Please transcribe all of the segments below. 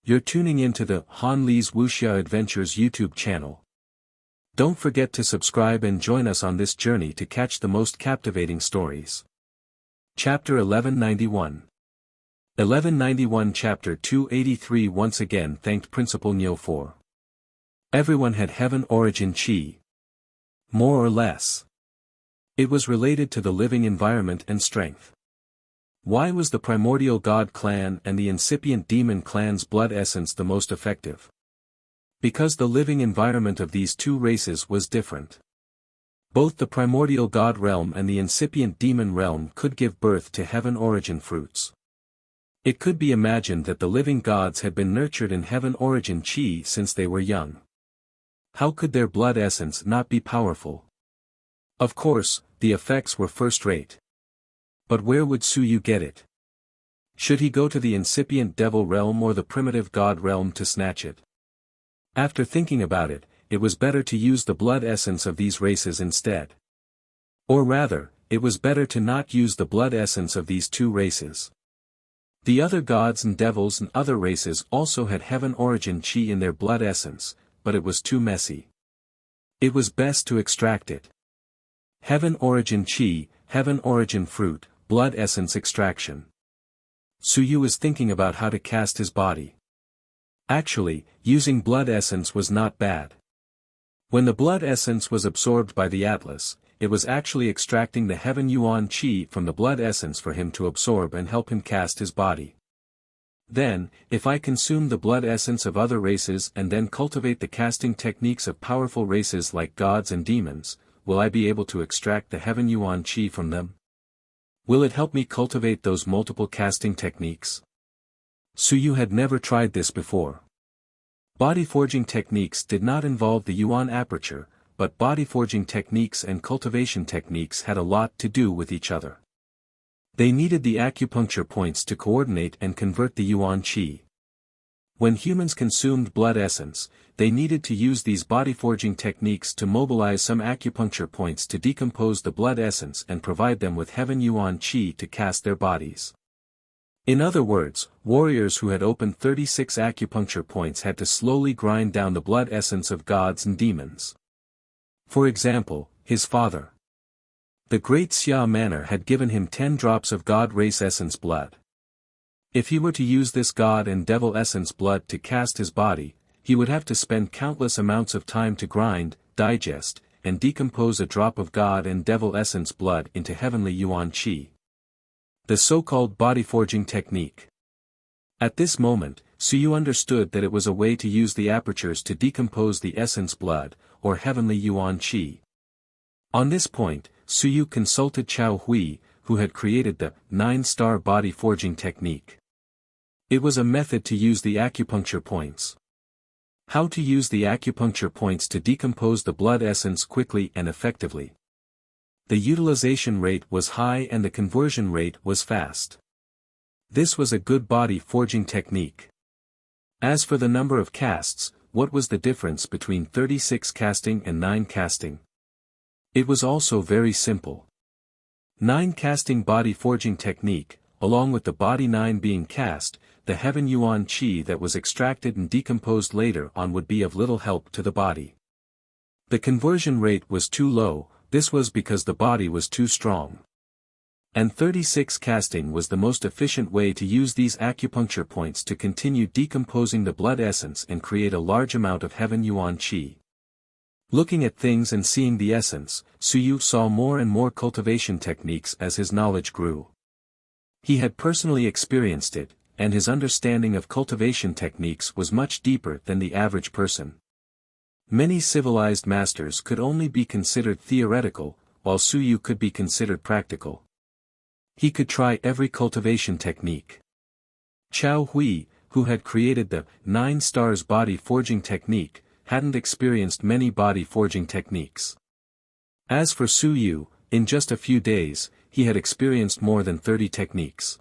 You're tuning into the Han Li's Wuxia Adventures YouTube channel. Don't forget to subscribe and join us on this journey to catch the most captivating stories. Chapter 1191 1191 Chapter 283 Once again thanked Principal Niu for. Everyone had heaven origin chi. More or less. It was related to the living environment and strength. Why was the primordial god clan and the incipient demon clan's blood essence the most effective? Because the living environment of these two races was different. Both the primordial god realm and the incipient demon realm could give birth to heaven origin fruits. It could be imagined that the living gods had been nurtured in heaven origin chi since they were young. How could their blood essence not be powerful? Of course, the effects were first-rate. But where would Suyu get it? Should he go to the incipient devil realm or the primitive god realm to snatch it? After thinking about it, it was better to use the blood essence of these races instead. Or rather, it was better to not use the blood essence of these two races. The other gods and devils and other races also had heaven origin chi in their blood essence, but it was too messy. It was best to extract it. Heaven origin chi, heaven origin fruit, blood essence extraction. Suyu was thinking about how to cast his body. Actually, using blood essence was not bad. When the blood essence was absorbed by the Atlas, it was actually extracting the heaven yuan chi from the blood essence for him to absorb and help him cast his body. Then, if I consume the blood essence of other races and then cultivate the casting techniques of powerful races like gods and demons, will I be able to extract the heaven yuan chi from them? Will it help me cultivate those multiple casting techniques? Suyu had never tried this before. Body forging techniques did not involve the yuan aperture, but body forging techniques and cultivation techniques had a lot to do with each other. They needed the acupuncture points to coordinate and convert the yuan chi. When humans consumed blood essence, they needed to use these body forging techniques to mobilize some acupuncture points to decompose the blood essence and provide them with heaven yuan chi to cast their bodies. In other words, warriors who had opened 36 acupuncture points had to slowly grind down the blood essence of gods and demons. For example, his father. The great Xia Manor had given him 10 drops of god race essence blood. If he were to use this god and devil essence blood to cast his body, he would have to spend countless amounts of time to grind, digest, and decompose a drop of god and devil essence blood into heavenly yuan chi. The so-called body forging technique. At this moment, Suyu understood that it was a way to use the apertures to decompose the essence blood, or heavenly yuan chi. On this point, Suyu consulted Chao Hui, who had created the 9-star body forging technique. It was a method to use the acupuncture points. How to use the acupuncture points to decompose the blood essence quickly and effectively. The utilization rate was high and the conversion rate was fast. This was a good body forging technique. As for the number of casts, what was the difference between 36 casting and 9 casting? It was also very simple. 9 casting body forging technique, along with the body 9 being cast, the heaven yuan chi that was extracted and decomposed later on would be of little help to the body. The conversion rate was too low, this was because the body was too strong. And 36 casting was the most efficient way to use these acupuncture points to continue decomposing the blood essence and create a large amount of heaven yuan chi. Looking at things and seeing the essence, Suyu saw more and more cultivation techniques as his knowledge grew. He had personally experienced it, and his understanding of cultivation techniques was much deeper than the average person. Many civilized masters could only be considered theoretical, while Suyu could be considered practical. He could try every cultivation technique. Chao Hui, who had created the 9 stars body forging technique, hadn't experienced many body forging techniques. As for Suyu, in just a few days, he had experienced more than 30 techniques.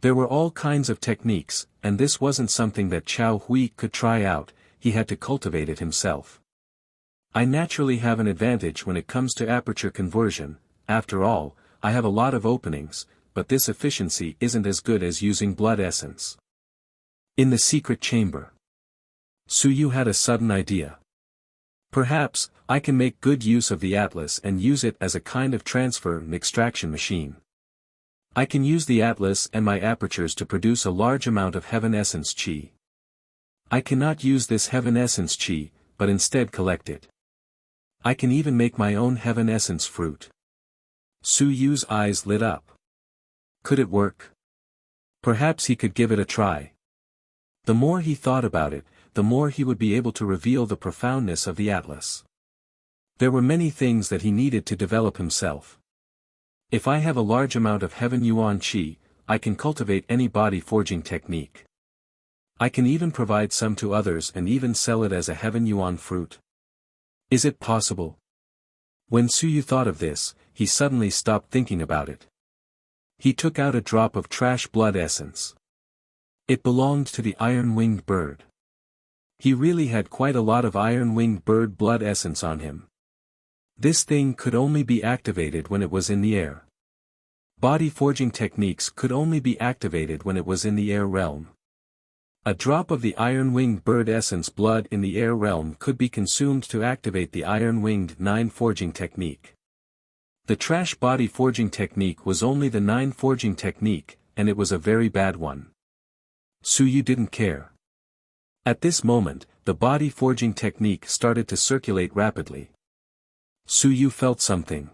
There were all kinds of techniques, and this wasn't something that Chao Hui could try out, he had to cultivate it himself. I naturally have an advantage when it comes to aperture conversion, after all, I have a lot of openings, but this efficiency isn't as good as using blood essence. In the secret chamber. Su Yu had a sudden idea. Perhaps, I can make good use of the Atlas and use it as a kind of transfer and extraction machine. I can use the Atlas and my apertures to produce a large amount of heaven essence chi. I cannot use this heaven essence chi, but instead collect it. I can even make my own heaven essence fruit. Su Yu's eyes lit up. Could it work? Perhaps he could give it a try. The more he thought about it, the more he would be able to reveal the profoundness of the Atlas. There were many things that he needed to develop himself. If I have a large amount of heaven yuan qi, I can cultivate any body forging technique. I can even provide some to others and even sell it as a heaven yuan fruit. Is it possible? When Su Yu thought of this, he suddenly stopped thinking about it. He took out a drop of trash blood essence. It belonged to the iron-winged bird. He really had quite a lot of iron-winged bird blood essence on him. This thing could only be activated when it was in the air. Body forging techniques could only be activated when it was in the air realm. A drop of the iron-winged bird essence blood in the air realm could be consumed to activate the iron-winged 9 forging technique. The trash body forging technique was only the 9 forging technique, and it was a very bad one. Su Yu didn't care. At this moment, the body forging technique started to circulate rapidly. Su Yu felt something.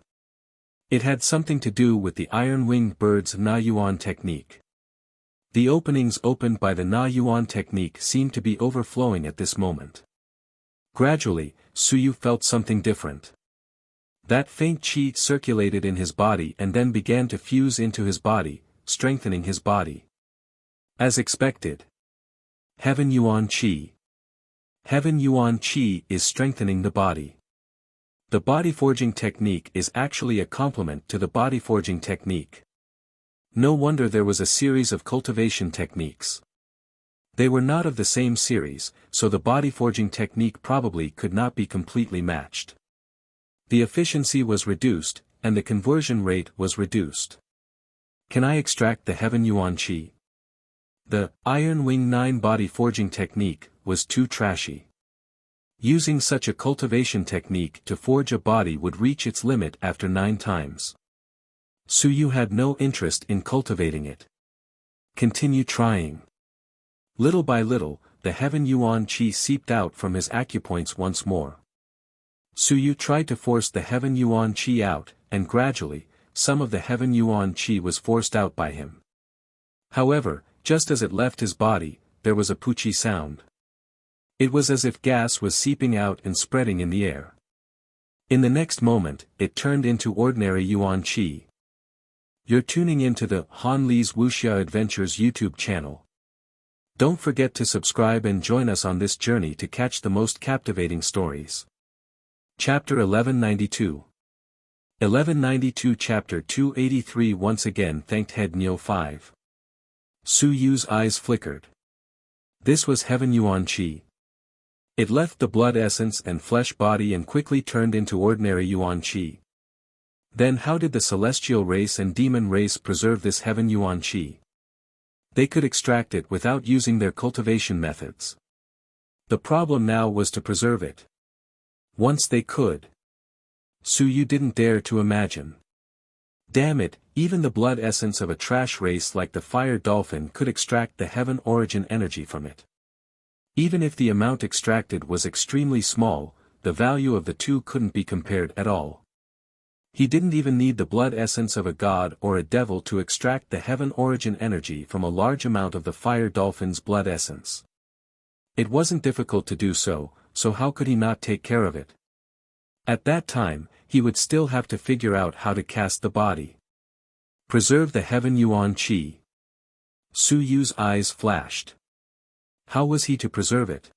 It had something to do with the iron-winged bird's Na Yuan technique. The openings opened by the Na Yuan technique seemed to be overflowing at this moment. Gradually, Su Yu felt something different. That faint qi circulated in his body and then began to fuse into his body, strengthening his body. As expected. Heaven Yuan Qi. Heaven Yuan Qi is strengthening the body. The body forging technique is actually a complement to the body forging technique. No wonder there was a series of cultivation techniques. They were not of the same series, so the body forging technique probably could not be completely matched. The efficiency was reduced, and the conversion rate was reduced. Can I extract the Heaven Yuan Qi? The Iron Wing 9 body forging technique was too trashy. Using such a cultivation technique to forge a body would reach its limit after 9 times. Su Yu had no interest in cultivating it. Continue trying. Little by little, the Heaven Yuan Qi seeped out from his acupoints once more. Su Yu tried to force the Heaven Yuan Qi out, and gradually, some of the Heaven Yuan Qi was forced out by him. However, just as it left his body, there was a poochie sound. It was as if gas was seeping out and spreading in the air. In the next moment, it turned into ordinary Yuan Qi. You're tuning into the Han Li's Wuxia Adventures YouTube channel. Don't forget to subscribe and join us on this journey to catch the most captivating stories. Chapter 1192. 1192 Chapter 283 Once again thanked Head Neo 5. Su Yu's eyes flickered. This was Heaven Yuan Qi. It left the blood essence and flesh body and quickly turned into ordinary Yuan Qi. Then how did the celestial race and demon race preserve this Heaven Yuan Qi? They could extract it without using their cultivation methods. The problem now was to preserve it. Once they could. Su Yu didn't dare to imagine. Damn it, even the blood essence of a trash race like the fire dolphin could extract the heaven origin energy from it. Even if the amount extracted was extremely small, the value of the two couldn't be compared at all. He didn't even need the blood essence of a god or a devil to extract the heaven origin energy from a large amount of the fire dolphin's blood essence. It wasn't difficult to do so, so how could he not take care of it? At that time, he would still have to figure out how to cast the body. Preserve the Heaven Yuan Qi. Su Yu's eyes flashed. How was he to preserve it?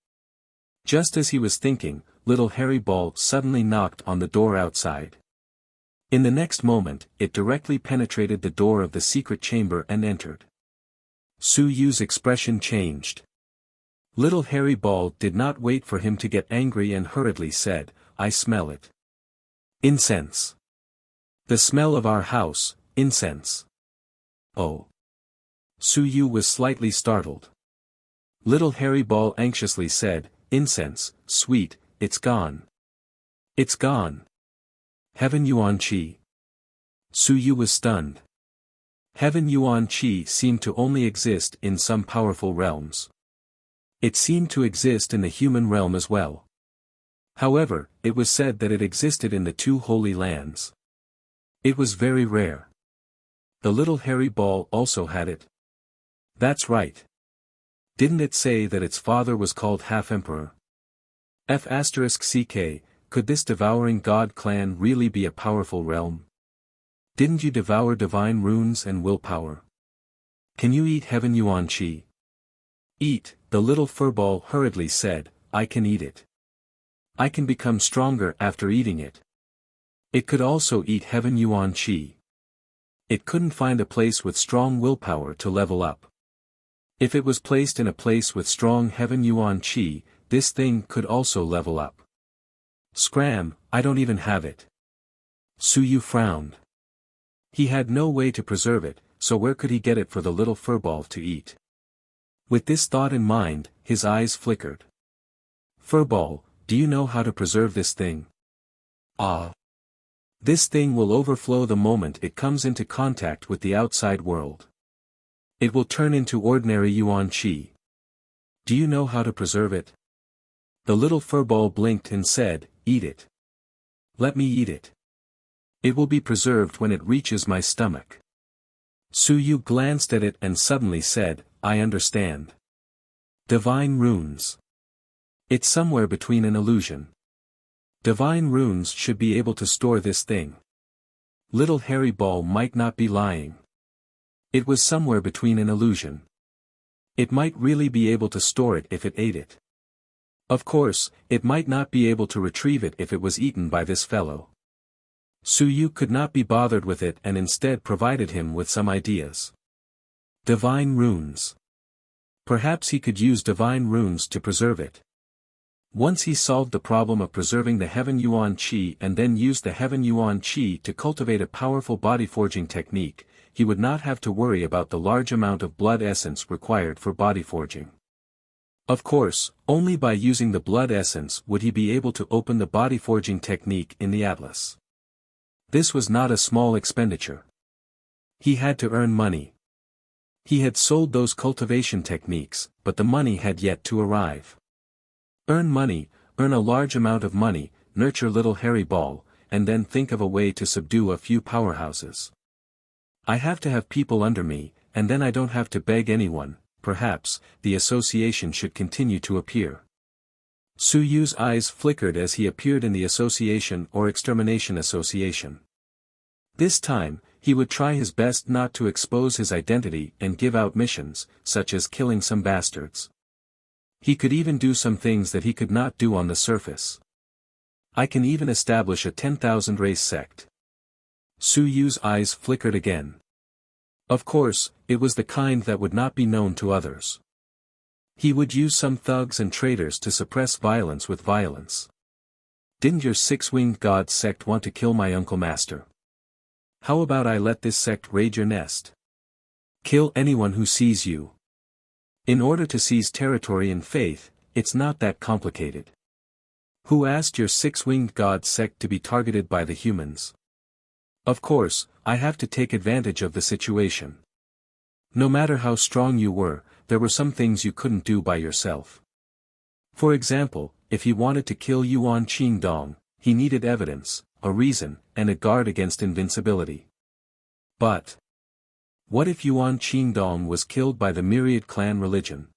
Just as he was thinking, little Hairy Ball suddenly knocked on the door outside. In the next moment, it directly penetrated the door of the secret chamber and entered. Su Yu's expression changed. Little Hairy Ball did not wait for him to get angry and hurriedly said, I smell it. Incense. The smell of our house, incense. Oh. Su Yu was slightly startled. Little Hairy Ball anxiously said, "Incense, sweet, it's gone. It's gone. Heaven Yuan Qi." Su Yu was stunned. Heaven Yuan Qi seemed to only exist in some powerful realms. It seemed to exist in the human realm as well. However, it was said that it existed in the two holy lands. It was very rare. The little hairy ball also had it. That's right. Didn't it say that its father was called half-emperor? F***ck, could this devouring god clan really be a powerful realm? Didn't you devour divine runes and willpower? Can you eat Heaven Yuan Qi? Eat, the little furball hurriedly said, I can eat it. I can become stronger after eating it. It could also eat Heaven Yuan Qi. It couldn't find a place with strong willpower to level up. If it was placed in a place with strong Heaven Yuan Qi, this thing could also level up. Scram, I don't even have it. Su Yu frowned. He had no way to preserve it, so where could he get it for the little furball to eat? With this thought in mind, his eyes flickered. Furball, do you know how to preserve this thing? Ah. This thing will overflow the moment it comes into contact with the outside world. It will turn into ordinary Yuan Qi. Do you know how to preserve it? The little furball blinked and said, eat it. Let me eat it. It will be preserved when it reaches my stomach. Su Yu glanced at it and suddenly said, I understand. Divine runes. It's somewhere between an illusion. Divine runes should be able to store this thing. Little hairy ball might not be lying. It was somewhere between an illusion. It might really be able to store it if it ate it. Of course, it might not be able to retrieve it if it was eaten by this fellow. Su Yu could not be bothered with it and instead provided him with some ideas. Divine runes. Perhaps he could use divine runes to preserve it. Once he solved the problem of preserving the Heaven Yuan Qi and then used the Heaven Yuan Qi to cultivate a powerful body forging technique, he would not have to worry about the large amount of blood essence required for body forging. Of course, only by using the blood essence would he be able to open the body forging technique in the Atlas. This was not a small expenditure. He had to earn money. He had sold those cultivation techniques, but the money had yet to arrive. Earn money, earn a large amount of money, nurture little hairy ball, and then think of a way to subdue a few powerhouses. I have to have people under me, and then I don't have to beg anyone. Perhaps, the association should continue to appear. Su Yu's eyes flickered as he appeared in the association or extermination association. This time, he would try his best not to expose his identity and give out missions, such as killing some bastards. He could even do some things that he could not do on the surface. I can even establish a 10,000 race sect. Su Yu's eyes flickered again. Of course, it was the kind that would not be known to others. He would use some thugs and traitors to suppress violence with violence. Didn't your six-winged god sect want to kill my uncle master? How about I let this sect raid your nest? Kill anyone who sees you. In order to seize territory and faith, it's not that complicated. Who asked your six-winged god sect to be targeted by the humans? Of course, I have to take advantage of the situation. No matter how strong you were, there were some things you couldn't do by yourself. For example, if he wanted to kill Yuan Qingdong, he needed evidence, a reason, and a guard against invincibility. But what if Yuan Qingdong was killed by the myriad clan religion?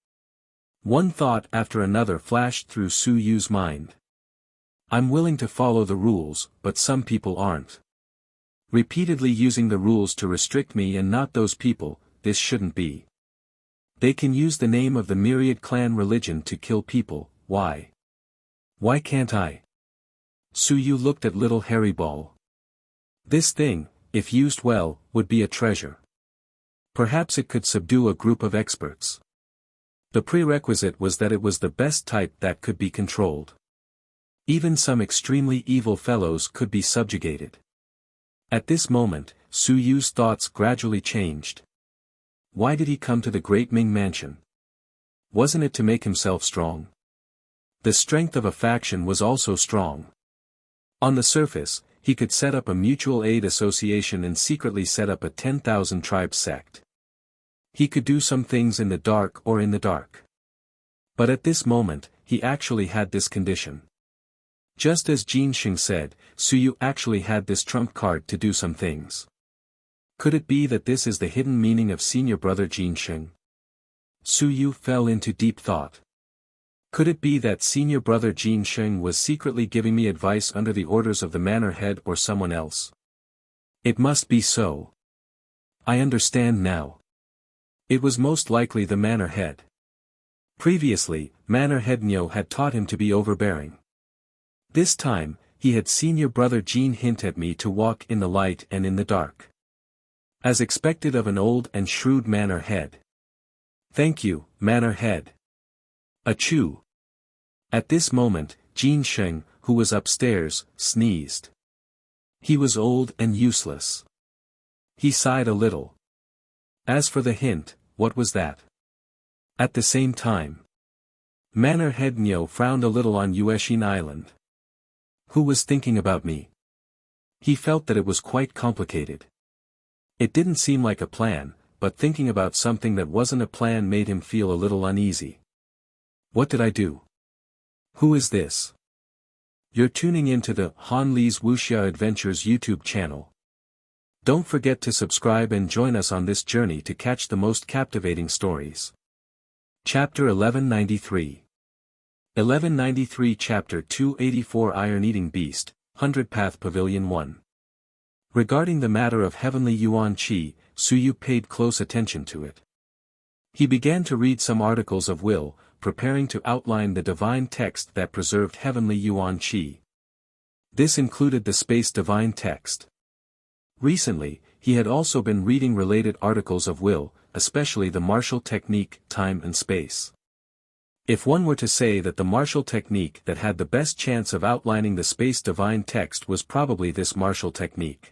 One thought after another flashed through Su Yu's mind. I'm willing to follow the rules, but some people aren't. Repeatedly using the rules to restrict me and not those people, this shouldn't be. They can use the name of the myriad clan religion to kill people, why? Why can't I? Su Yu looked at little hairy ball. This thing, if used well, would be a treasure. Perhaps it could subdue a group of experts. The prerequisite was that it was the best type that could be controlled. Even some extremely evil fellows could be subjugated. At this moment, Su Yu's thoughts gradually changed. Why did he come to the Great Ming Mansion? wasn't it to make himself strong? The strength of a faction was also strong. On the surface, he could set up a mutual aid association and secretly set up a 10,000 tribes sect. He could do some things in the dark or in the dark. But at this moment, he actually had this condition. Just as Jin Xing said, Suyu actually had this trump card to do some things. Could it be that this is the hidden meaning of senior brother Jin Xing? Suyu fell into deep thought. Could it be that senior brother Jin Xing was secretly giving me advice under the orders of the manor head or someone else? It must be so. I understand now. It was most likely the manor head. Previously, manor head Nyo had taught him to be overbearing. This time, he had senior brother Jin hint at me to walk in the light and in the dark. As expected of an old and shrewd manor head. Thank you, manor head. Achoo. At this moment, Jin Xing, who was upstairs, sneezed. He was old and useless. He sighed a little. As for the hint, what was that? At the same time, manor head Nyo frowned a little on Yueshin Island. Who was thinking about me? He felt that it was quite complicated. It didn't seem like a plan, but thinking about something that wasn't a plan made him feel a little uneasy. What did I do? Who is this? You're tuning into the Han Li's Wuxia Adventures YouTube channel. Don't forget to subscribe and join us on this journey to catch the most captivating stories. Chapter 1193. 1193 Chapter 284 Iron-Eating Beast, 100 Path Pavilion 1. Regarding the matter of heavenly Yuan Qi, Suyu paid close attention to it. He began to read some articles of will, preparing to outline the divine text that preserved heavenly Yuan Qi. This included the space divine text. Recently, he had also been reading related articles of will, especially the martial technique, time and space. If one were to say that the martial technique that had the best chance of outlining the space divine text was probably this martial technique.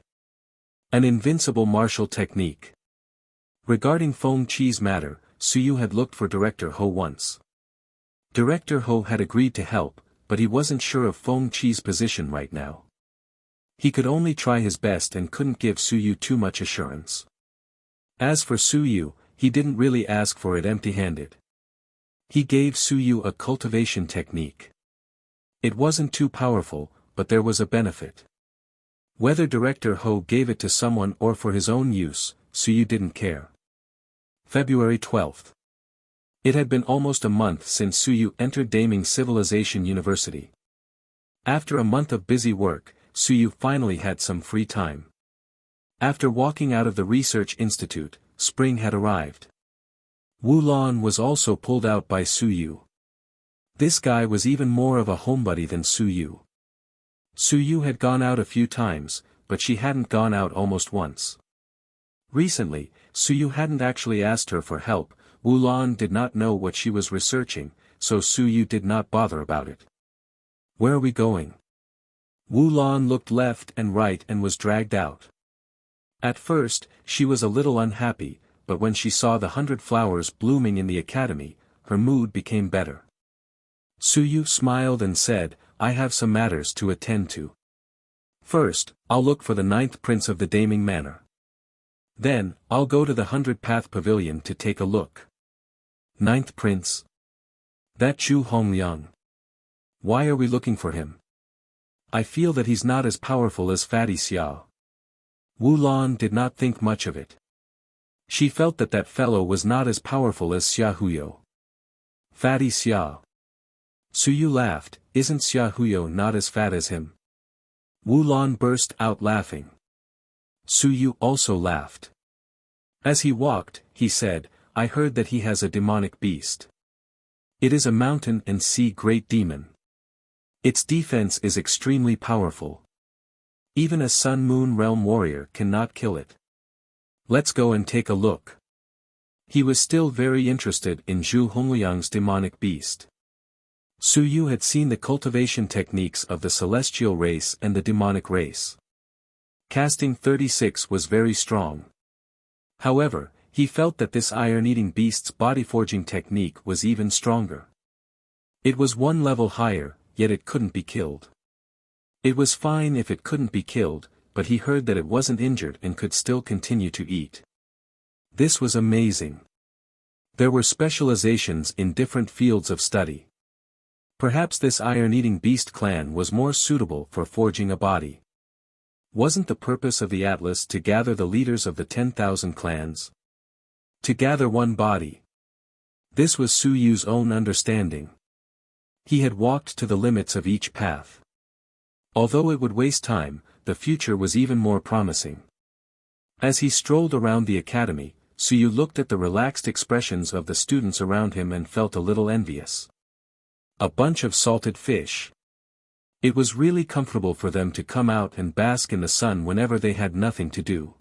An invincible martial technique. Regarding Feng Qi's matter, Suyu had looked for Director Ho once. Director Ho had agreed to help, but he wasn't sure of Feng Qi's position right now. He could only try his best and couldn't give Suyu too much assurance. As for Suyu, he didn't really ask for it empty-handed. He gave Suyu a cultivation technique. It wasn't too powerful, but there was a benefit. Whether Director Ho gave it to someone or for his own use, Suyu didn't care. February 12th. It had been almost a month since Suyu entered Daming Civilization University. After a month of busy work, Suyu finally had some free time. After walking out of the research institute, spring had arrived. Wu Lan was also pulled out by Suyu. This guy was even more of a homebody than Suyu. Suyu had gone out a few times, but she hadn't gone out almost once. Recently, Suyu hadn't actually asked her for help. Wu Lan did not know what she was researching, so Suyu did not bother about it. Where are we going? Wu Lan looked left and right and was dragged out. At first, she was a little unhappy, but when she saw the 100 flowers blooming in the academy, her mood became better. Suyu smiled and said, I have some matters to attend to. First, I'll look for the 9th prince of the Daming Manor. Then, I'll go to the 100 Path Pavilion to take a look. 9th prince? That Chu Hongliang. Why are we looking for him? I feel that he's not as powerful as Fatty Xiao. Wu Lan did not think much of it. She felt that that fellow was not as powerful as Xia Huyo. Fatty Xiao. Suyu laughed, isn't Xia Huyo not as fat as him? Wu Lan burst out laughing. Suyu also laughed. As he walked, he said, I heard that he has a demonic beast. It is a mountain and sea great demon. Its defense is extremely powerful. Even a Sun-Moon Realm warrior cannot kill it. Let's go and take a look. He was still very interested in Zhu Hongliang's demonic beast. Suyu had seen the cultivation techniques of the celestial race and the demonic race. Casting 36 was very strong. However, He felt that this iron-eating beast's body-forging technique was even stronger. It was one level higher, yet it couldn't be killed. It was fine if it couldn't be killed, but he heard that it wasn't injured and could still continue to eat. This was amazing. There were specializations in different fields of study. Perhaps this iron-eating beast clan was more suitable for forging a body. Wasn't the purpose of the Atlas to gather the leaders of the 10,000 clans? To gather one body. This was Su Yu's own understanding. He had walked to the limits of each path. Although it would waste time, the future was even more promising. As he strolled around the academy, Su Yu looked at the relaxed expressions of the students around him and felt a little envious. A bunch of salted fish. It was really comfortable for them to come out and bask in the sun whenever they had nothing to do.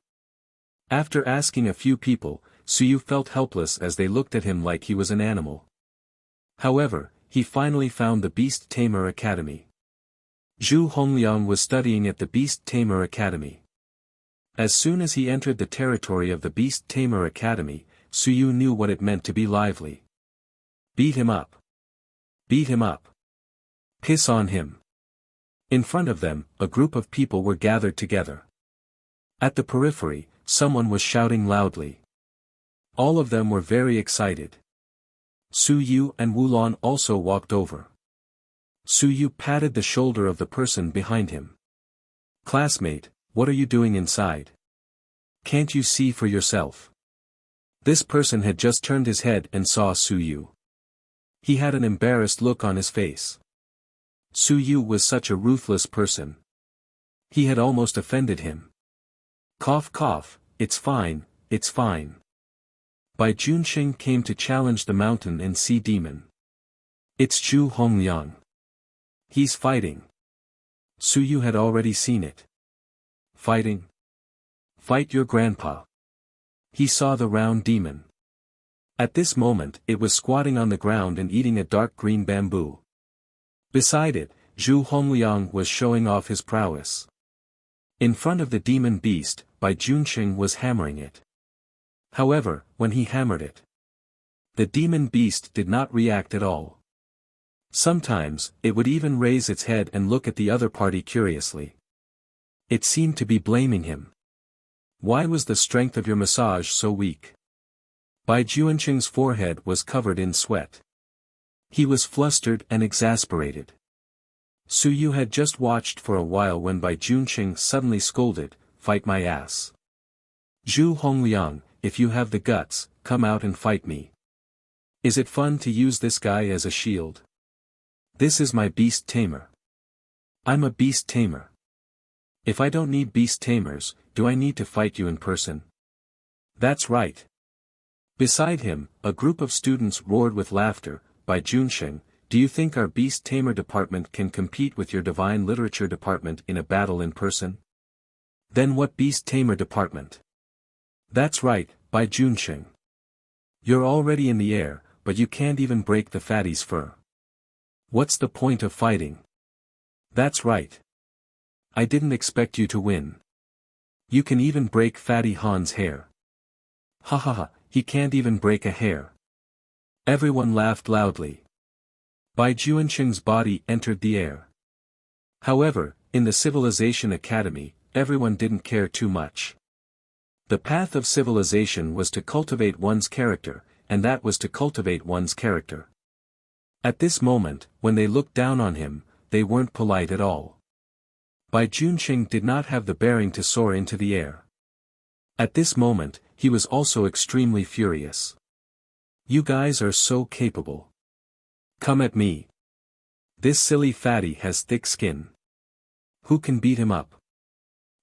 After asking a few people, Su Yu felt helpless as they looked at him like he was an animal. However, he finally found the Beast Tamer Academy. Zhu Hongliang was studying at the Beast Tamer Academy. As soon as he entered the territory of the Beast Tamer Academy, Su Yu knew what it meant to be lively. Beat him up. Beat him up. Piss on him. In front of them, a group of people were gathered together. At the periphery, someone was shouting loudly. All of them were very excited. Su Yu and Wulon also walked over. Su Yu patted the shoulder of the person behind him. Classmate, what are you doing inside? Can't you see for yourself? This person had just turned his head and saw Su Yu. He had an embarrassed look on his face. Su Yu was such a ruthless person. He had almost offended him. Cough cough, it's fine, it's fine. Bai Junxing came to challenge the mountain and sea demon. It's Zhu Hongliang. He's fighting. Su Yu had already seen it. Fighting? Fight your grandpa. He saw the round demon. At this moment it was squatting on the ground and eating a dark green bamboo. Beside it, Zhu Hongliang was showing off his prowess. In front of the demon beast, Bai Junxing was hammering it. However, when he hammered it, the demon beast did not react at all. Sometimes, it would even raise its head and look at the other party curiously. It seemed to be blaming him. Why was the strength of your massage so weak? Bai Junxing's forehead was covered in sweat. He was flustered and exasperated. Su Yu had just watched for a while when Bai Junxing suddenly scolded, "Fight my ass. Zhu Hongliang, if you have the guts, come out and fight me. Is it fun to use this guy as a shield? This is my beast tamer. I'm a beast tamer. If I don't need beast tamers, do I need to fight you in person?" That's right. Beside him, a group of students roared with laughter. Bai Junxing, do you think our beast tamer department can compete with your divine literature department in a battle in person? Then what beast tamer department? That's right, Bai Junxing. You're already in the air, but you can't even break the fatty's fur. What's the point of fighting? That's right. I didn't expect you to win. You can even break Fatty Han's hair. Ha ha ha, he can't even break a hair. Everyone laughed loudly. Bai Junxing's body entered the air. However, in the Civilization Academy, everyone didn't care too much. The path of civilization was to cultivate one's character, and that was to cultivate one's character. At this moment, when they looked down on him, they weren't polite at all. Bai Junxing did not have the bearing to soar into the air. At this moment, he was also extremely furious. You guys are so capable. Come at me. This silly fatty has thick skin. Who can beat him up?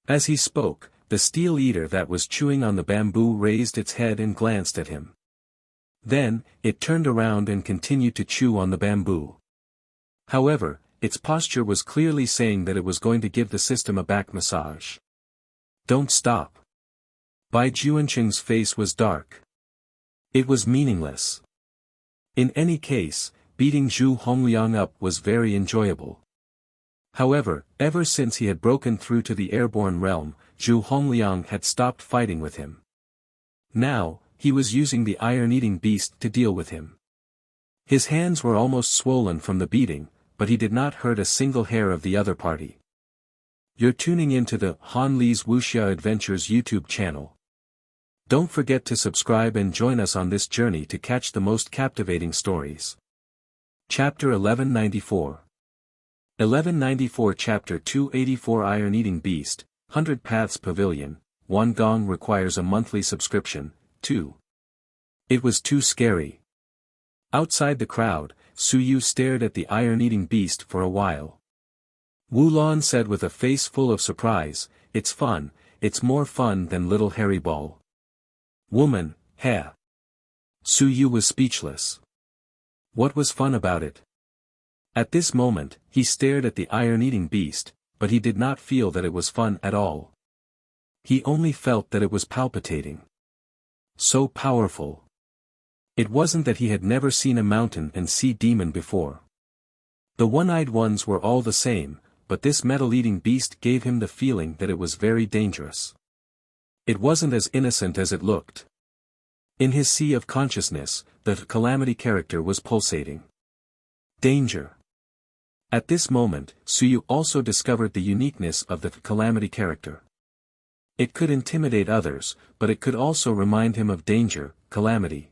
As he spoke, the steel eater that was chewing on the bamboo raised its head and glanced at him. Then, it turned around and continued to chew on the bamboo. However, its posture was clearly saying that it was going to give the system a back massage. Don't stop. Bai Junxing's face was dark. It was meaningless. In any case, beating Zhu Hongliang up was very enjoyable. However, ever since he had broken through to the airborne realm, Zhu Hongliang had stopped fighting with him. Now, he was using the iron-eating beast to deal with him. His hands were almost swollen from the beating, but he did not hurt a single hair of the other party. You're tuning into the Han Li's Wuxia Adventures YouTube channel. Don't forget to subscribe and join us on this journey to catch the most captivating stories. Chapter 1194 1194 Chapter 284 Iron-Eating Beast, 100 Paths Pavilion, One Gong requires a monthly subscription, 2. It was too scary. Outside the crowd, Su Yu stared at the iron-eating beast for a while. Wu Lan said with a face full of surprise, "It's fun, it's more fun than Little Hairy Ball." Woman, heh. Su Yu was speechless. What was fun about it? At this moment, he stared at the iron-eating beast, but he did not feel that it was fun at all. He only felt that it was palpitating. So powerful. It wasn't that he had never seen a mountain and sea demon before. The one-eyed ones were all the same, but this metal-eating beast gave him the feeling that it was very dangerous. It wasn't as innocent as it looked. In his sea of consciousness, the Calamity character was pulsating. Danger. At this moment, Su Yu also discovered the uniqueness of the Calamity character. It could intimidate others, but it could also remind him of danger, calamity.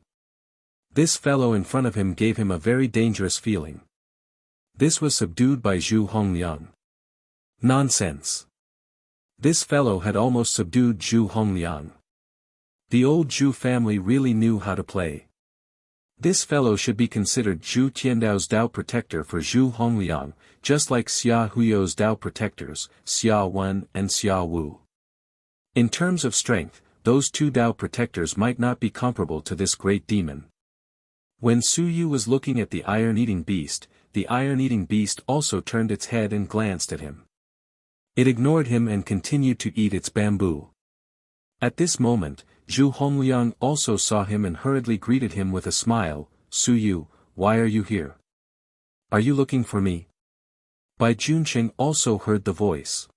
This fellow in front of him gave him a very dangerous feeling. This was subdued by Zhu Hongliang. Nonsense. This fellow had almost subdued Zhu Hongliang. The old Zhu family really knew how to play. This fellow should be considered Zhu Tiandao's Dao protector for Zhu Hongliang, just like Xia Huyo's Dao protectors, Xia Wen and Xia Wu. In terms of strength, those two Dao protectors might not be comparable to this great demon. When Su Yu was looking at the iron-eating beast, the iron-eating beast also turned its head and glanced at him. It ignored him and continued to eat its bamboo. At this moment, Zhu Hongliang also saw him and hurriedly greeted him with a smile. "Su Yu, why are you here? Are you looking for me?" Bai Junqing also heard the voice.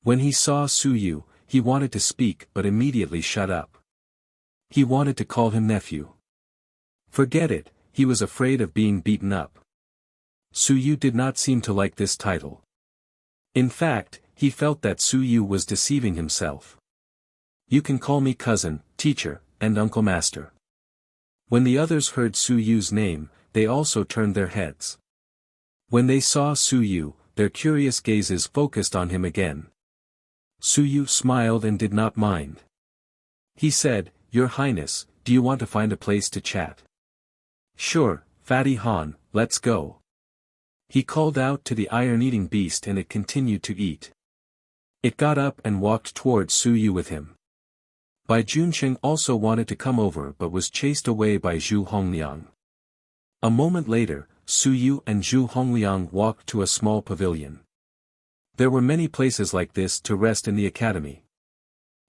When he saw Su Yu, he wanted to speak but immediately shut up. He wanted to call him nephew. Forget it, he was afraid of being beaten up. Su Yu did not seem to like this title. In fact, he felt that Su Yu was deceiving himself. "You can call me cousin, teacher, and uncle master." When the others heard Su Yu's name, they also turned their heads. When they saw Su Yu, their curious gazes focused on him again. Su Yu smiled and did not mind. He said, "Your Highness, do you want to find a place to chat?" "Sure, Fatty Han, let's go." He called out to the iron-eating beast and it continued to eat. It got up and walked towards Su Yu with him. Bai Junqing also wanted to come over but was chased away by Zhu Hongliang. A moment later, Su Yu and Zhu Hongliang walked to a small pavilion. There were many places like this to rest in the academy.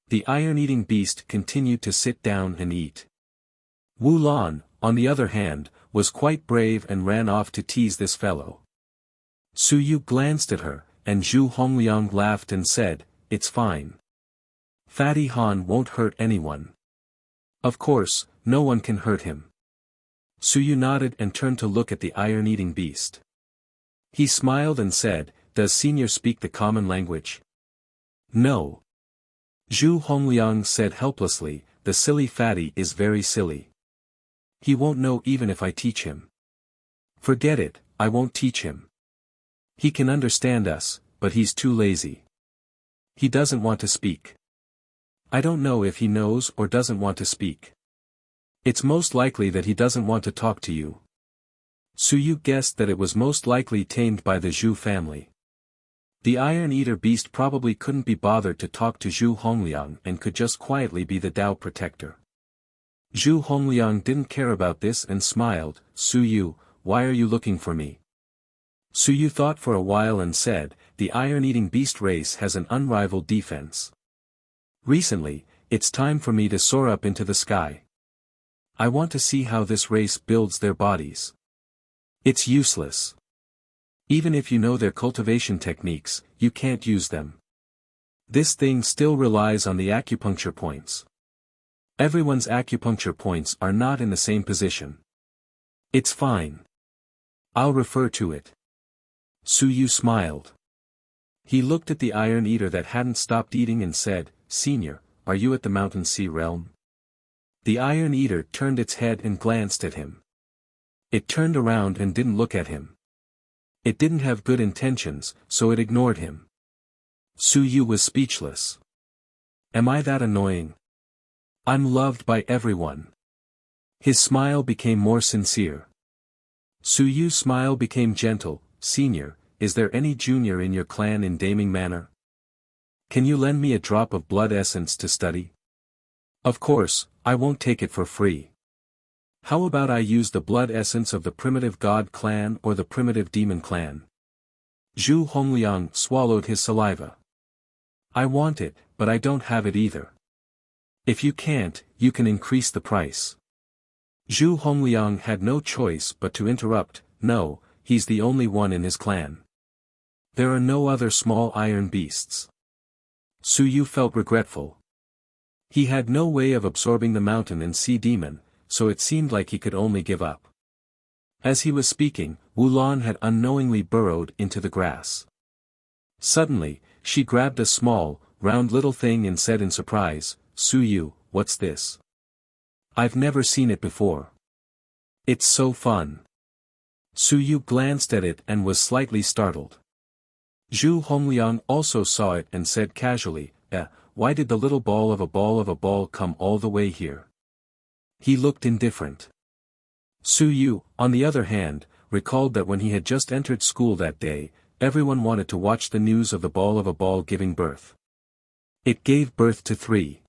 The iron-eating beast continued to sit down and eat. Wu Lan, on the other hand, was quite brave and ran off to tease this fellow. Su Yu glanced at her, and Zhu Hongliang laughed and said, "It's fine. Fatty Han won't hurt anyone. Of course, no one can hurt him." Su Yu nodded and turned to look at the iron-eating beast. He smiled and said, "Does Senior speak the common language?" "No." Zhu Hongliang said helplessly, "The silly fatty is very silly. He won't know even if I teach him." "Forget it, I won't teach him. He can understand us, but he's too lazy. He doesn't want to speak." "I don't know if he knows or doesn't want to speak. It's most likely that he doesn't want to talk to you." Su Yu guessed that it was most likely tamed by the Zhu family. The iron-eater beast probably couldn't be bothered to talk to Zhu Hongliang and could just quietly be the Dao protector. Zhu Hongliang didn't care about this and smiled. "Su Yu, why are you looking for me?" Su Yu thought for a while and said, "The iron-eating beast race has an unrivaled defense. Recently, it's time for me to soar up into the sky. I want to see how this race builds their bodies. It's useless. Even if you know their cultivation techniques, you can't use them. This thing still relies on the acupuncture points. Everyone's acupuncture points are not in the same position. It's fine. I'll refer to it. Su Yu smiled. He looked at the Iron Eater that hadn't stopped eating and said, "Senior, are you at the Mountain Sea realm?" The Iron Eater turned its head and glanced at him. It turned around and didn't look at him. It didn't have good intentions, so it ignored him. Su Yu was speechless. Am I that annoying? I'm loved by everyone. His smile became more sincere. Su Yu's smile became gentle. Senior, is there any junior in your clan in Daming Manor? Can you lend me a drop of blood essence to study? Of course, I won't take it for free. How about I use the blood essence of the primitive god clan or the primitive demon clan? Zhu Hongliang swallowed his saliva. I want it, but I don't have it either. If you can't, you can increase the price. Zhu Hongliang had no choice but to interrupt. No, he's the only one in his clan. There are no other small iron beasts. Su Yu felt regretful. He had no way of absorbing the mountain and sea demon, so it seemed like he could only give up. As he was speaking, Wulan had unknowingly burrowed into the grass. Suddenly, she grabbed a small, round little thing and said in surprise, Su Yu, what's this? I've never seen it before. It's so fun. Su Yu glanced at it and was slightly startled. Zhu Hongliang also saw it and said casually, why did the little ball of a ball come all the way here? He looked indifferent. Su Yu, on the other hand, recalled that when he had just entered school that day, everyone wanted to watch the news of the ball of a ball giving birth. It gave birth to 3.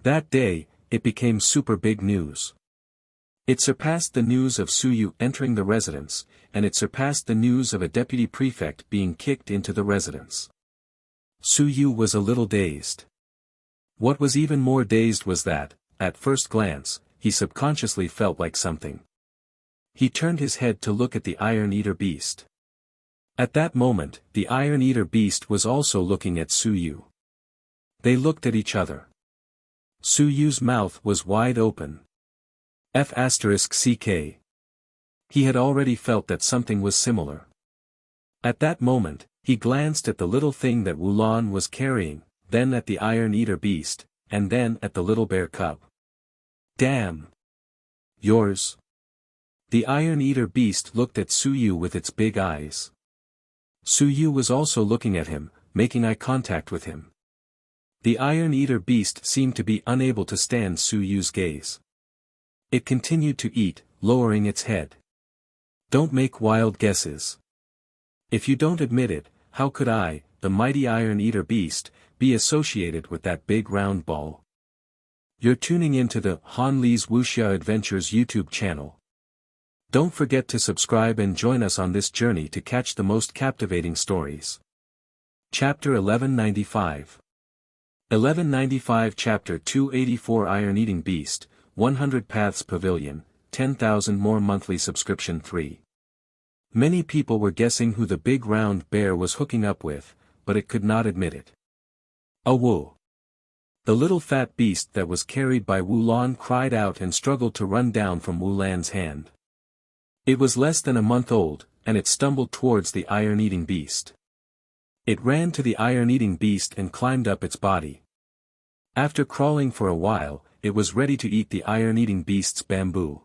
That day, it became super big news. It surpassed the news of Su Yu entering the residence, and it surpassed the news of a deputy prefect being kicked into the residence. Su Yu was a little dazed. What was even more dazed was that, at first glance, he subconsciously felt like something. He turned his head to look at the Iron Eater beast. At that moment, the Iron Eater beast was also looking at Su Yu. They looked at each other. Su Yu's mouth was wide open. F***ck. He had already felt that something was similar. At that moment, he glanced at the little thing that Wulan was carrying, then at the Iron Eater beast, and then at the little bear cub. Damn! Yours? The Iron Eater beast looked at Su Yu with its big eyes. Su Yu was also looking at him, making eye contact with him. The Iron Eater beast seemed to be unable to stand Su Yu's gaze. It continued to eat, lowering its head. Don't make wild guesses. If you don't admit it, how could I, the mighty Iron Eater beast, be associated with that big round ball? You're tuning into the Han Li's Wuxia Adventures YouTube channel. Don't forget to subscribe and join us on this journey to catch the most captivating stories. Chapter 1195. 1195 Chapter 284 Iron Eating Beast, 100 Paths Pavilion, 10,000 more monthly subscription 3. Many people were guessing who the big round bear was hooking up with, but it could not admit it. Woo! The little fat beast that was carried by Wulan cried out and struggled to run down from Wulan's hand. It was less than a month old, and it stumbled towards the iron-eating beast. It ran to the iron-eating beast and climbed up its body. After crawling for a while, it was ready to eat the iron-eating beast's bamboo.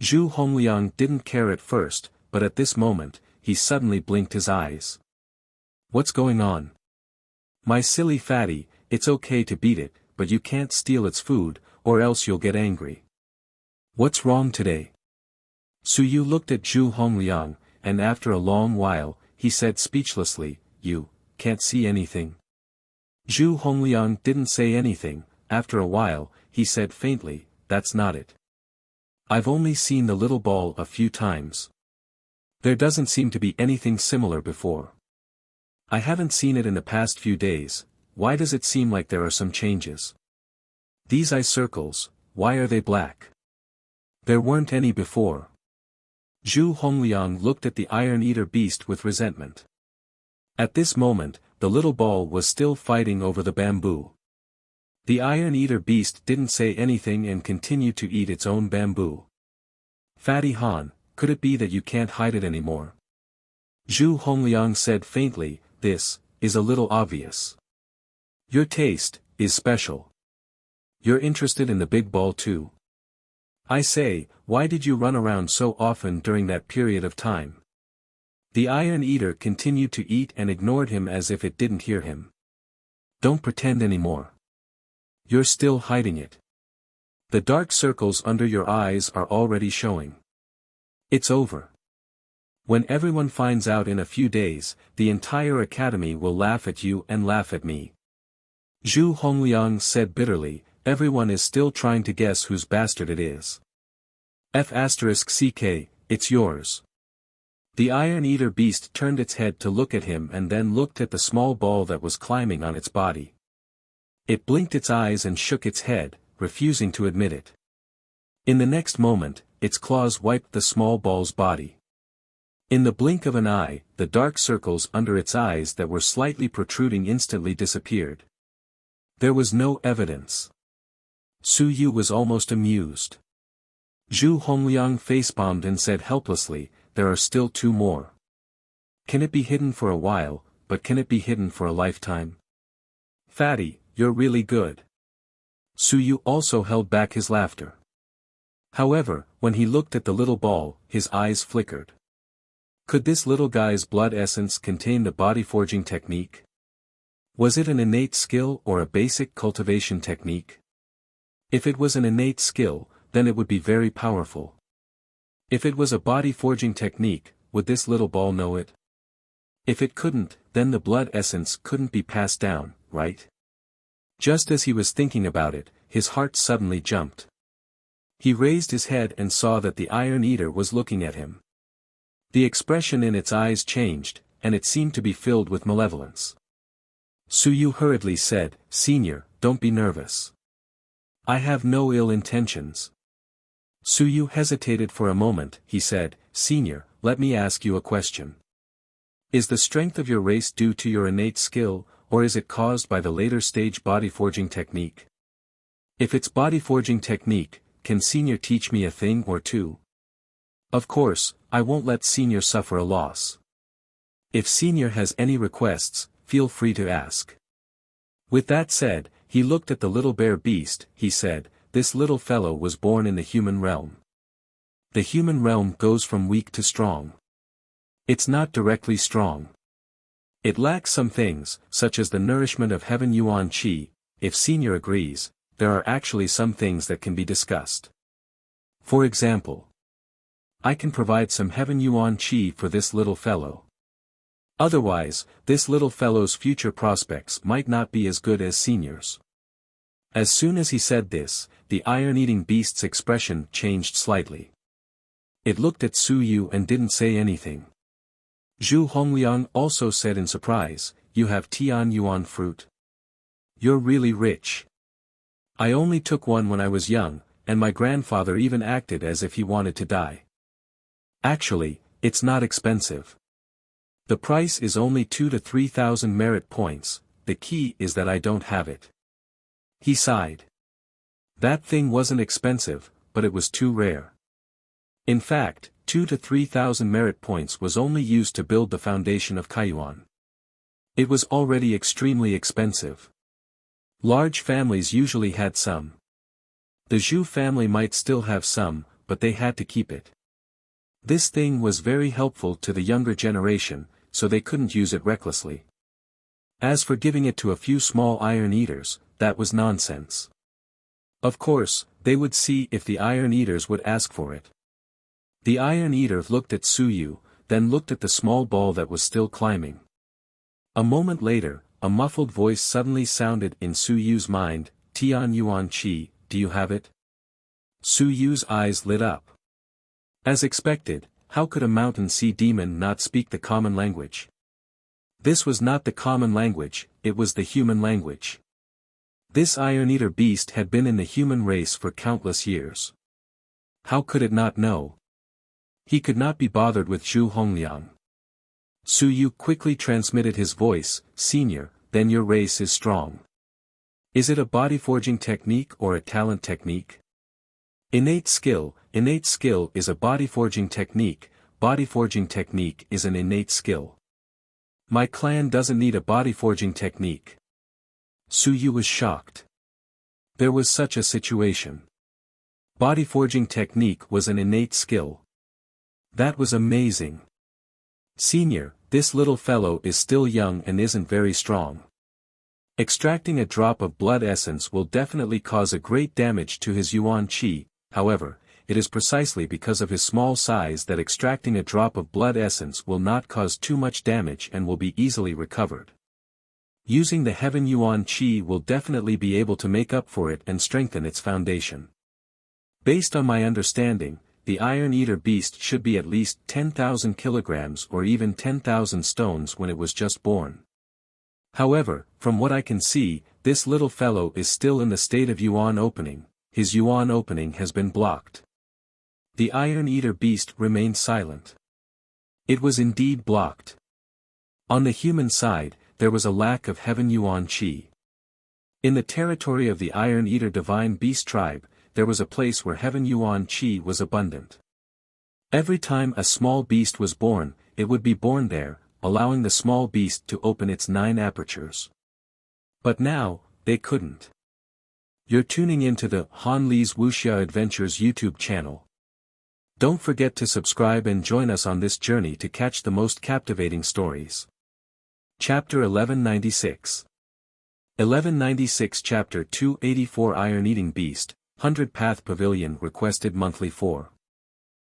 Zhu Hongliang didn't care at first, but at this moment, he suddenly blinked his eyes. What's going on? My silly fatty, it's okay to beat it, but you can't steal its food, or else you'll get angry. What's wrong today? Su Yu looked at Zhu Hongliang, and after a long while, he said speechlessly, You can't see anything. Zhu Hongliang didn't say anything. After a while, he said faintly, That's not it. I've only seen the little ball a few times. There doesn't seem to be anything similar before. I haven't seen it in the past few days. Why does it seem like there are some changes? These eye circles, why are they black? There weren't any before. Zhu Hongliang looked at the Iron Eater beast with resentment. At this moment, the little ball was still fighting over the bamboo. The Iron Eater beast didn't say anything and continued to eat its own bamboo. Fatty Han, could it be that you can't hide it anymore? Zhu Hongliang said faintly, this is a little obvious. Your taste is special. You're interested in the big ball too. I say, why did you run around so often during that period of time? The Iron Eater continued to eat and ignored him as if it didn't hear him. Don't pretend anymore. You're still hiding it. The dark circles under your eyes are already showing. It's over. When everyone finds out in a few days, the entire academy will laugh at you and laugh at me. Zhu Hongliang said bitterly, everyone is still trying to guess whose bastard it is. F***ck, it's yours. The Iron Eater beast turned its head to look at him and then looked at the small ball that was climbing on its body. It blinked its eyes and shook its head, refusing to admit it. In the next moment, its claws wiped the small ball's body. In the blink of an eye, the dark circles under its eyes that were slightly protruding instantly disappeared. There was no evidence. Su Yu was almost amused. Zhu Hongliang facepalmed and said helplessly, there are still 2 more. Can it be hidden for a while, but can it be hidden for a lifetime? Fatty, you're really good. Su Yu also held back his laughter. However, when he looked at the little ball, his eyes flickered. Could this little guy's blood essence contain the body forging technique? Was it an innate skill or a basic cultivation technique? If it was an innate skill, then it would be very powerful. If it was a body forging technique, would this little ball know it? If it couldn't, then the blood essence couldn't be passed down, right? Just as he was thinking about it, his heart suddenly jumped. He raised his head and saw that the Iron Eater was looking at him. The expression in its eyes changed, and it seemed to be filled with malevolence. Su Yu hurriedly said, Senior, don't be nervous. I have no ill intentions. Su Yu hesitated for a moment, he said, Senior, let me ask you a question. Is the strength of your race due to your innate skill, or is it caused by the later stage body forging technique? If it's body forging technique, can Senior teach me a thing or two? Of course, I won't let Senior suffer a loss. If Senior has any requests, feel free to ask. With that said, he looked at the little bear beast, he said, this little fellow was born in the human realm. The human realm goes from weak to strong. It's not directly strong. It lacks some things, such as the nourishment of heaven yuan qi. If Senior agrees, there are actually some things that can be discussed. For example, I can provide some heaven yuan qi for this little fellow. Otherwise, this little fellow's future prospects might not be as good as Senior's. As soon as he said this, the iron-eating beast's expression changed slightly. It looked at Su Yu and didn't say anything. Zhu Hongliang also said in surprise, you have Tian Yuan fruit. You're really rich. I only took one when I was young, and my grandfather even acted as if he wanted to die. Actually, it's not expensive. The price is only 2,000 to 3,000 merit points, the key is that I don't have it. He sighed. That thing wasn't expensive, but it was too rare. In fact, 2,000 to 3,000 merit points was only used to build the foundation of Kaiyuan. It was already extremely expensive. Large families usually had some. The Zhu family might still have some, but they had to keep it. This thing was very helpful to the younger generation, so they couldn't use it recklessly. As for giving it to a few small iron eaters, that was nonsense. Of course, they would see if the iron eaters would ask for it. The iron eater looked at Su Yu, then looked at the small ball that was still climbing. A moment later, a muffled voice suddenly sounded in Su Yu's mind, Tian Yuan Qi, do you have it? Su Yu's eyes lit up. As expected, how could a mountain sea demon not speak the common language? This was not the common language, it was the human language. This Iron Eater beast had been in the human race for countless years. How could it not know? He could not be bothered with Zhu Hongliang. Su Yu quickly transmitted his voice, Senior, then your race is strong. Is it a body forging technique or a talent technique? Innate skill is a body forging technique. Body forging technique is an innate skill. My clan doesn't need a body forging technique. Suyu was shocked. There was such a situation. Body forging technique was an innate skill. That was amazing. Senior, this little fellow is still young and isn't very strong. Extracting a drop of blood essence will definitely cause a great damage to his yuan qi. However, it is precisely because of his small size that extracting a drop of blood essence will not cause too much damage and will be easily recovered. Using the heaven yuan qi will definitely be able to make up for it and strengthen its foundation. Based on my understanding, the Iron Eater beast should be at least 10,000 kilograms or even 10,000 stones when it was just born. However, from what I can see, this little fellow is still in the state of yuan opening. His yuan opening has been blocked. The Iron Eater beast remained silent. It was indeed blocked. On the human side, there was a lack of heaven yuan qi. In the territory of the Iron Eater divine beast tribe, there was a place where heaven yuan qi was abundant. Every time a small beast was born, it would be born there, allowing the small beast to open its 9 apertures. But now, they couldn't. You're tuning into the Han Li's Wuxia Adventures YouTube channel. Don't forget to subscribe and join us on this journey to catch the most captivating stories. Chapter 1196. 1196 Chapter 284 Iron Eating Beast, 100 Path Pavilion requested monthly 4.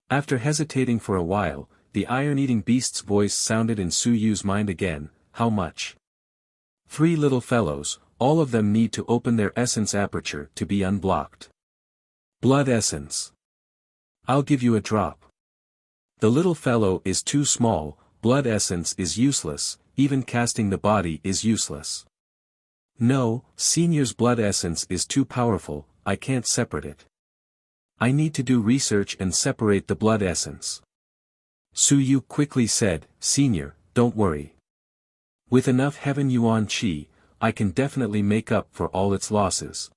After hesitating for a while, the Iron Eating Beast's voice sounded in Suyu's mind again. How much? 3 little fellows, all of them need to open their essence aperture to be unblocked. Blood essence. I'll give you a drop. The little fellow is too small, blood essence is useless, even casting the body is useless. No, Senior's blood essence is too powerful, I can't separate it. I need to do research and separate the blood essence. Suyu quickly said, Senior, don't worry. With enough heaven yuan qi, I can definitely make up for all its losses.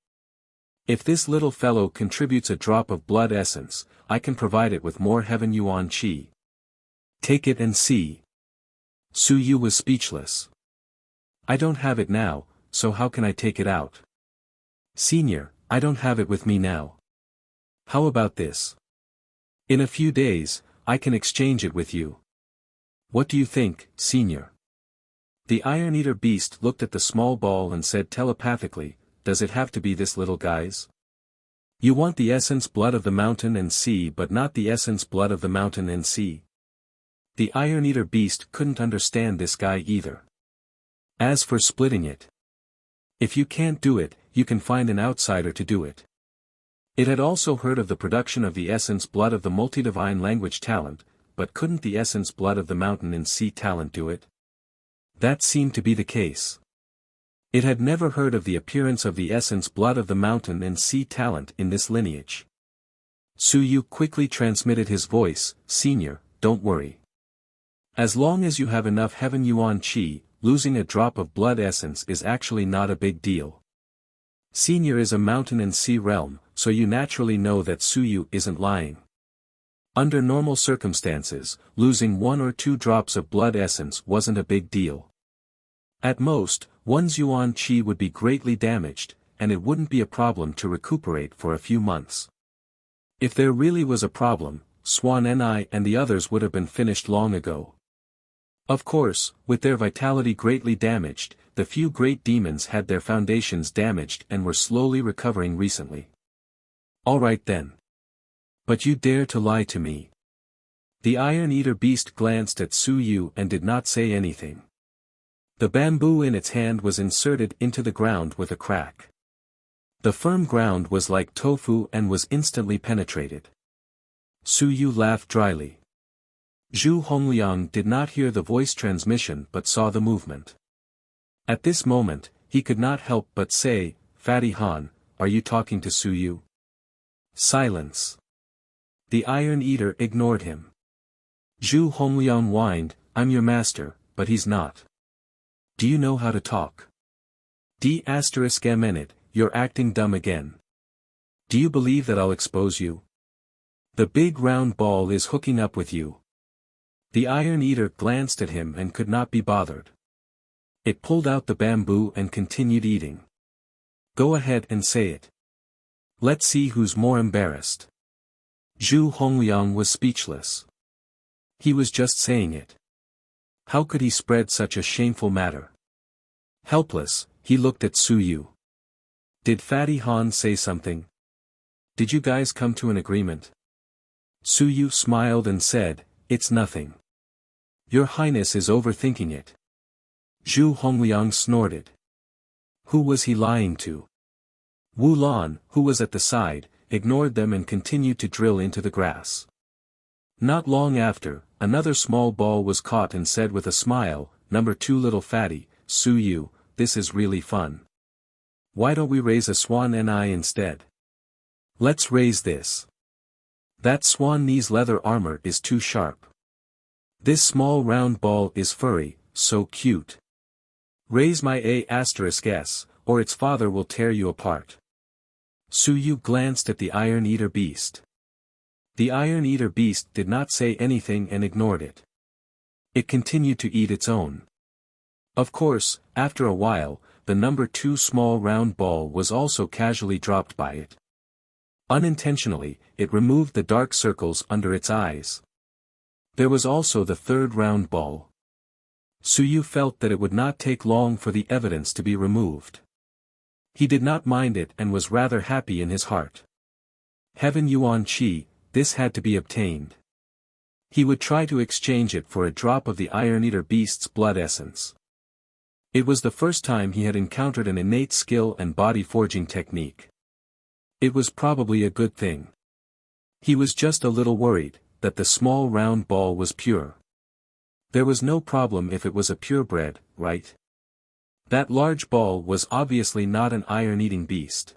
If this little fellow contributes a drop of blood essence, I can provide it with more heaven yuan qi. Take it and see. Suyu was speechless. I don't have it now, so how can I take it out? Senior, I don't have it with me now. How about this? In a few days, I can exchange it with you. What do you think, Senior? The Iron Eater beast looked at the small ball and said telepathically, does it have to be this little guys? You want the essence blood of the mountain and sea but not the essence blood of the mountain and sea? The Iron Eater beast couldn't understand this guy either. As for splitting it. If you can't do it, you can find an outsider to do it. It had also heard of the production of the essence blood of the multi-divine language talent, but couldn't the essence blood of the mountain and sea talent do it? That seemed to be the case. It had never heard of the appearance of the essence blood of the mountain and sea talent in this lineage. Suyu quickly transmitted his voice, Senior, don't worry. As long as you have enough heaven yuan qi, losing a drop of blood essence is actually not a big deal. Senior is a mountain and sea realm, so you naturally know that Suyu isn't lying. Under normal circumstances, losing 1 or 2 drops of blood essence wasn't a big deal. At most, one's yuan qi would be greatly damaged, and it wouldn't be a problem to recuperate for a few months. If there really was a problem, Swan Ni and the others would have been finished long ago. Of course, with their vitality greatly damaged, the few great demons had their foundations damaged and were slowly recovering recently. Alright then. But you dare to lie to me. The Iron Eater beast glanced at Suyu and did not say anything. The bamboo in its hand was inserted into the ground with a crack. The firm ground was like tofu and was instantly penetrated. Suyu laughed dryly. Zhu Hongliang did not hear the voice transmission but saw the movement. At this moment, he could not help but say, Fatty Han, are you talking to Suyu? Silence. The Iron Eater ignored him. Zhu Hongliang whined, I'm your master, but he's not. Do you know how to talk? D***, you're acting dumb again. Do you believe that I'll expose you? The big round ball is hooking up with you. The Iron Eater glanced at him and could not be bothered. It pulled out the bamboo and continued eating. Go ahead and say it. Let's see who's more embarrassed. Zhu Hongliang was speechless. He was just saying it. How could he spread such a shameful matter? Helpless, he looked at Su Yu. Did Fatty Han say something? Did you guys come to an agreement? Su Yu smiled and said, it's nothing. Your Highness is overthinking it. Zhu Hongliang snorted. Who was he lying to? Wu Lan, who was at the side, ignored them and continued to drill into the grass. Not long after, another small ball was caught and said with a smile, "Number 2 little fatty, Su Yu, this is really fun. Why don't we raise a swan ni instead? Let's raise this. That swan knee's leather armor is too sharp. This small round ball is furry, so cute. Raise my A**s, or its father will tear you apart." Su Yu glanced at the Iron Eater beast. The Iron Eater beast did not say anything and ignored it. It continued to eat its own. Of course, after a while, the number 2 small round ball was also casually dropped by it. Unintentionally, it removed the dark circles under its eyes. There was also the 3rd round ball. Su Yu felt that it would not take long for the evidence to be removed. He did not mind it and was rather happy in his heart. Heaven Yuan Qi, this had to be obtained. He would try to exchange it for a drop of the Iron Eater beast's blood essence. It was the first time he had encountered an innate skill and body forging technique. It was probably a good thing. He was just a little worried that the small round ball was pure. There was no problem if it was a purebred, right? That large ball was obviously not an iron-eating beast.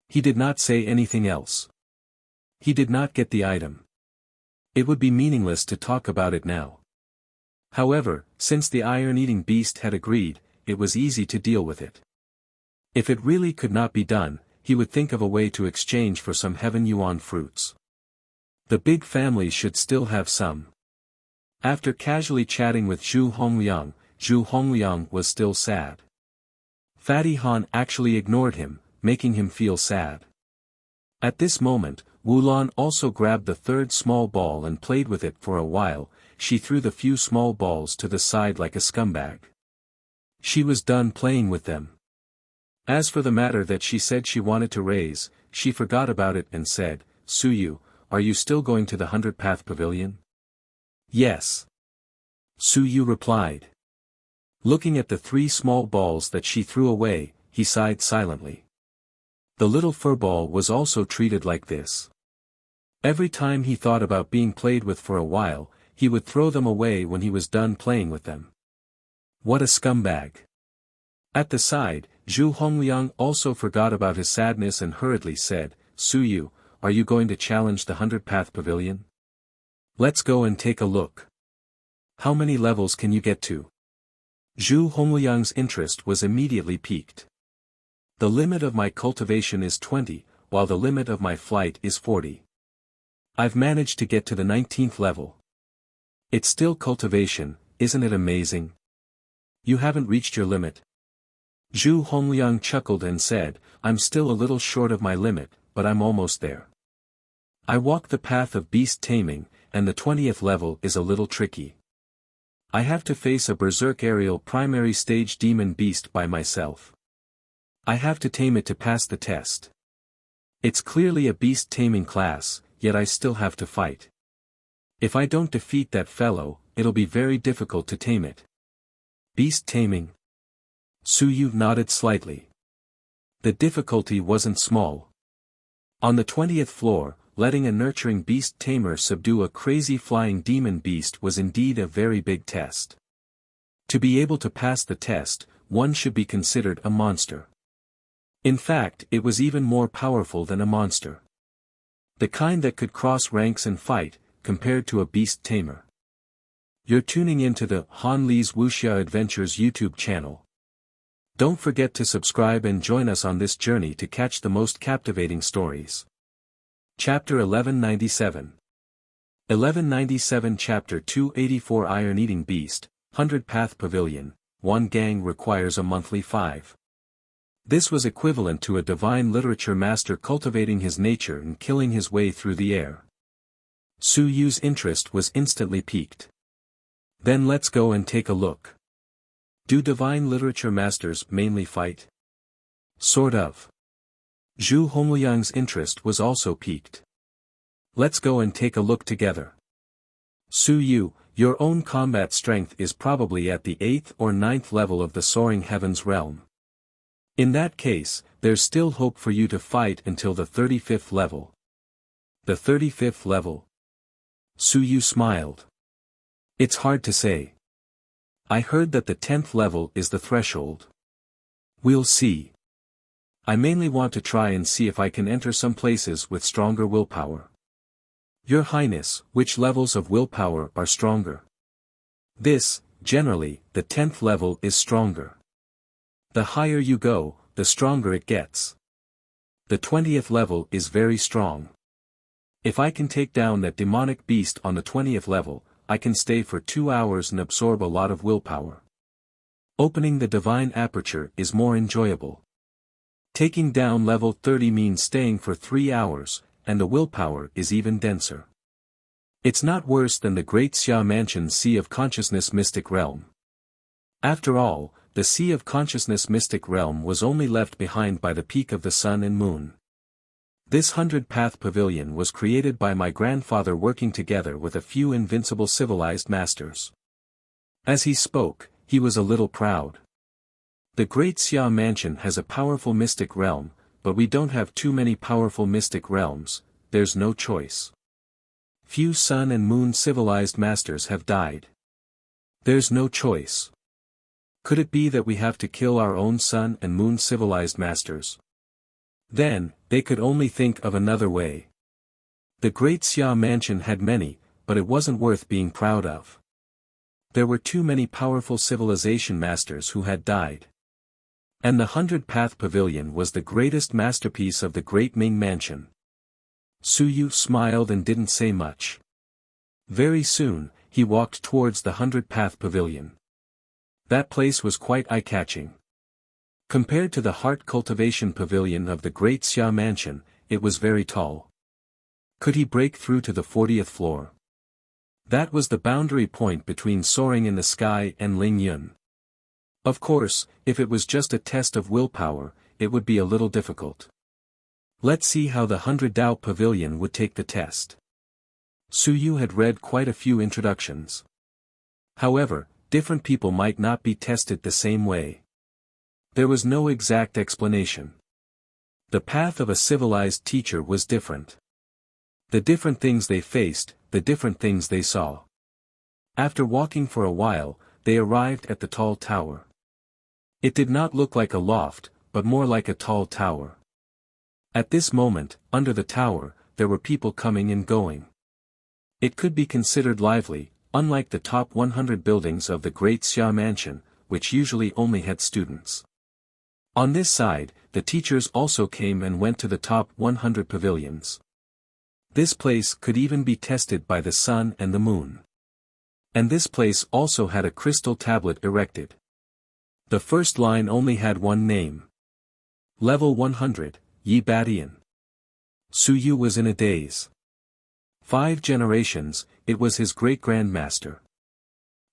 He did not say anything else. He did not get the item. It would be meaningless to talk about it now. However, since the iron-eating beast had agreed, it was easy to deal with it. If it really could not be done, he would think of a way to exchange for some Heaven Yuan fruits. The big family should still have some. After casually chatting with Zhu Hongliang was still sad. Fatty Han actually ignored him, making him feel sad. At this moment, Wu Lan also grabbed the 3rd small ball and played with it for a while. She threw the few small balls to the side like a scumbag. She was done playing with them. As for the matter that she said she wanted to raise, she forgot about it and said, "Su Yu, are you still going to the 100 Path Pavilion?" "Yes." Su Yu replied. Looking at the 3 small balls that she threw away, he sighed silently. The little furball was also treated like this. Every time he thought about being played with for a while, he would throw them away when he was done playing with them. What a scumbag. At the side, Zhu Hongliang also forgot about his sadness and hurriedly said, "Su Yu, are you going to challenge the 100 Path Pavilion? Let's go and take a look. How many levels can you get to?" Zhu Hongliang's interest was immediately piqued. "The limit of my cultivation is 20, while the limit of my flight is 40. I've managed to get to the 19th level. It's still cultivation, isn't it amazing? You haven't reached your limit." Zhu Hongliang chuckled and said, "I'm still a little short of my limit, but I'm almost there. I walk the path of beast taming, and the 20th level is a little tricky. I have to face a berserk aerial primary stage demon beast by myself. I have to tame it to pass the test. It's clearly a beast taming class, yet I still have to fight. If I don't defeat that fellow, it'll be very difficult to tame it." Beast taming? Su Yu nodded slightly. The difficulty wasn't small. On the 20th floor, letting a nurturing beast tamer subdue a crazy flying demon beast was indeed a very big test. To be able to pass the test, one should be considered a monster. In fact, it was even more powerful than a monster. The kind that could cross ranks and fight, compared to a beast tamer. You're tuning into the Han Li's Wuxia Adventures YouTube channel. Don't forget to subscribe and join us on this journey to catch the most captivating stories. Chapter 1197. 1197 Chapter 284 Iron-Eating Beast, 100 Path Pavilion, one gang requires a monthly 5. This was equivalent to a divine literature master cultivating his nature and killing his way through the air. Su Yu's interest was instantly piqued. Then let's go and take a look. Do divine literature masters mainly fight? Sort of. Zhu Hongliang's interest was also piqued. Let's go and take a look together. Su Yu, your own combat strength is probably at the 8th or 9th level of the Soaring Heavens realm. In that case, there's still hope for you to fight until the 35th level. The 35th level? Su Yu smiled. It's hard to say. I heard that the 10th level is the threshold. We'll see. I mainly want to try and see if I can enter some places with stronger willpower. Your Highness, which levels of willpower are stronger? This, generally, the 10th level is stronger. The higher you go, the stronger it gets. The 20th level is very strong. If I can take down that demonic beast on the 20th level, I can stay for 2 hours and absorb a lot of willpower. Opening the divine aperture is more enjoyable. Taking down level 30 means staying for 3 hours, and the willpower is even denser. It's not worse than the Great Xia Mansion's Sea of Consciousness Mystic Realm. After all, the Sea of Consciousness Mystic Realm was only left behind by the peak of the Sun and Moon. This 100-path pavilion was created by my grandfather working together with a few invincible civilized masters. As he spoke, he was a little proud. The Great Xia Mansion has a powerful mystic realm, but we don't have too many powerful mystic realms, there's no choice. Few Sun and Moon civilized masters have died. There's no choice. Could it be that we have to kill our own Sun and Moon civilized masters? Then, they could only think of another way. The Great Xia Mansion had many, but it wasn't worth being proud of. There were too many powerful civilization masters who had died. And the 100-path pavilion was the greatest masterpiece of the Great Ming Mansion. Su Yu smiled and didn't say much. Very soon, he walked towards the 100-path pavilion. That place was quite eye-catching. Compared to the Heart Cultivation Pavilion of the Great Xia Mansion, it was very tall. Could he break through to the 40th floor? That was the boundary point between soaring in the sky and Ling Yun. Of course, if it was just a test of willpower, it would be a little difficult. Let's see how the 100 Dao Pavilion would take the test. Su Yu had read quite a few introductions. However, different people might not be tested the same way. There was no exact explanation. The path of a civilized teacher was different. The different things they faced, the different things they saw. After walking for a while, they arrived at the tall tower. It did not look like a loft, but more like a tall tower. At this moment, under the tower, there were people coming and going. It could be considered lively, unlike the top 100 buildings of the Great Xia Mansion, which usually only had students. On this side, the teachers also came and went to the top 100 pavilions. This place could even be tested by the Sun and the Moon. And this place also had a crystal tablet erected. The first line only had one name. Level 100, Yi Batian. Su Yu was in a daze. 5 generations, it was his great-grandmaster.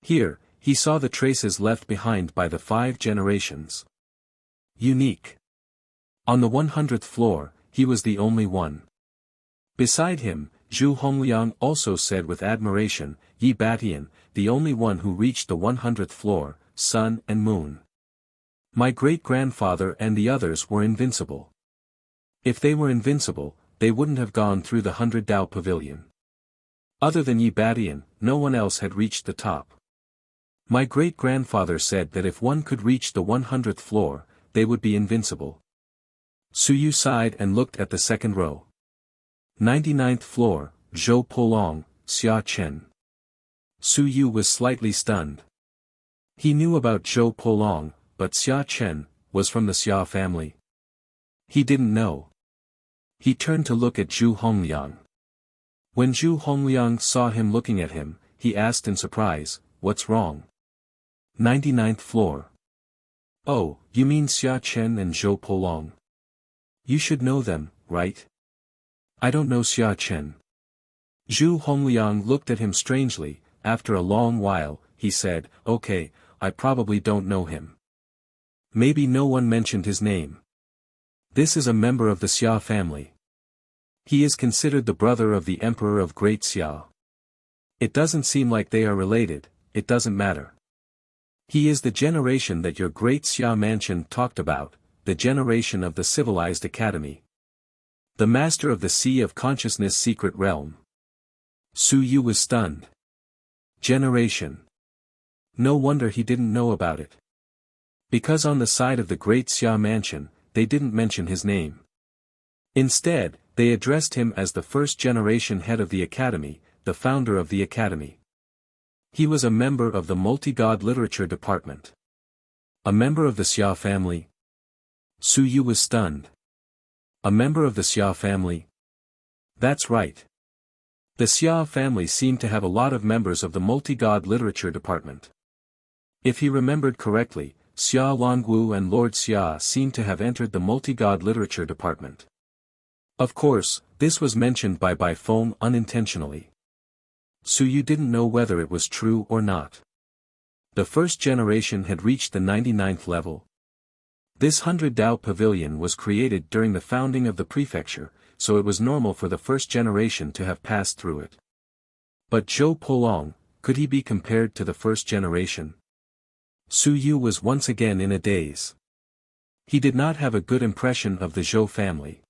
Here, he saw the traces left behind by the 5 generations. Unique. On the 100th floor, he was the only one. Beside him, Zhu Hongliang also said with admiration, Yi Batian, the only one who reached the 100th floor, Sun and Moon. My great-grandfather and the others were invincible. If they were invincible, they wouldn't have gone through the 100 Dao Pavilion. Other than Yi Batian, no one else had reached the top. My great-grandfather said that if one could reach the 100th floor, they would be invincible. Su Yu sighed and looked at the second row. 99th floor, Zhou Polong, Xia Chen. Su Yu was slightly stunned. He knew about Zhou Polong, but Xia Chen, was from the Xia family. He didn't know. He turned to look at Zhu Hongliang. When Zhu Hongliang saw him looking at him, he asked in surprise, "What's wrong?" 99th floor. "Oh, you mean Xia Chen and Zhou Polong? You should know them, right?" "I don't know Xia Chen." Zhu Hongliang looked at him strangely. After a long while, he said, "Okay, I probably don't know him. Maybe no one mentioned his name. This is a member of the Xia family. He is considered the brother of the Emperor of Great Xia. It doesn't seem like they are related, it doesn't matter. He is the generation that your Great Xia mansion talked about, the generation of the civilized academy. The master of the Sea of Consciousness secret realm." Su Yu was stunned. Generation. No wonder he didn't know about it. Because on the side of the Great Xia mansion, they didn't mention his name. Instead, they addressed him as the first-generation head of the academy, the founder of the academy. He was a member of the multi-god literature department. A member of the Xia family? Su Yu was stunned. A member of the Xia family? That's right. The Xia family seemed to have a lot of members of the multi-god literature department. If he remembered correctly, Xia Longwu and Lord Xia seemed to have entered the multi-god literature department. Of course, this was mentioned by Bai Feng unintentionally. Su Yu didn't know whether it was true or not. The first generation had reached the 99th level. This 100 Dao pavilion was created during the founding of the prefecture, so it was normal for the first generation to have passed through it. But Zhou Polong, could he be compared to the first generation? Su Yu was once again in a daze. He did not have a good impression of the Zhou family.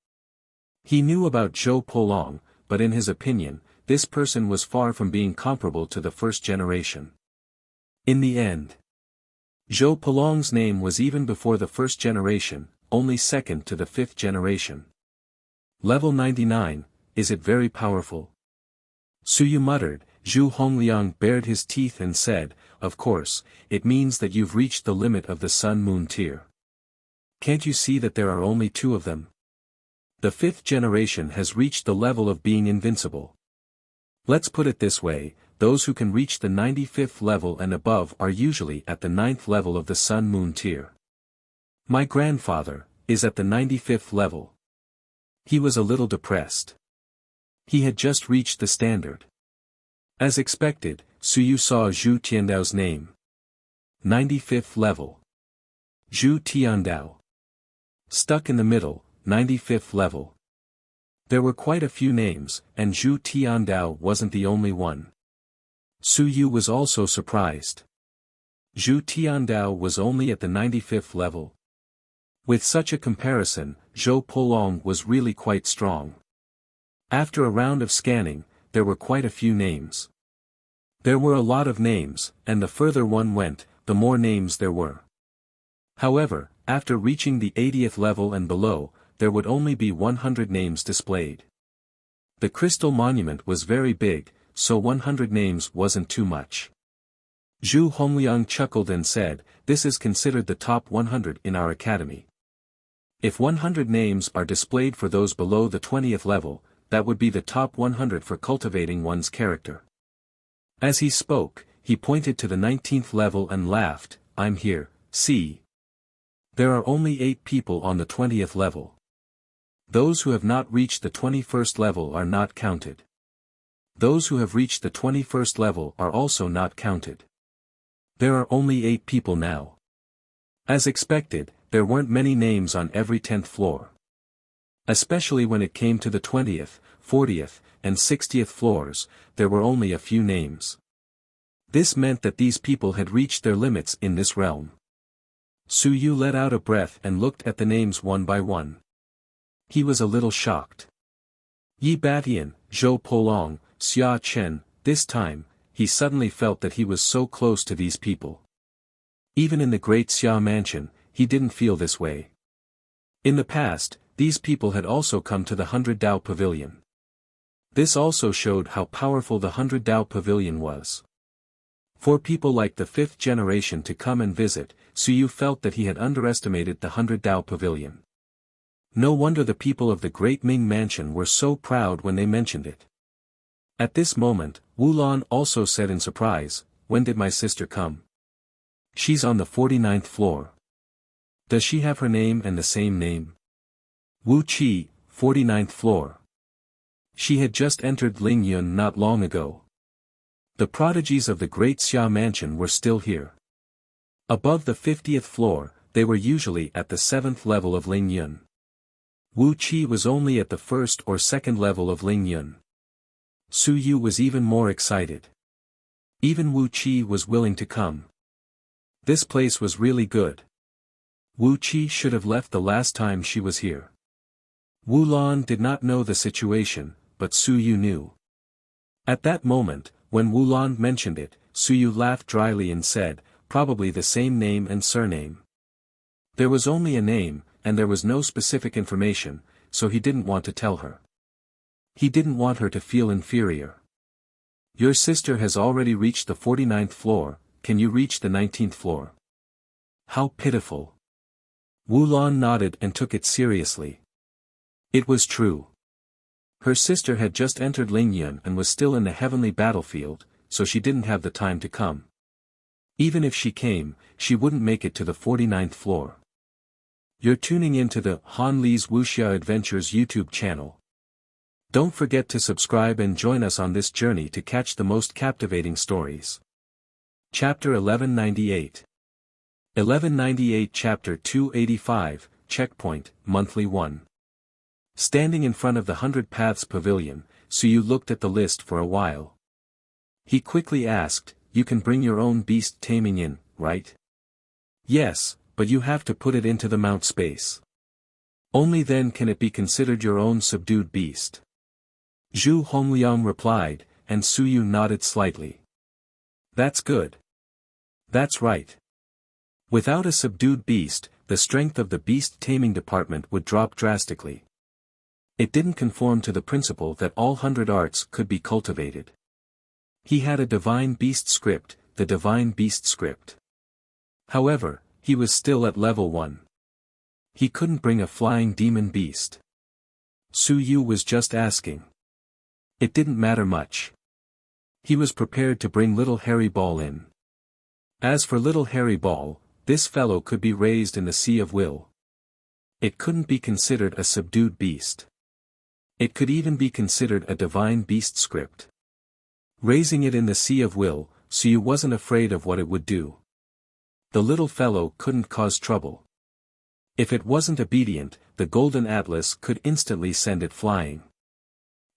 He knew about Zhou Polong, but in his opinion, this person was far from being comparable to the first generation. In the end, Zhou Polong's name was even before the first generation, only second to the fifth generation. Level 99, is it very powerful? Su Yu muttered. Zhu Hongliang bared his teeth and said, "Of course, it means that you've reached the limit of the Sun-Moon tier. Can't you see that there are only two of them? The fifth generation has reached the level of being invincible. Let's put it this way, those who can reach the 95th level and above are usually at the 9th level of the Sun-Moon tier. My grandfather is at the 95th level." He was a little depressed. He had just reached the standard. As expected, Su Yu saw Zhu Tiandao's name. 95th level. Zhu Tiandao. Stuck in the middle, 95th level. There were quite a few names, and Zhu Tiandao wasn't the only one. Su Yu was also surprised. Zhu Tiandao was only at the 95th level. With such a comparison, Zhou Polong was really quite strong. After a round of scanning, there were quite a few names. There were a lot of names, and the further one went, the more names there were. However, after reaching the 80th level and below, there would only be 100 names displayed. The crystal monument was very big, so 100 names wasn't too much. Zhu Hongliang chuckled and said, "This is considered the top 100 in our academy. If 100 names are displayed for those below the 20th level, that would be the top 100 for cultivating one's character." As he spoke, he pointed to the 19th level and laughed, "I'm here, see. There are only 8 people on the 20th level. Those who have not reached the 21st level are not counted. Those who have reached the 21st level are also not counted. There are only 8 people now." As expected, there weren't many names on every 10th floor. Especially when it came to the 20th, 40th, and 60th floors, there were only a few names. This meant that these people had reached their limits in this realm. Su Yu let out a breath and looked at the names one by one. He was a little shocked. Yi Batian, Zhou Polong, Xia Chen, this time, he suddenly felt that he was so close to these people. Even in the Great Xia mansion, he didn't feel this way. In the past, these people had also come to the 100 Dao pavilion. This also showed how powerful the 100 Dao pavilion was. For people like the fifth generation to come and visit, Suyu felt that he had underestimated the 100 Dao Pavilion. No wonder the people of the Great Ming Mansion were so proud when they mentioned it. At this moment, Wu Lan also said in surprise, "When did my sister come?" "She's on the 49th floor. Does she have her name and the same name?" "Wu Qi, 49th floor. She had just entered Lingyun not long ago." The prodigies of the Great Xia Mansion were still here. Above the 50th floor, they were usually at the 7th level of Lingyun. Wu Qi was only at the 1st or 2nd level of Lingyun. Suyu was even more excited. Even Wu Qi was willing to come. This place was really good. Wu Qi should have left the last time she was here. Wu Lan did not know the situation, but Suyu knew. At that moment, when Wu Lan mentioned it, Suyu laughed dryly and said, "Probably the same name and surname." There was only a name, and there was no specific information, so he didn't want to tell her. He didn't want her to feel inferior. "Your sister has already reached the 49th floor, can you reach the 19th floor?" How pitiful. Wu Lan nodded and took it seriously. It was true. Her sister had just entered Lingyun and was still in the heavenly battlefield, so she didn't have the time to come. Even if she came, she wouldn't make it to the 49th floor. You're tuning in to the Han Li's Wuxia Adventures YouTube channel. Don't forget to subscribe and join us on this journey to catch the most captivating stories. Chapter 1198. 1198 Chapter 285, Checkpoint, Monthly 1. Standing in front of the 100 Paths Pavilion, Suyu looked at the list for a while. He quickly asked, "You can bring your own beast taming in, right?" "Yes, but you have to put it into the mount space. Only then can it be considered your own subdued beast." Zhu Hongliang replied, and Suyu nodded slightly. "That's good. That's right. Without a subdued beast, the strength of the beast taming department would drop drastically. It didn't conform to the principle that all 100 arts could be cultivated. He had a divine beast script, the divine beast script. However, he was still at level 1. He couldn't bring a flying demon beast. Suyu was just asking. It didn't matter much. He was prepared to bring little Hairy Ball in. As for little Hairy Ball, this fellow could be raised in the Sea of Will. It couldn't be considered a subdued beast. It could even be considered a divine beast script. Raising it in the Sea of Will, Suyu wasn't afraid of what it would do. The little fellow couldn't cause trouble. If it wasn't obedient, the Golden Atlas could instantly send it flying.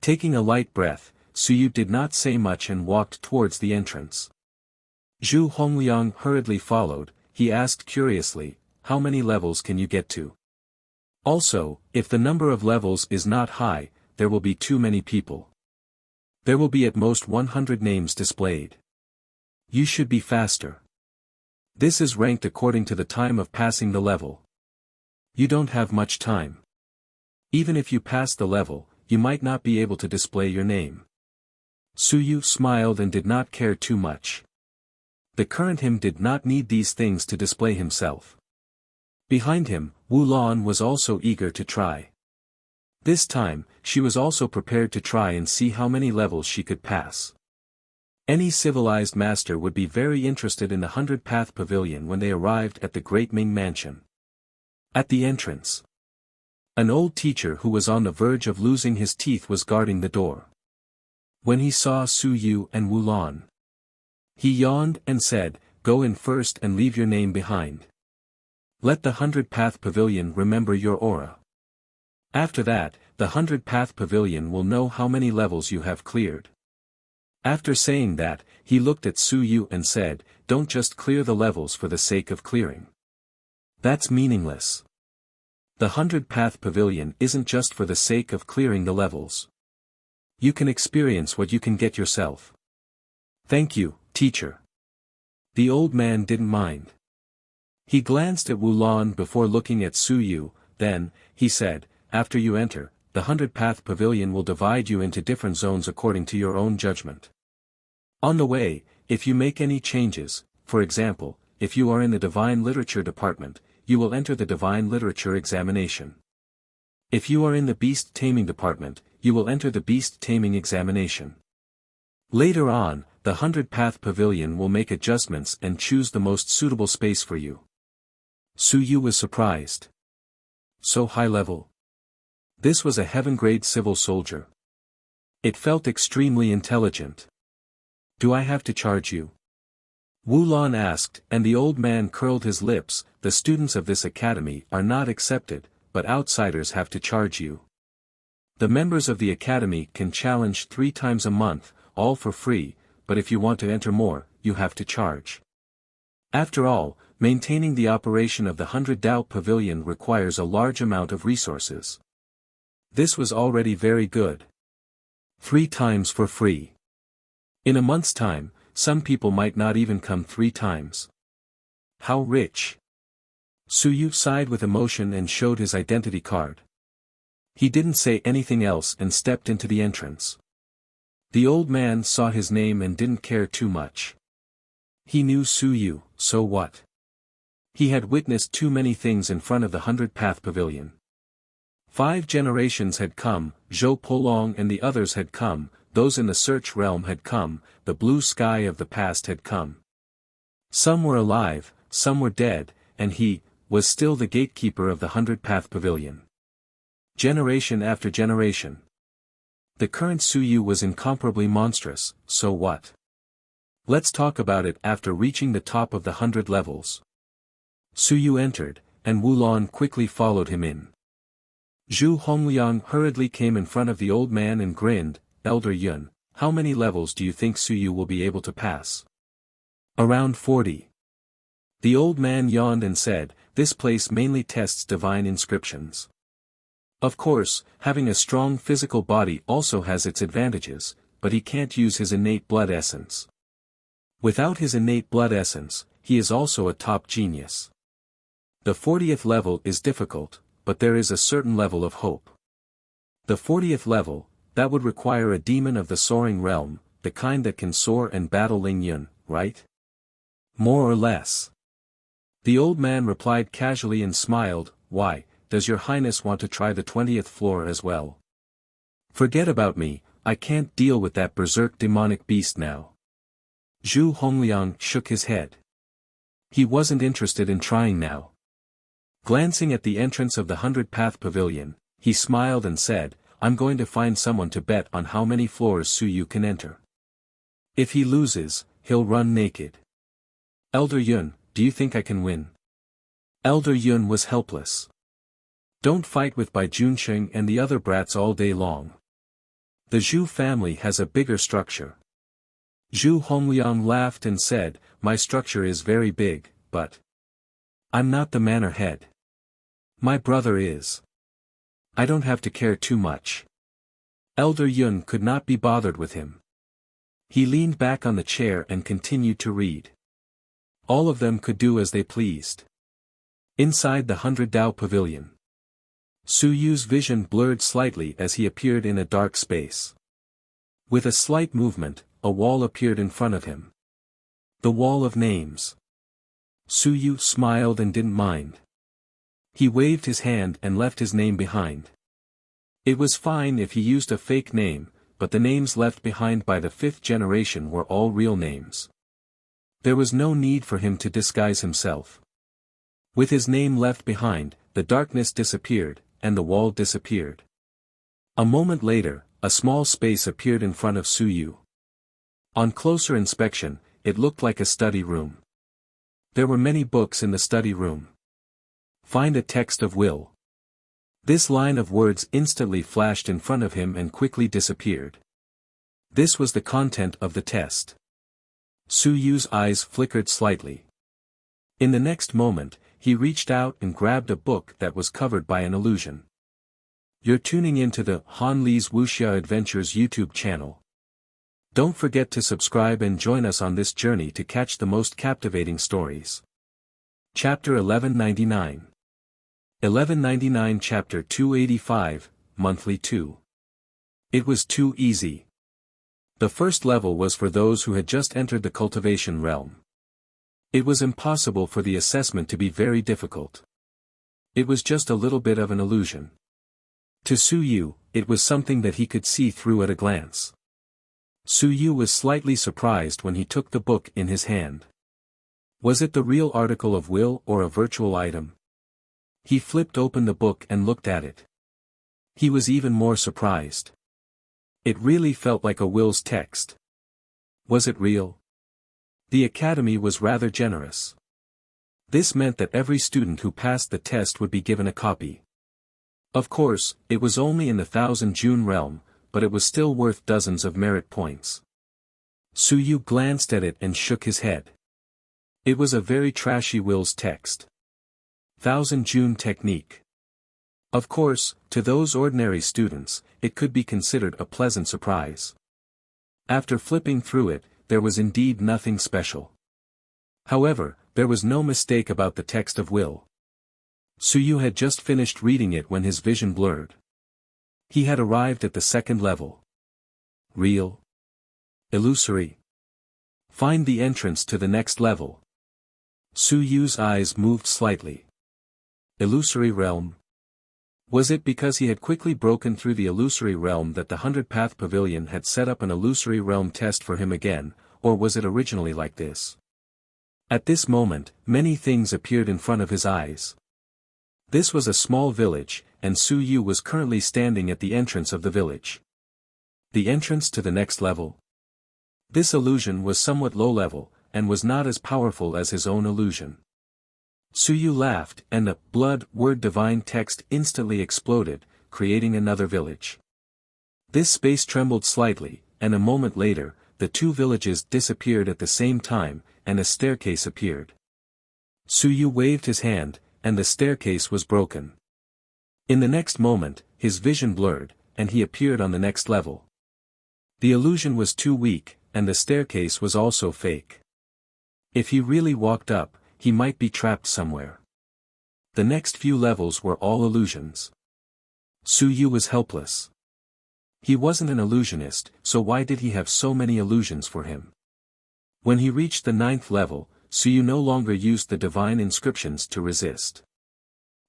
Taking a light breath, Suyu did not say much and walked towards the entrance. Zhu Hongliang hurriedly followed. He asked curiously, "How many levels can you get to? Also, if the number of levels is not high, there will be too many people. There will be at most 100 names displayed. You should be faster. This is ranked according to the time of passing the level. You don't have much time. Even if you pass the level, you might not be able to display your name." Suyu smiled and did not care too much. The current him did not need these things to display himself. Behind him, Wu Lan was also eager to try. This time, she was also prepared to try and see how many levels she could pass. Any civilized master would be very interested in the 100 Path Pavilion when they arrived at the Great Ming Mansion. At the entrance, an old teacher who was on the verge of losing his teeth was guarding the door. When he saw Suyu and Wu Lan, he yawned and said, "Go in first and leave your name behind. Let the 100 Path Pavilion remember your aura. After that, the 100 Path Pavilion will know how many levels you have cleared." After saying that, he looked at Suyu and said, "Don't just clear the levels for the sake of clearing. That's meaningless. The 100 Path Pavilion isn't just for the sake of clearing the levels. You can experience what you can get yourself." "Thank you, teacher." The old man didn't mind. He glanced at Wu Lan before looking at Suyu, then, he said, "After you enter, the 100 Path Pavilion will divide you into different zones according to your own judgment. On the way, if you make any changes, for example, if you are in the Divine Literature department, you will enter the Divine Literature examination. If you are in the Beast Taming department, you will enter the Beast Taming examination. Later on, the 100-Path Pavilion will make adjustments and choose the most suitable space for you. Su Yu was surprised. So high level. This was a heaven-grade civil soldier. It felt extremely intelligent. Do I have to charge you? Wu Lan asked, and the old man curled his lips. The students of this academy are not accepted, but outsiders have to charge you. The members of the academy can challenge 3 times a month, all for free, but if you want to enter more, you have to charge. After all, maintaining the operation of the 100 Dao Pavilion requires a large amount of resources. This was already very good. 3 times for free. In a month's time, some people might not even come 3 times. How rich! Su Yu sighed with emotion and showed his identity card. He didn't say anything else and stepped into the entrance. The old man saw his name and didn't care too much. He knew Su Yu, so what? He had witnessed too many things in front of the 100-Path Pavilion. 5 generations had come, Zhou Polong and the others had come, those in the search realm had come, the blue sky of the past had come. Some were alive, some were dead, and he was still the gatekeeper of the 100-Path Pavilion. Generation after generation. The current Su Yu was incomparably monstrous, so what? Let's talk about it after reaching the top of the 100 levels. Su Yu entered, and Wu Lan quickly followed him in. Zhu Hongliang hurriedly came in front of the old man and grinned. Elder Yun, how many levels do you think Su Yu will be able to pass? Around 40. The old man yawned and said, this place mainly tests divine inscriptions. Of course, having a strong physical body also has its advantages, but he can't use his innate blood essence. Without his innate blood essence, he is also a top genius. The 40th level is difficult, but there is a certain level of hope. The 40th level, that would require a demon of the soaring realm, the kind that can soar and battle Ling Yun, right? More or less. The old man replied casually and smiled, why, does your highness want to try the 20th floor as well? Forget about me, I can't deal with that berserk demonic beast now. Zhu Hongliang shook his head. He wasn't interested in trying now. Glancing at the entrance of the 100-Path Pavilion, he smiled and said, I'm going to find someone to bet on how many floors Su Yu can enter. If he loses, he'll run naked. Elder Yun, do you think I can win? Elder Yun was helpless. Don't fight with Bai Junsheng and the other brats all day long. The Zhu family has a bigger structure. Zhu Hongliang laughed and said, my structure is very big, but I'm not the manor head. My brother is. I don't have to care too much. Elder Yun could not be bothered with him. He leaned back on the chair and continued to read. All of them could do as they pleased. Inside the 100 Dao Pavilion, Su Yu's vision blurred slightly as he appeared in a dark space. With a slight movement, a wall appeared in front of him. The wall of names. Su Yu smiled and didn't mind. He waved his hand and left his name behind. It was fine if he used a fake name, but the names left behind by the 5th generation were all real names. There was no need for him to disguise himself. With his name left behind, the darkness disappeared, and the wall disappeared. A moment later, a small space appeared in front of Su Yu. On closer inspection, it looked like a study room. There were many books in the study room. Find a text of will. This line of words instantly flashed in front of him and quickly disappeared. This was the content of the test. Su Yu's eyes flickered slightly. In the next moment, he reached out and grabbed a book that was covered by an illusion. You're tuning into the Han Li's Wuxia Adventures YouTube channel. Don't forget to subscribe and join us on this journey to catch the most captivating stories. Chapter 1199. 1199 Chapter 285, Monthly 2. It was too easy. The first level was for those who had just entered the cultivation realm. It was impossible for the assessment to be very difficult. It was just a little bit of an illusion. To Su Yu, it was something that he could see through at a glance. Su Yu was slightly surprised when he took the book in his hand. Was it the real article of will or a virtual item? He flipped open the book and looked at it. He was even more surprised. It really felt like a will's text. Was it real? The academy was rather generous. This meant that every student who passed the test would be given a copy. Of course, it was only in the 1000 June realm, but it was still worth dozens of merit points. Su Yu glanced at it and shook his head. It was a very trashy will's text. 1000 June technique. Of course, to those ordinary students, it could be considered a pleasant surprise. After flipping through it, there was indeed nothing special. However, there was no mistake about the text of will. Su Yu had just finished reading it when his vision blurred. He had arrived at the second level. Real? Illusory? Find the entrance to the next level. Su Yu's eyes moved slightly. Illusory realm? Was it because he had quickly broken through the illusory realm that the 100-Path Pavilion had set up an illusory realm test for him again, or was it originally like this? At this moment, many things appeared in front of his eyes. This was a small village, and Su Yu was currently standing at the entrance of the village. The entrance to the next level? This illusion was somewhat low level, and was not as powerful as his own illusion. Su Yu laughed, and the blood word divine text instantly exploded, creating another village. This space trembled slightly, and a moment later, the two villages disappeared at the same time, and a staircase appeared. Su Yu waved his hand, and the staircase was broken. In the next moment, his vision blurred, and he appeared on the next level. The illusion was too weak, and the staircase was also fake. If he really walked up, he might be trapped somewhere. The next few levels were all illusions. Su Yu was helpless. He wasn't an illusionist, so why did he have so many illusions for him? When he reached the 9th level, Su Yu no longer used the divine inscriptions to resist.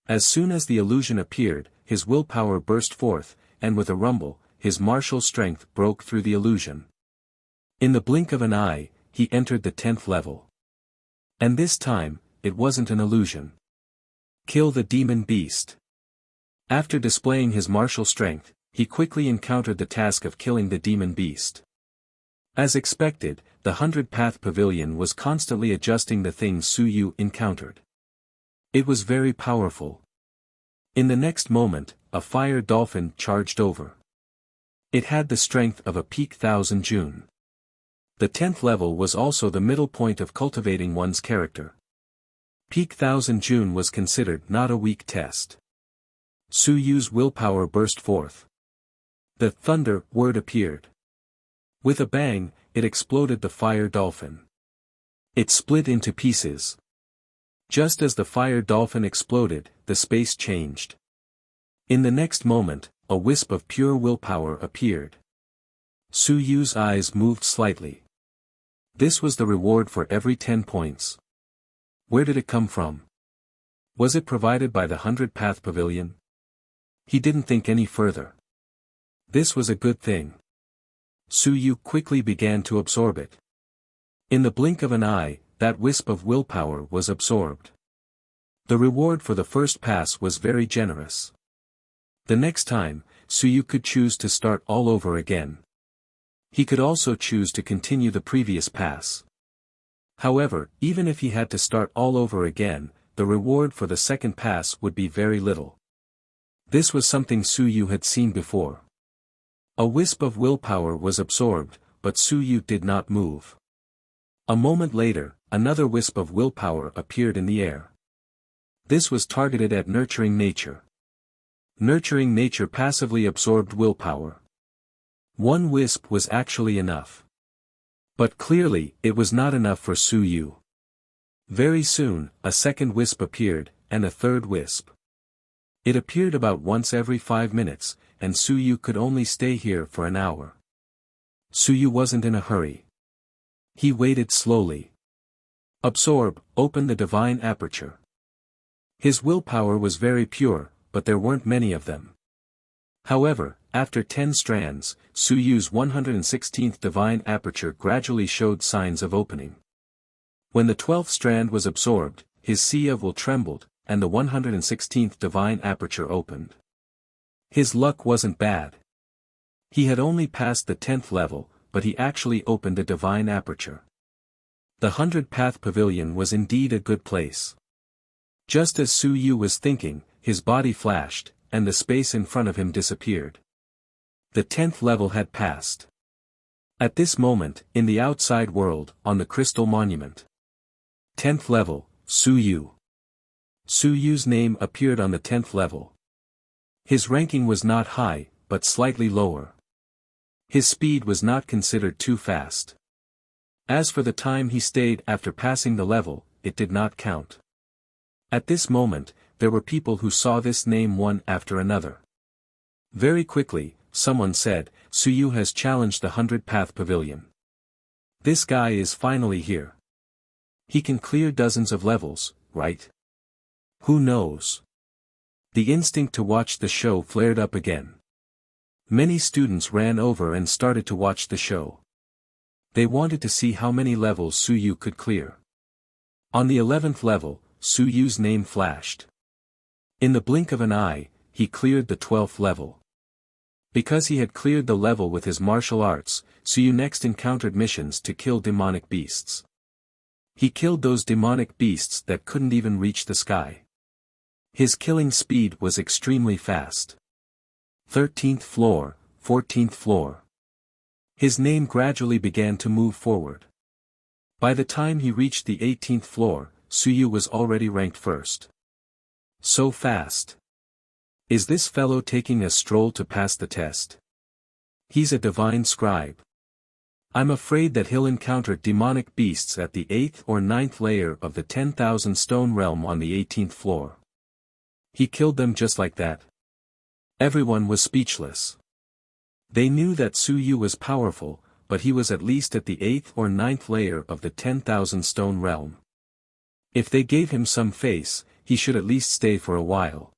As soon as the illusion appeared, his willpower burst forth, and with a rumble, his martial strength broke through the illusion. In the blink of an eye, he entered the 10th level. And this time, it wasn't an illusion. Kill the demon beast. After displaying his martial strength, he quickly encountered the task of killing the demon beast. As expected, the 100-Path Pavilion was constantly adjusting the things Su Yu encountered. It was very powerful. In the next moment, a fire dolphin charged over. It had the strength of a peak 1000 June. The 10th level was also the middle point of cultivating one's character. Peak 1000 June was considered not a weak test. Su Yu's willpower burst forth. The thunder word appeared. With a bang, it exploded the fire dolphin. It split into pieces. Just as the fire dolphin exploded, the space changed. In the next moment, a wisp of pure willpower appeared. Su Yu's eyes moved slightly. This was the reward for every 10 points. Where did it come from? Was it provided by the 100-Path Pavilion? He didn't think any further. This was a good thing. Su Yu quickly began to absorb it. In the blink of an eye, that wisp of willpower was absorbed. The reward for the first pass was very generous. The next time, Su Yu could choose to start all over again. He could also choose to continue the previous pass. However, even if he had to start all over again, the reward for the second pass would be very little. This was something Su Yu had seen before. A wisp of willpower was absorbed, but Su Yu did not move. A moment later, another wisp of willpower appeared in the air. This was targeted at nurturing nature. Nurturing nature passively absorbed willpower. One wisp was actually enough. But clearly, it was not enough for Su Yu. Very soon, a second wisp appeared, and a third wisp. It appeared about once every 5 minutes, and Su Yu could only stay here for an hour. Suyu wasn't in a hurry. He waited slowly. Absorb, open the divine aperture. His willpower was very pure, but there weren't many of them. However, after 10 strands, Suyu's 116th divine aperture gradually showed signs of opening. When the 12th strand was absorbed, his sea of will trembled, and the 116th divine aperture opened. His luck wasn't bad. He had only passed the 10th level, but he actually opened a divine aperture. The 100-path pavilion was indeed a good place. Just as Suyu was thinking, his body flashed, and the space in front of him disappeared. The 10th level had passed. At this moment, in the outside world, on the crystal monument. 10th level, Suyu. Suyu's name appeared on the 10th level. His ranking was not high, but slightly lower. His speed was not considered too fast. As for the time he stayed after passing the level, it did not count. At this moment, there were people who saw this name one after another. Very quickly, someone said, Suyu has challenged the 100-path pavilion. This guy is finally here. He can clear dozens of levels, right? Who knows? The instinct to watch the show flared up again. Many students ran over and started to watch the show. They wanted to see how many levels Suyu could clear. On the 11th level, Suyu's name flashed. In the blink of an eye, he cleared the 12th level. Because he had cleared the level with his martial arts, Suyu next encountered missions to kill demonic beasts. He killed those demonic beasts that couldn't even reach the sky. His killing speed was extremely fast. 13th floor, 14th floor. His name gradually began to move forward. By the time he reached the 18th floor, Suyu was already ranked first. So fast. Is this fellow taking a stroll to pass the test? He's a divine scribe. I'm afraid that he'll encounter demonic beasts at the 8th or 9th layer of the 10,000 stone realm on the 18th floor. He killed them just like that. Everyone was speechless. They knew that Suyu was powerful, but he was at least at the 8th or 9th layer of the 10,000 stone realm. If they gave him some face, he should at least stay for a while.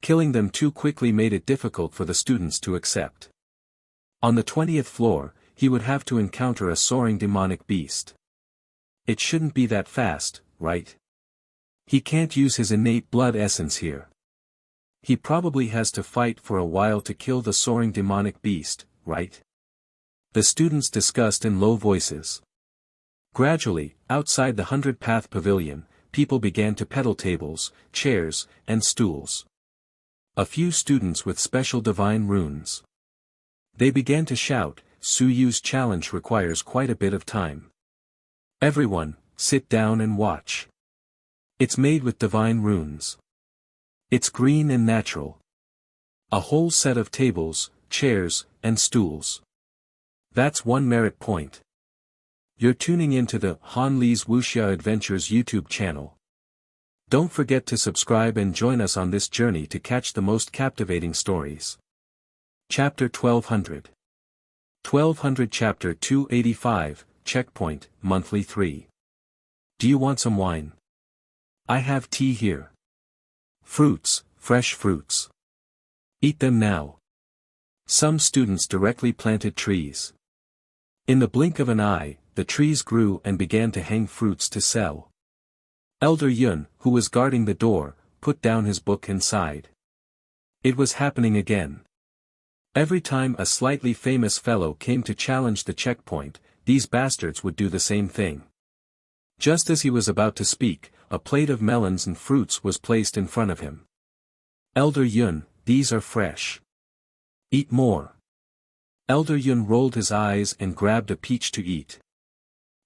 Killing them too quickly made it difficult for the students to accept. On the 20th floor, he would have to encounter a soaring demonic beast. It shouldn't be that fast, right? He can't use his innate blood essence here. He probably has to fight for a while to kill the soaring demonic beast, right? The students discussed in low voices. Gradually, outside the 100-path pavilion, people began to pedal tables, chairs, and stools. A few students with special divine runes. They began to shout, Suyu's challenge requires quite a bit of time. Everyone, sit down and watch. It's made with divine runes. It's green and natural. A whole set of tables, chairs, and stools. That's one merit point. You're tuning into the Hanli's Wuxia Adventures YouTube channel. Don't forget to subscribe and join us on this journey to catch the most captivating stories. Chapter 1200. 1200 Chapter 285, Checkpoint, Monthly 3. Do you want some wine? I have tea here. Fruits, fresh fruits. Eat them now. Some students directly planted trees. In the blink of an eye, the trees grew and began to hang fruits to sell. Elder Yun, who was guarding the door, put down his book and sighed. It was happening again. Every time a slightly famous fellow came to challenge the checkpoint, these bastards would do the same thing. Just as he was about to speak, a plate of melons and fruits was placed in front of him. Elder Yun, these are fresh. Eat more. Elder Yun rolled his eyes and grabbed a peach to eat.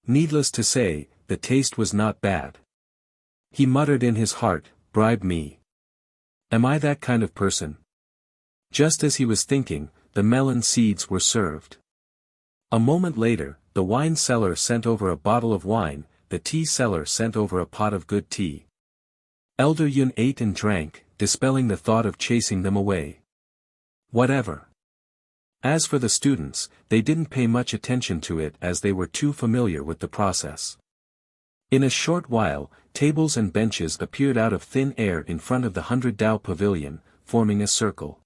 Needless to say, the taste was not bad. He muttered in his heart, bribe me. Am I that kind of person? Just as he was thinking, the melon seeds were served. A moment later, the wine seller sent over a bottle of wine, the tea seller sent over a pot of good tea. Elder Yun ate and drank, dispelling the thought of chasing them away. Whatever. As for the students, they didn't pay much attention to it as they were too familiar with the process. In a short while, tables and benches appeared out of thin air in front of the 100 Dao pavilion, forming a circle.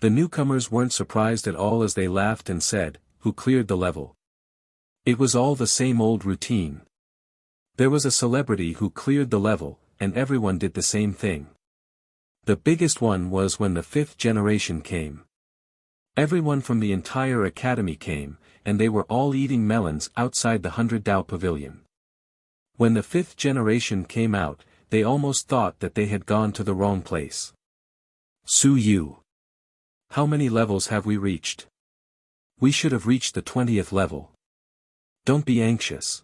The newcomers weren't surprised at all as they laughed and said, "Who cleared the level?" It was all the same old routine. There was a celebrity who cleared the level, and everyone did the same thing. The biggest one was when the 5th generation came. Everyone from the entire academy came, and they were all eating melons outside the 100 Dao pavilion. When the 5th generation came out, they almost thought that they had gone to the wrong place. "Su Yu. How many levels have we reached? We should have reached the 20th level. Don't be anxious.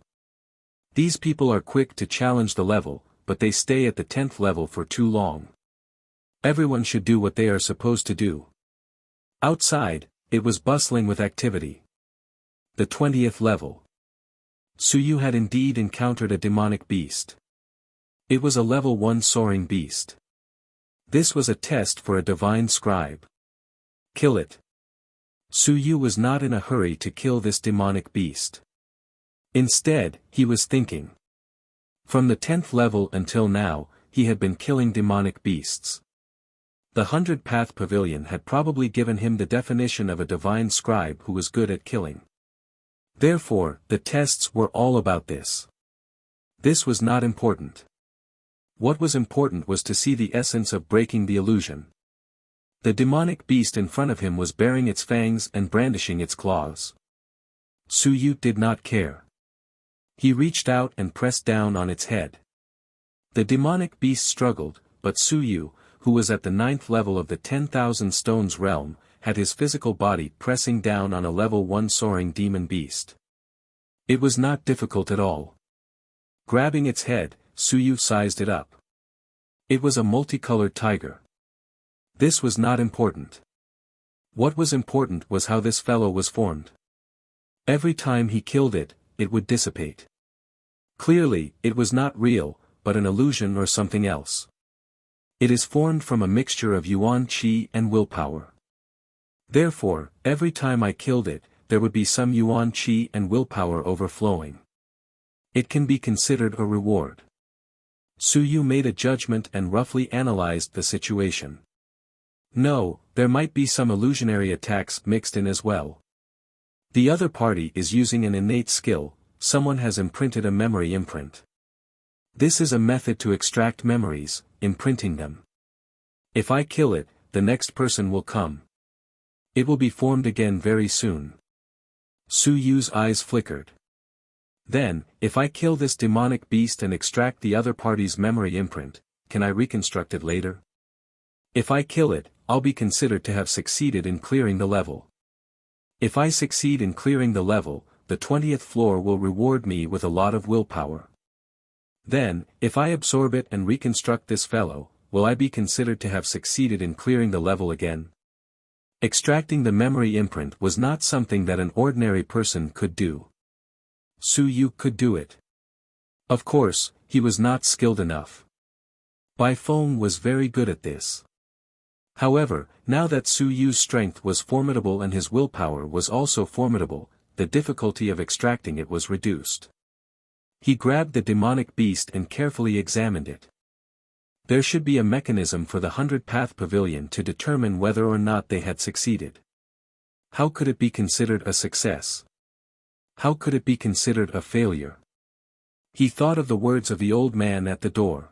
These people are quick to challenge the level, but they stay at the 10th level for too long. Everyone should do what they are supposed to do." Outside, it was bustling with activity. The 20th level. Su Yu had indeed encountered a demonic beast. It was a level 1 soaring beast. This was a test for a divine scribe. Kill it. Su Yu was not in a hurry to kill this demonic beast. Instead, he was thinking. From the 10th level until now, he had been killing demonic beasts. The 100 Pavilion had probably given him the definition of a divine scribe who was good at killing. Therefore, the tests were all about this. This was not important. What was important was to see the essence of breaking the illusion. The demonic beast in front of him was baring its fangs and brandishing its claws. Su Yu did not care. He reached out and pressed down on its head. The demonic beast struggled, but Su Yu, who was at the 9th level of the 10,000 stones realm, had his physical body pressing down on a level 1 soaring demon beast. It was not difficult at all. Grabbing its head, Su Yu sized it up. It was a multicolored tiger. This was not important. What was important was how this fellow was formed. Every time he killed it, it would dissipate. Clearly, it was not real, but an illusion or something else. It is formed from a mixture of yuan qi and willpower. Therefore, every time I killed it, there would be some yuan qi and willpower overflowing. It can be considered a reward. Su Yu made a judgment and roughly analyzed the situation. No, there might be some illusionary attacks mixed in as well. The other party is using an innate skill, someone has imprinted a memory imprint. This is a method to extract memories, imprinting them. If I kill it, the next person will come. It will be formed again very soon. Su Yu's eyes flickered. Then, if I kill this demonic beast and extract the other party's memory imprint, can I reconstruct it later? If I kill it, I'll be considered to have succeeded in clearing the level. If I succeed in clearing the level, the 20th floor will reward me with a lot of willpower. Then, if I absorb it and reconstruct this fellow, will I be considered to have succeeded in clearing the level again? Extracting the memory imprint was not something that an ordinary person could do. Su Yu could do it. Of course, he was not skilled enough. Bai Feng was very good at this. However, now that Su Yu's strength was formidable and his willpower was also formidable, the difficulty of extracting it was reduced. He grabbed the demonic beast and carefully examined it. There should be a mechanism for the 100 Pavilion to determine whether or not they had succeeded. How could it be considered a success? How could it be considered a failure? He thought of the words of the old man at the door.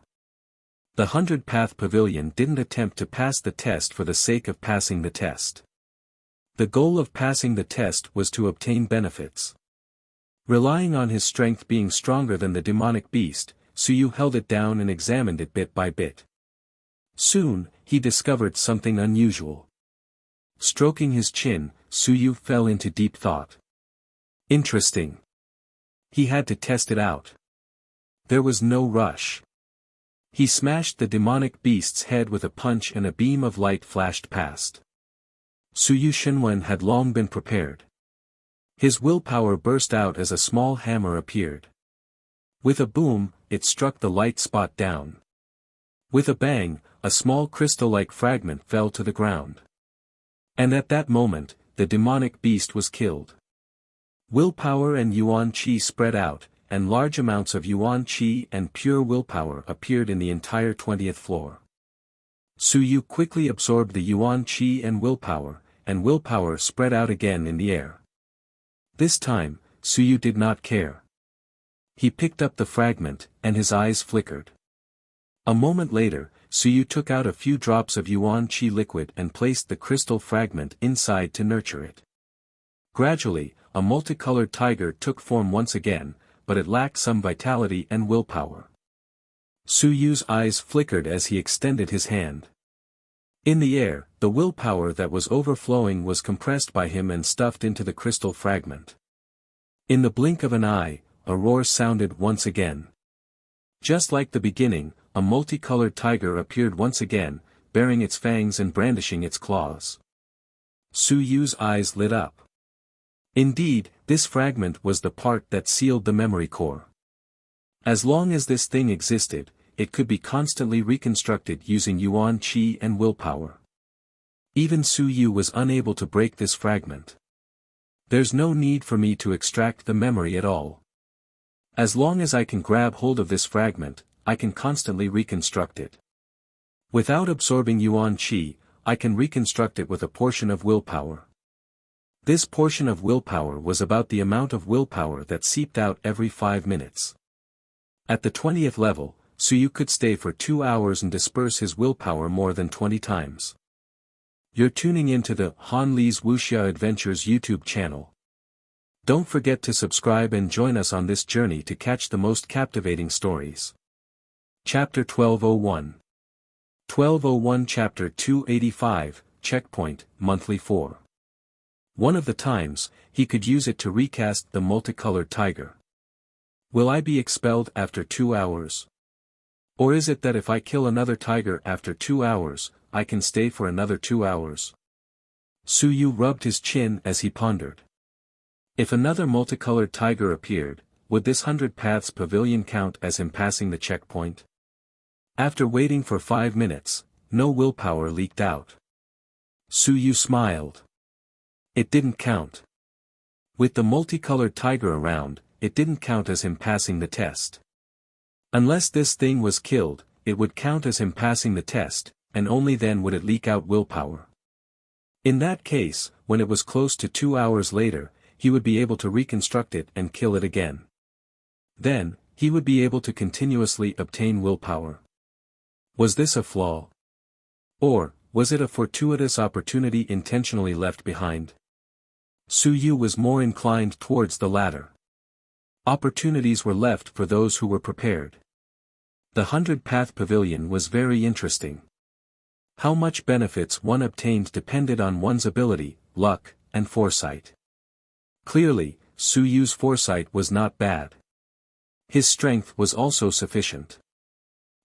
The 100 Pavilion didn't attempt to pass the test for the sake of passing the test. The goal of passing the test was to obtain benefits. Relying on his strength being stronger than the demonic beast, Su Yu held it down and examined it bit by bit. Soon, he discovered something unusual. Stroking his chin, Su Yu fell into deep thought. Interesting. He had to test it out. There was no rush. He smashed the demonic beast's head with a punch and a beam of light flashed past. Su Yu Shenwen had long been prepared. His willpower burst out as a small hammer appeared. With a boom, it struck the light spot down. With a bang, a small crystal-like fragment fell to the ground. And at that moment, the demonic beast was killed. Willpower and Yuan Qi spread out, and large amounts of Yuan Qi and pure willpower appeared in the entire 20th floor. Su Yu quickly absorbed the Yuan Qi and willpower spread out again in the air. This time, Su Yu did not care. He picked up the fragment, and his eyes flickered. A moment later, Su Yu took out a few drops of Yuan Qi liquid and placed the crystal fragment inside to nurture it. Gradually, a multicolored tiger took form once again, but it lacked some vitality and willpower. Su Yu's eyes flickered as he extended his hand. In the air, the willpower that was overflowing was compressed by him and stuffed into the crystal fragment. In the blink of an eye, a roar sounded once again. Just like the beginning, a multicolored tiger appeared once again, baring its fangs and brandishing its claws. Su Yu's eyes lit up. Indeed, this fragment was the part that sealed the memory core. As long as this thing existed, it could be constantly reconstructed using Yuan Qi and willpower. Even Su Yu was unable to break this fragment. There's no need for me to extract the memory at all. As long as I can grab hold of this fragment, I can constantly reconstruct it. Without absorbing Yuan Qi, I can reconstruct it with a portion of willpower. This portion of willpower was about the amount of willpower that seeped out every 5 minutes. At the 20th level, Su Yu could stay for 2 hours and disperse his willpower more than 20 times. You're tuning into the Han Li's Wuxia Adventures YouTube channel. Don't forget to subscribe and join us on this journey to catch the most captivating stories. Chapter 1201. 1201 Chapter 285, Checkpoint, Monthly 4. One of the times, he could use it to recast the multicolored tiger. Will I be expelled after 2 hours? Or is it that if I kill another tiger after 2 hours, I can stay for another 2 hours? Su Yu rubbed his chin as he pondered. If another multicolored tiger appeared, would this 100 Paths Pavilion count as him passing the checkpoint? After waiting for 5 minutes, no willpower leaked out. Su Yu smiled. It didn't count. With the multicolored tiger around, it didn't count as him passing the test. Unless this thing was killed, it would count as him passing the test, and only then would it leak out willpower. In that case, when it was close to 2 hours later, he would be able to reconstruct it and kill it again. Then, he would be able to continuously obtain willpower. Was this a flaw? Or, was it a fortuitous opportunity intentionally left behind? Su Yu was more inclined towards the latter. Opportunities were left for those who were prepared. The 100-Path Pavilion was very interesting. How much benefits one obtained depended on one's ability, luck, and foresight. Clearly, Su Yu's foresight was not bad. His strength was also sufficient.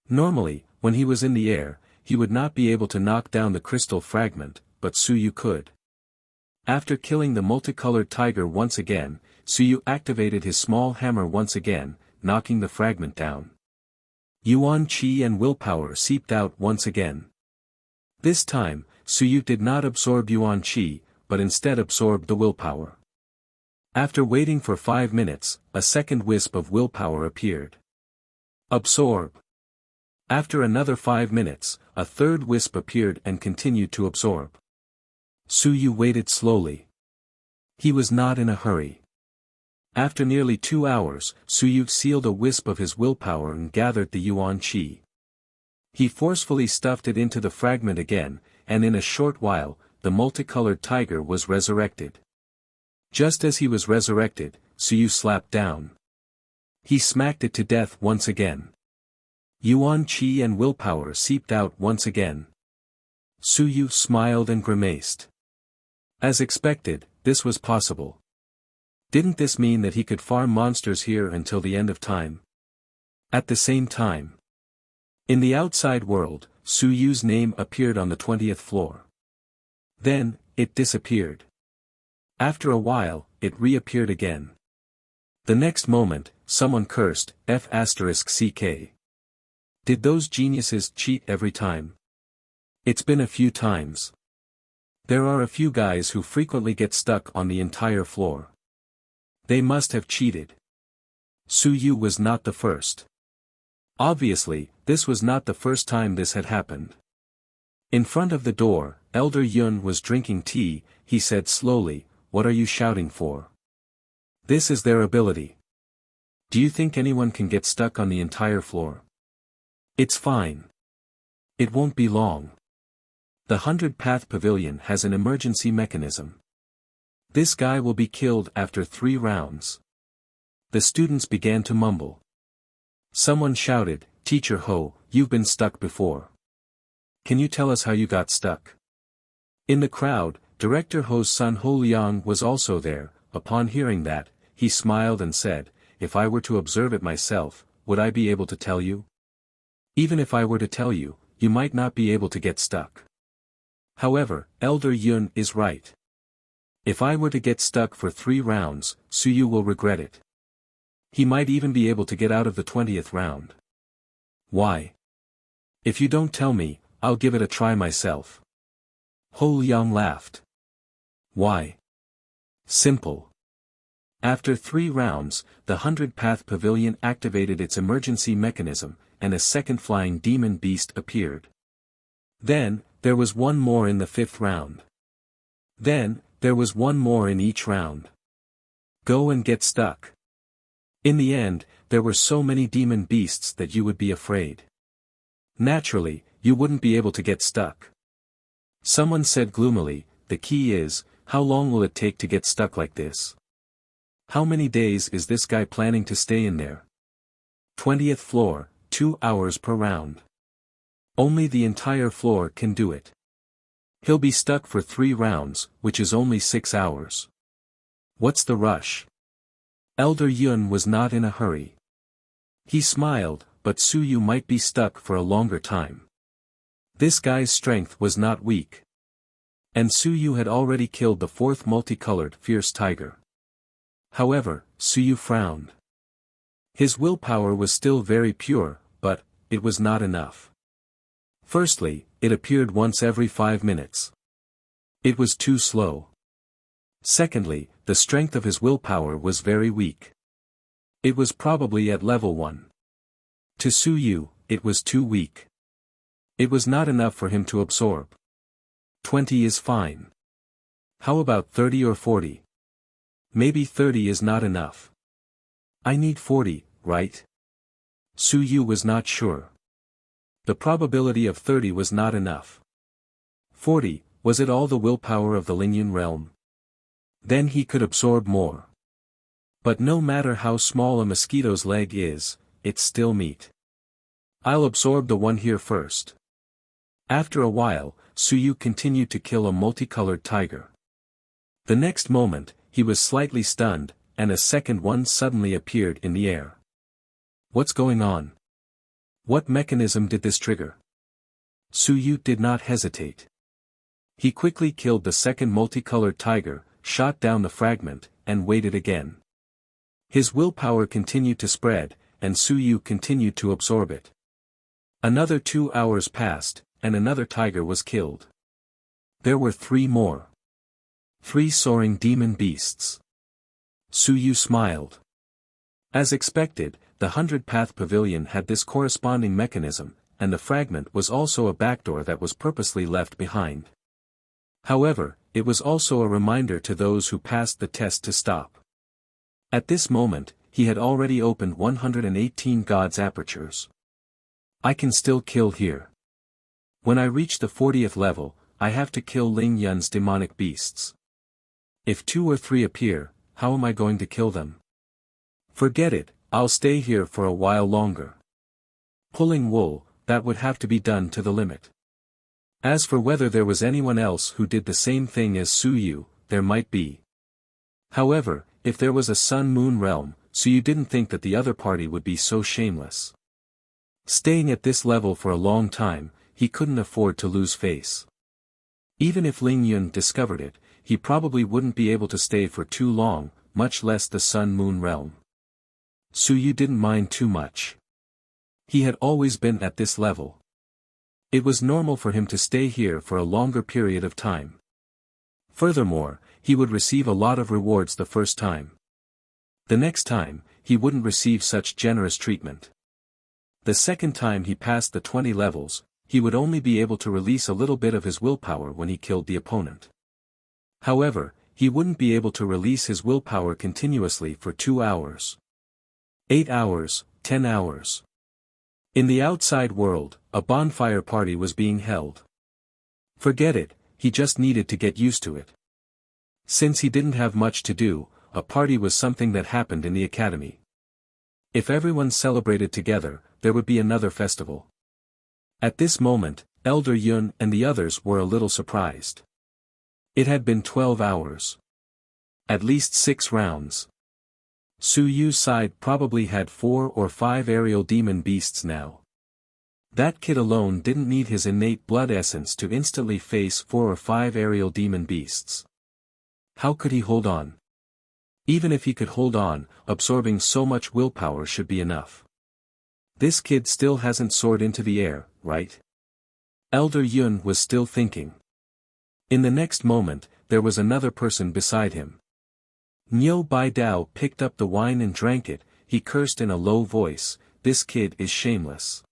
Normally, when he was in the air, he would not be able to knock down the crystal fragment, but Su Yu could. After killing the multicolored tiger once again, Su Yu activated his small hammer once again, knocking the fragment down. Yuan Qi and willpower seeped out once again. This time, Su Yu did not absorb Yuan Qi, but instead absorbed the willpower. After waiting for 5 minutes, a second wisp of willpower appeared. Absorb. After another 5 minutes, a third wisp appeared and continued to absorb. Su Yu waited slowly. He was not in a hurry. After nearly 2 hours, Su Yu sealed a wisp of his willpower and gathered the Yuan Qi. He forcefully stuffed it into the fragment again, and in a short while, the multicolored tiger was resurrected. Just as he was resurrected, Su Yu slapped down. He smacked it to death once again. Yuan Qi and willpower seeped out once again. Su Yu smiled and grimaced. As expected, this was possible. Didn't this mean that he could farm monsters here until the end of time? At the same time, in the outside world, Su Yu's name appeared on the 20th floor. Then, it disappeared. After a while, it reappeared again. The next moment, someone cursed, F***CK. Did those geniuses cheat every time? It's been a few times. There are a few guys who frequently get stuck on the entire floor. They must have cheated. Su Yu was not the first. Obviously, this was not the first time this had happened. In front of the door, Elder Yun was drinking tea. He said slowly, "What are you shouting for? This is their ability. Do you think anyone can get stuck on the entire floor? It's fine. It won't be long. The 100-path pavilion has an emergency mechanism. This guy will be killed after 3 rounds." The students began to mumble. Someone shouted, "Teacher Ho, you've been stuck before. Can you tell us how you got stuck?" In the crowd, Director Ho's son Ho Liang was also there. Upon hearing that, he smiled and said, "If I were to observe it myself, would I be able to tell you? Even if I were to tell you, you might not be able to get stuck. However, Elder Yun is right. If I were to get stuck for 3 rounds, Su Yu will regret it. He might even be able to get out of the 20th round. Why? If you don't tell me, I'll give it a try myself." Ho Liang laughed. Why? Simple. After 3 rounds, the 100-path pavilion activated its emergency mechanism, and a second flying demon beast appeared. Then, there was one more in the 5th round. Then, there was one more in each round. Go and get stuck. In the end, there were so many demon beasts that you would be afraid. Naturally, you wouldn't be able to get stuck. Someone said gloomily, "The key is, how long will it take to get stuck like this? How many days is this guy planning to stay in there? 20th floor, 2 hours per round. Only the entire floor can do it. He'll be stuck for 3 rounds, which is only 6 hours. What's the rush?" Elder Yun was not in a hurry. He smiled, but Su Yu might be stuck for a longer time. This guy's strength was not weak. And Su Yu had already killed the 4th multicolored fierce tiger. However, Su Yu frowned. His willpower was still very pure, but it was not enough. Firstly, it appeared once every 5 minutes. It was too slow. Secondly, the strength of his willpower was very weak. It was probably at level 1. To Su Yu, it was too weak. It was not enough for him to absorb. 20 is fine. How about 30 or 40? Maybe 30 is not enough. I need 40, right? Su Yu was not sure. The probability of 30 was not enough. 40, was it all the willpower of the Lingyun realm? Then he could absorb more. But no matter how small a mosquito's leg is, it's still meat. I'll absorb the one here first. After a while, Su Yu continued to kill a multicolored tiger. The next moment, he was slightly stunned, and a second one suddenly appeared in the air. What's going on? What mechanism did this trigger? Su Yu did not hesitate. He quickly killed the second multicolored tiger, shot down the fragment, and waited again. His willpower continued to spread, and Su Yu continued to absorb it. Another 2 hours passed, and another tiger was killed. There were 3 more. 3 soaring demon beasts. Su Yu smiled. As expected, the 100-path pavilion had this corresponding mechanism, and the fragment was also a backdoor that was purposely left behind. However, it was also a reminder to those who passed the test to stop. At this moment, he had already opened 118 God's apertures. I can still kill here. When I reach the 40th level, I have to kill Ling Yun's demonic beasts. If 2 or 3 appear, how am I going to kill them? Forget it, I'll stay here for a while longer. Pulling wool, that would have to be done to the limit. As for whether there was anyone else who did the same thing as Su Yu, there might be. However, if there was a sun-moon realm, Su Yu didn't think that the other party would be so shameless. Staying at this level for a long time, he couldn't afford to lose face. Even if Ling Yun discovered it, he probably wouldn't be able to stay for too long, much less the sun-moon realm. Su Yu didn't mind too much. He had always been at this level. It was normal for him to stay here for a longer period of time. Furthermore, he would receive a lot of rewards the first time. The next time, he wouldn't receive such generous treatment. The second time he passed the 20 levels, he would only be able to release a little bit of his willpower when he killed the opponent. However, he wouldn't be able to release his willpower continuously for 2 hours. 8 hours, 10 hours. In the outside world, a bonfire party was being held. Forget it, he just needed to get used to it. Since he didn't have much to do, a party was something that happened in the academy. If everyone celebrated together, there would be another festival. At this moment, Elder Yun and the others were a little surprised. It had been 12 hours. At least 6 rounds. Su Yu's side probably had 4 or 5 aerial demon beasts now. That kid alone didn't need his innate blood essence to instantly face 4 or 5 aerial demon beasts. How could he hold on? Even if he could hold on, absorbing so much willpower should be enough. This kid still hasn't soared into the air, right? Elder Yun was still thinking. In the next moment, there was another person beside him. Niu Baidao picked up the wine and drank it. He cursed in a low voice, "This kid is shameless.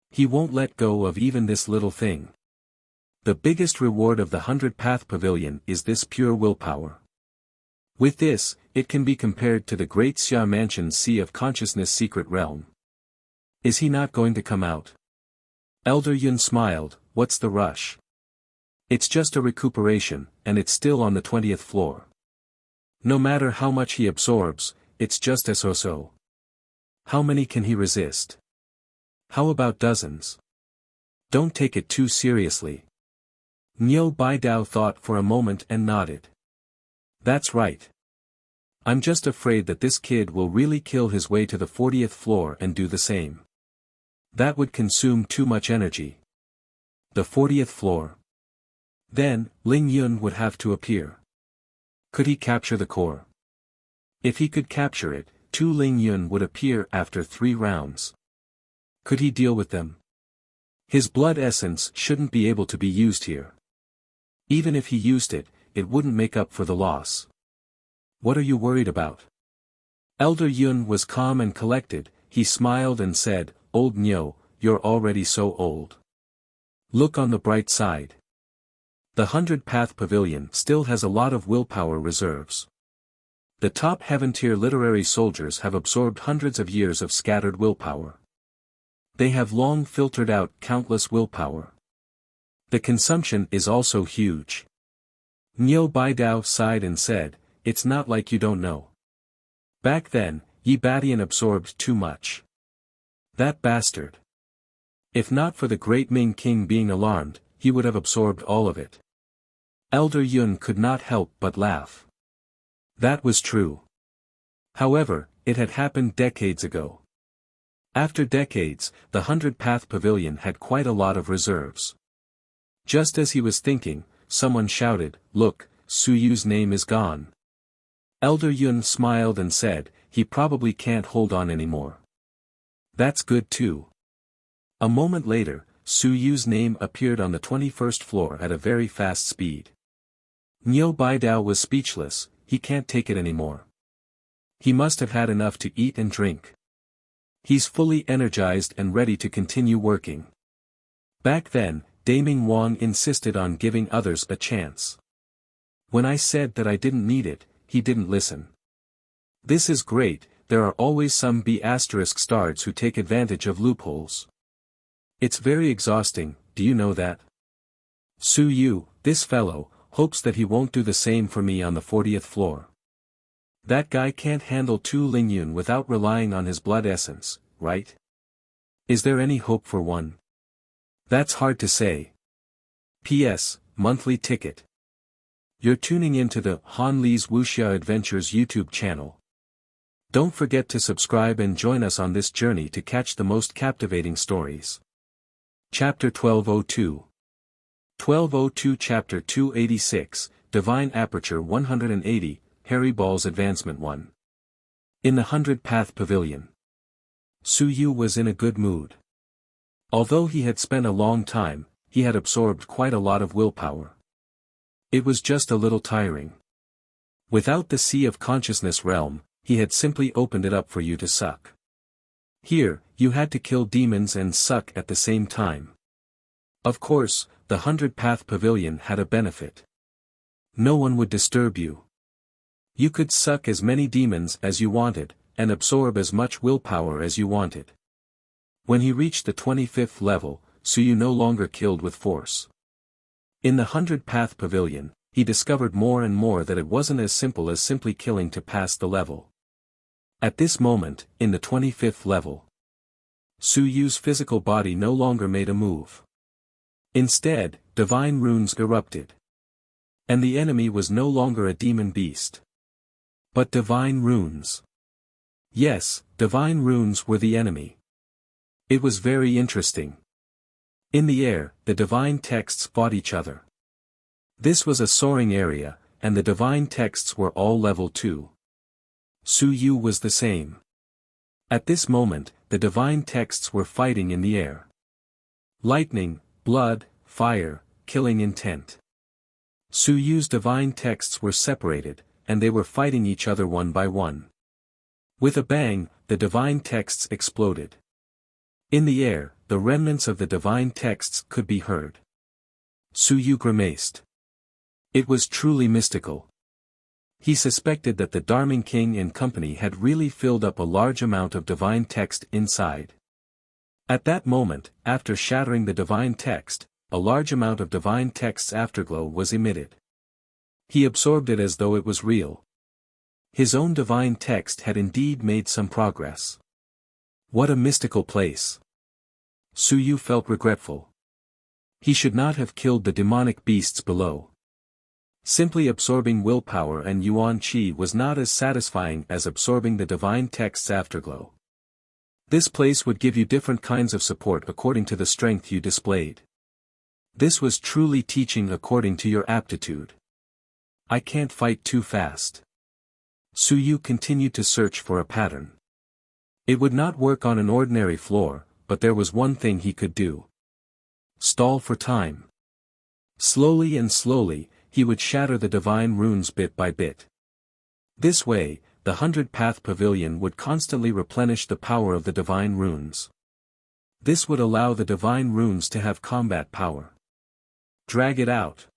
He won't let go of even this little thing." The biggest reward of the 100-path pavilion is this pure willpower. With this, it can be compared to the Great Xia Mansion's Sea of Consciousness secret realm. Is he not going to come out? Elder Yun smiled, "What's the rush? It's just a recuperation, and it's still on the 20th floor. No matter how much he absorbs, it's just a so-so. How many can he resist? How about dozens? Don't take it too seriously." Niu Baidao thought for a moment and nodded. "That's right. I'm just afraid that this kid will really kill his way to the 40th floor and do the same. That would consume too much energy. The 40th floor. Then, Ling Yun would have to appear. Could he capture the core? If he could capture it, 2 Ling Yun would appear after 3 rounds. Could he deal with them? His blood essence shouldn't be able to be used here. Even if he used it, it wouldn't make up for the loss. What are you worried about? Elder Yun was calm and collected. He smiled and said, "Old Niu, you're already so old. Look on the bright side. The 100-path pavilion still has a lot of willpower reserves. The top heaven-tier literary soldiers have absorbed hundreds of years of scattered willpower. They have long filtered out countless willpower. The consumption is also huge." Niu Baidao sighed and said, "It's not like you don't know. Back then, Yi Badian absorbed too much. That bastard. If not for the great Ming King being alarmed, he would have absorbed all of it." Elder Yun could not help but laugh. That was true. However, it had happened decades ago. After decades, the 100-path pavilion had quite a lot of reserves. Just as he was thinking, someone shouted, "Look, Su Yu's name is gone." Elder Yun smiled and said, "He probably can't hold on anymore. That's good too." A moment later, Su Yu's name appeared on the 21st floor at a very fast speed. Niu Baidao was speechless. He can't take it anymore. He must have had enough to eat and drink. He's fully energized and ready to continue working. Back then, Daming Wang insisted on giving others a chance. When I said that I didn't need it, he didn't listen. This is great. There are always some B***stars who take advantage of loopholes. It's very exhausting, do you know that? Su Yu, this fellow, hopes that he won't do the same for me on the 40th floor. That guy can't handle 2 Lingyun without relying on his blood essence, right? Is there any hope for one? That's hard to say. P.S. Monthly ticket. You're tuning into the Han Li's Wuxia Adventures YouTube channel. Don't forget to subscribe and join us on this journey to catch the most captivating stories. Chapter 1202. 1202 Chapter 286, Divine Aperture 180, Harry Ball's Advancement 1. In the 100-path pavilion. Su Yu was in a good mood. Although he had spent a long time, he had absorbed quite a lot of willpower. It was just a little tiring. Without the Sea of Consciousness realm, he had simply opened it up for you to suck. Here, you had to kill demons and suck at the same time. Of course, the 100-path pavilion had a benefit. No one would disturb you. You could suck as many demons as you wanted, and absorb as much willpower as you wanted. When he reached the 25th level, Suyu no longer killed with force. In the 100-path pavilion, he discovered more and more that it wasn't as simple as simply killing to pass the level. At this moment, in the 25th level, Suyu's physical body no longer made a move. Instead, divine runes erupted. And the enemy was no longer a demon beast, but divine runes. Yes, divine runes were the enemy. It was very interesting. In the air, the divine texts fought each other. This was a soaring area, and the divine texts were all level 2. Suyu was the same. At this moment, the divine texts were fighting in the air. Lightning, blood, fire, killing intent. Suyu's divine texts were separated, and they were fighting each other one by one. With a bang, the divine texts exploded. In the air, the remnants of the divine texts could be heard. Suyu grimaced. It was truly mystical. He suspected that the Dharming King and company had really filled up a large amount of divine text inside. At that moment, after shattering the divine text, a large amount of divine text's afterglow was emitted. He absorbed it as though it was real. His own divine text had indeed made some progress. What a mystical place. Suyu felt regretful. He should not have killed the demonic beasts below. Simply absorbing willpower and yuan qi was not as satisfying as absorbing the divine text's afterglow. This place would give you different kinds of support according to the strength you displayed. This was truly teaching according to your aptitude. I can't fight too fast. Suyu continued to search for a pattern. It would not work on an ordinary floor, but there was one thing he could do. Stall for time. Slowly and slowly, he would shatter the divine runes bit by bit. This way, the 100-path pavilion would constantly replenish the power of the divine runes. This would allow the divine runes to have combat power. Drag it out.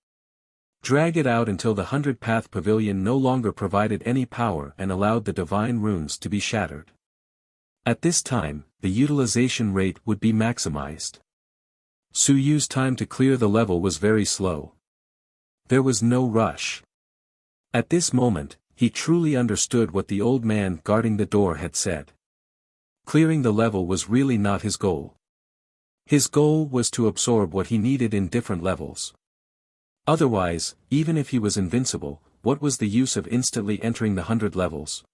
Drag it out until the 100-path pavilion no longer provided any power and allowed the divine runes to be shattered. At this time, the utilization rate would be maximized. Suyu's time to clear the level was very slow. There was no rush. At this moment, he truly understood what the old man guarding the door had said. Clearing the level was really not his goal. His goal was to absorb what he needed in different levels. Otherwise, even if he was invincible, what was the use of instantly entering the 100 levels?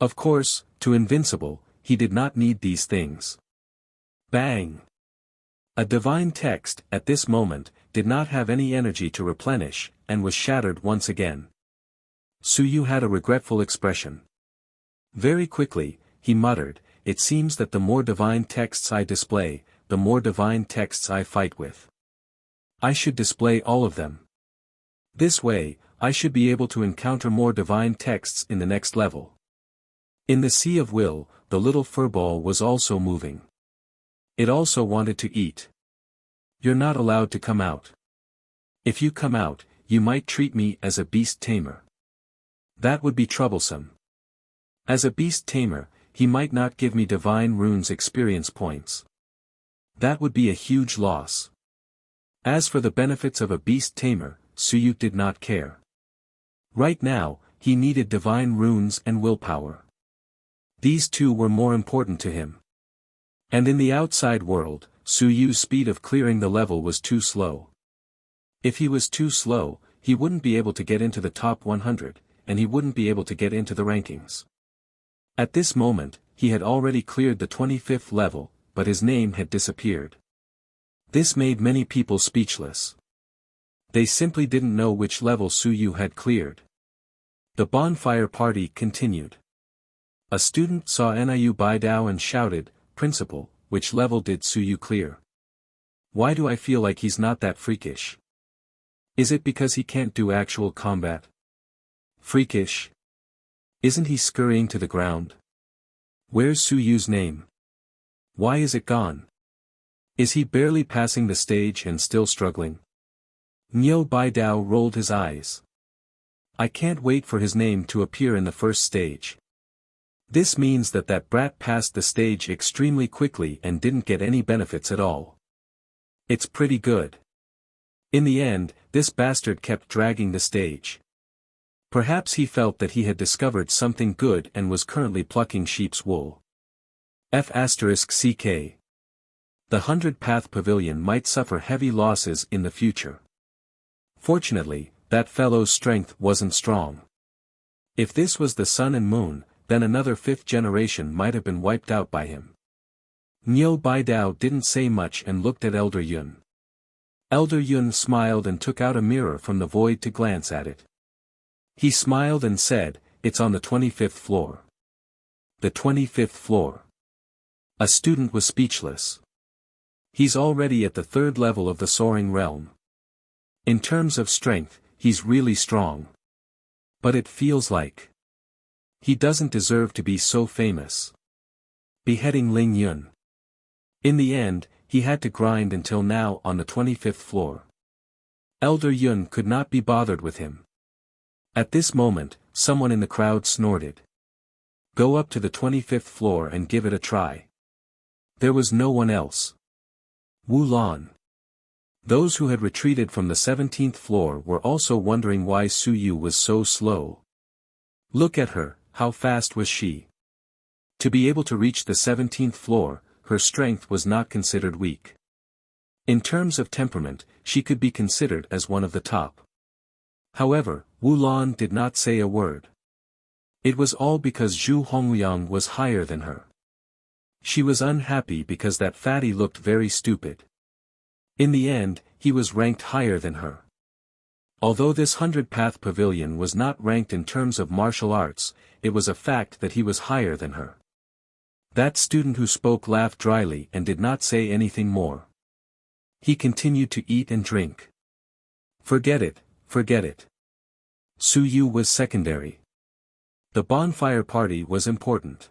Of course, to invincible, he did not need these things. Bang! A divine text, at this moment, did not have any energy to replenish, and was shattered once again. Suyu had a regretful expression. Very quickly, he muttered, "It seems that the more divine texts I display, the more divine texts I fight with. I should display all of them. This way, I should be able to encounter more divine texts in the next level." In the Sea of Will, the little furball was also moving. It also wanted to eat. "You're not allowed to come out. If you come out, you might treat me as a beast tamer. That would be troublesome. As a beast tamer, he might not give me divine runes experience points. That would be a huge loss." As for the benefits of a beast tamer, Suyu did not care. Right now, he needed divine runes and willpower. These two were more important to him. And in the outside world, Suyu's speed of clearing the level was too slow. If he was too slow, he wouldn't be able to get into the top 100, and he wouldn't be able to get into the rankings. At this moment, he had already cleared the 25th level, but his name had disappeared. This made many people speechless. They simply didn't know which level Suyu had cleared. The bonfire party continued. A student saw Niu Baidao and shouted, "Principal, which level did Suyu clear? Why do I feel like he's not that freakish?" Is it because he can't do actual combat? Freakish. Isn't he scurrying to the ground? Where's Su Yu's name? Why is it gone? Is he barely passing the stage and still struggling? Niu Baidao rolled his eyes. I can't wait for his name to appear in the first stage. This means that brat passed the stage extremely quickly and didn't get any benefits at all. It's pretty good. In the end, this bastard kept dragging the stage. Perhaps he felt that he had discovered something good and was currently plucking sheep's wool. F***CK. The 100-path pavilion might suffer heavy losses in the future. Fortunately, that fellow's strength wasn't strong. If this was the sun and moon, then another 5th generation might have been wiped out by him. Niu Baidao didn't say much and looked at Elder Yun. Elder Yun smiled and took out a mirror from the void to glance at it. He smiled and said, "It's on the 25th floor." The 25th floor. A student was speechless. He's already at the 3rd level of the soaring realm. In terms of strength, he's really strong. But it feels like he doesn't deserve to be so famous. Beheading Ling Yun. In the end, he had to grind until now on the 25th floor. Elder Yun could not be bothered with him. At this moment, someone in the crowd snorted. Go up to the 25th floor and give it a try. There was no one else. Wu Lan. Those who had retreated from the 17th floor were also wondering why Su Yu was so slow. Look at her, how fast was she? To be able to reach the 17th floor, her strength was not considered weak. In terms of temperament, she could be considered as one of the top. However, Wu Lan did not say a word. It was all because Zhu Hongliang was higher than her. She was unhappy because that fatty looked very stupid. In the end, he was ranked higher than her. Although this 100-path pavilion was not ranked in terms of martial arts, it was a fact that he was higher than her. That student who spoke laughed dryly and did not say anything more. He continued to eat and drink. Forget it, forget it. Su Yu was secondary. The bonfire party was important.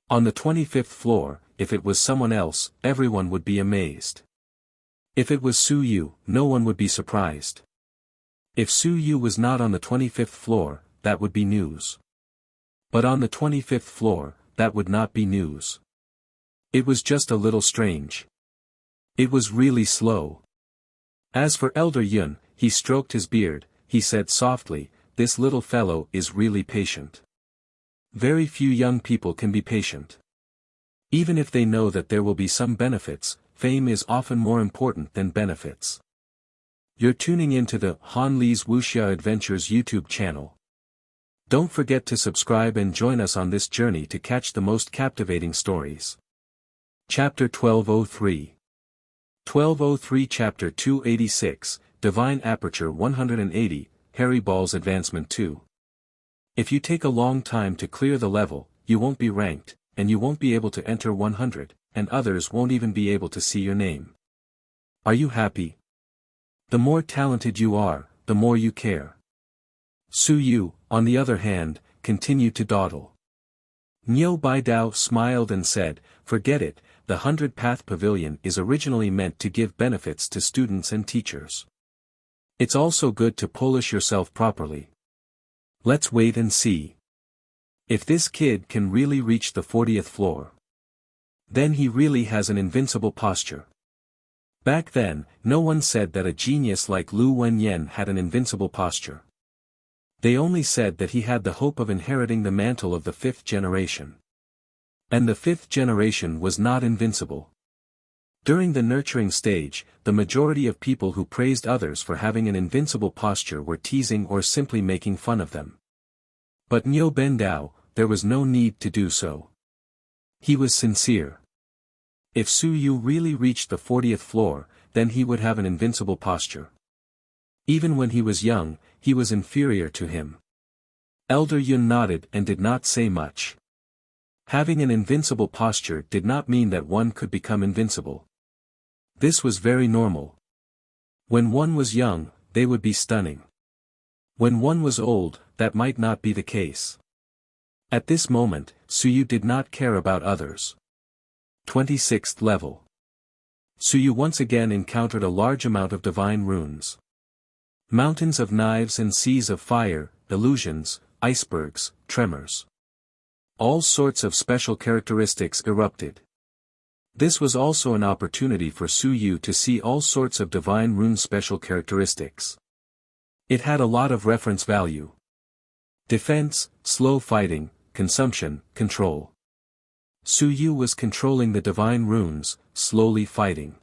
On the 25th floor, if it was someone else, everyone would be amazed. If it was Su Yu, no one would be surprised. If Su Yu was not on the 25th floor, that would be news. But on the 25th floor, that would not be news. It was just a little strange. It was really slow. As for Elder Yun, he stroked his beard, he said softly, "This little fellow is really patient." Very few young people can be patient. Even if they know that there will be some benefits, fame is often more important than benefits. You're tuning into the Han Li's Wuxia Adventures YouTube channel. Don't forget to subscribe and join us on this journey to catch the most captivating stories. Chapter 1203. 1203 Chapter 286, Divine Aperture 180, Harry Ball's Advancement 2. If you take a long time to clear the level, you won't be ranked, and you won't be able to enter 100, and others won't even be able to see your name. Are you happy? The more talented you are, the more you care. Su Yu, on the other hand, continued to dawdle. Niu Baidao smiled and said, "Forget it, the 100-path pavilion is originally meant to give benefits to students and teachers. It's also good to polish yourself properly. Let's wait and see. If this kid can really reach the 40th floor, then he really has an invincible posture." Back then, no one said that a genius like Lu Wenyan had an invincible posture. They only said that he had the hope of inheriting the mantle of the 5th generation. And the 5th generation was not invincible. During the nurturing stage, the majority of people who praised others for having an invincible posture were teasing or simply making fun of them. But Niu Bendao, there was no need to do so. He was sincere. If Su Yu really reached the 40th floor, then he would have an invincible posture. Even when he was young, he was inferior to him. Elder Yun nodded and did not say much. Having an invincible posture did not mean that one could become invincible. This was very normal. When one was young, they would be stunning. When one was old, that might not be the case. At this moment, Suyu did not care about others. 26th level. Suyu once again encountered a large amount of divine runes. Mountains of knives and seas of fire, illusions, icebergs, tremors. All sorts of special characteristics erupted. This was also an opportunity for Suyu to see all sorts of divine rune special characteristics. It had a lot of reference value. Defense, slow fighting, consumption, control. Suyu was controlling the divine runes, slowly fighting.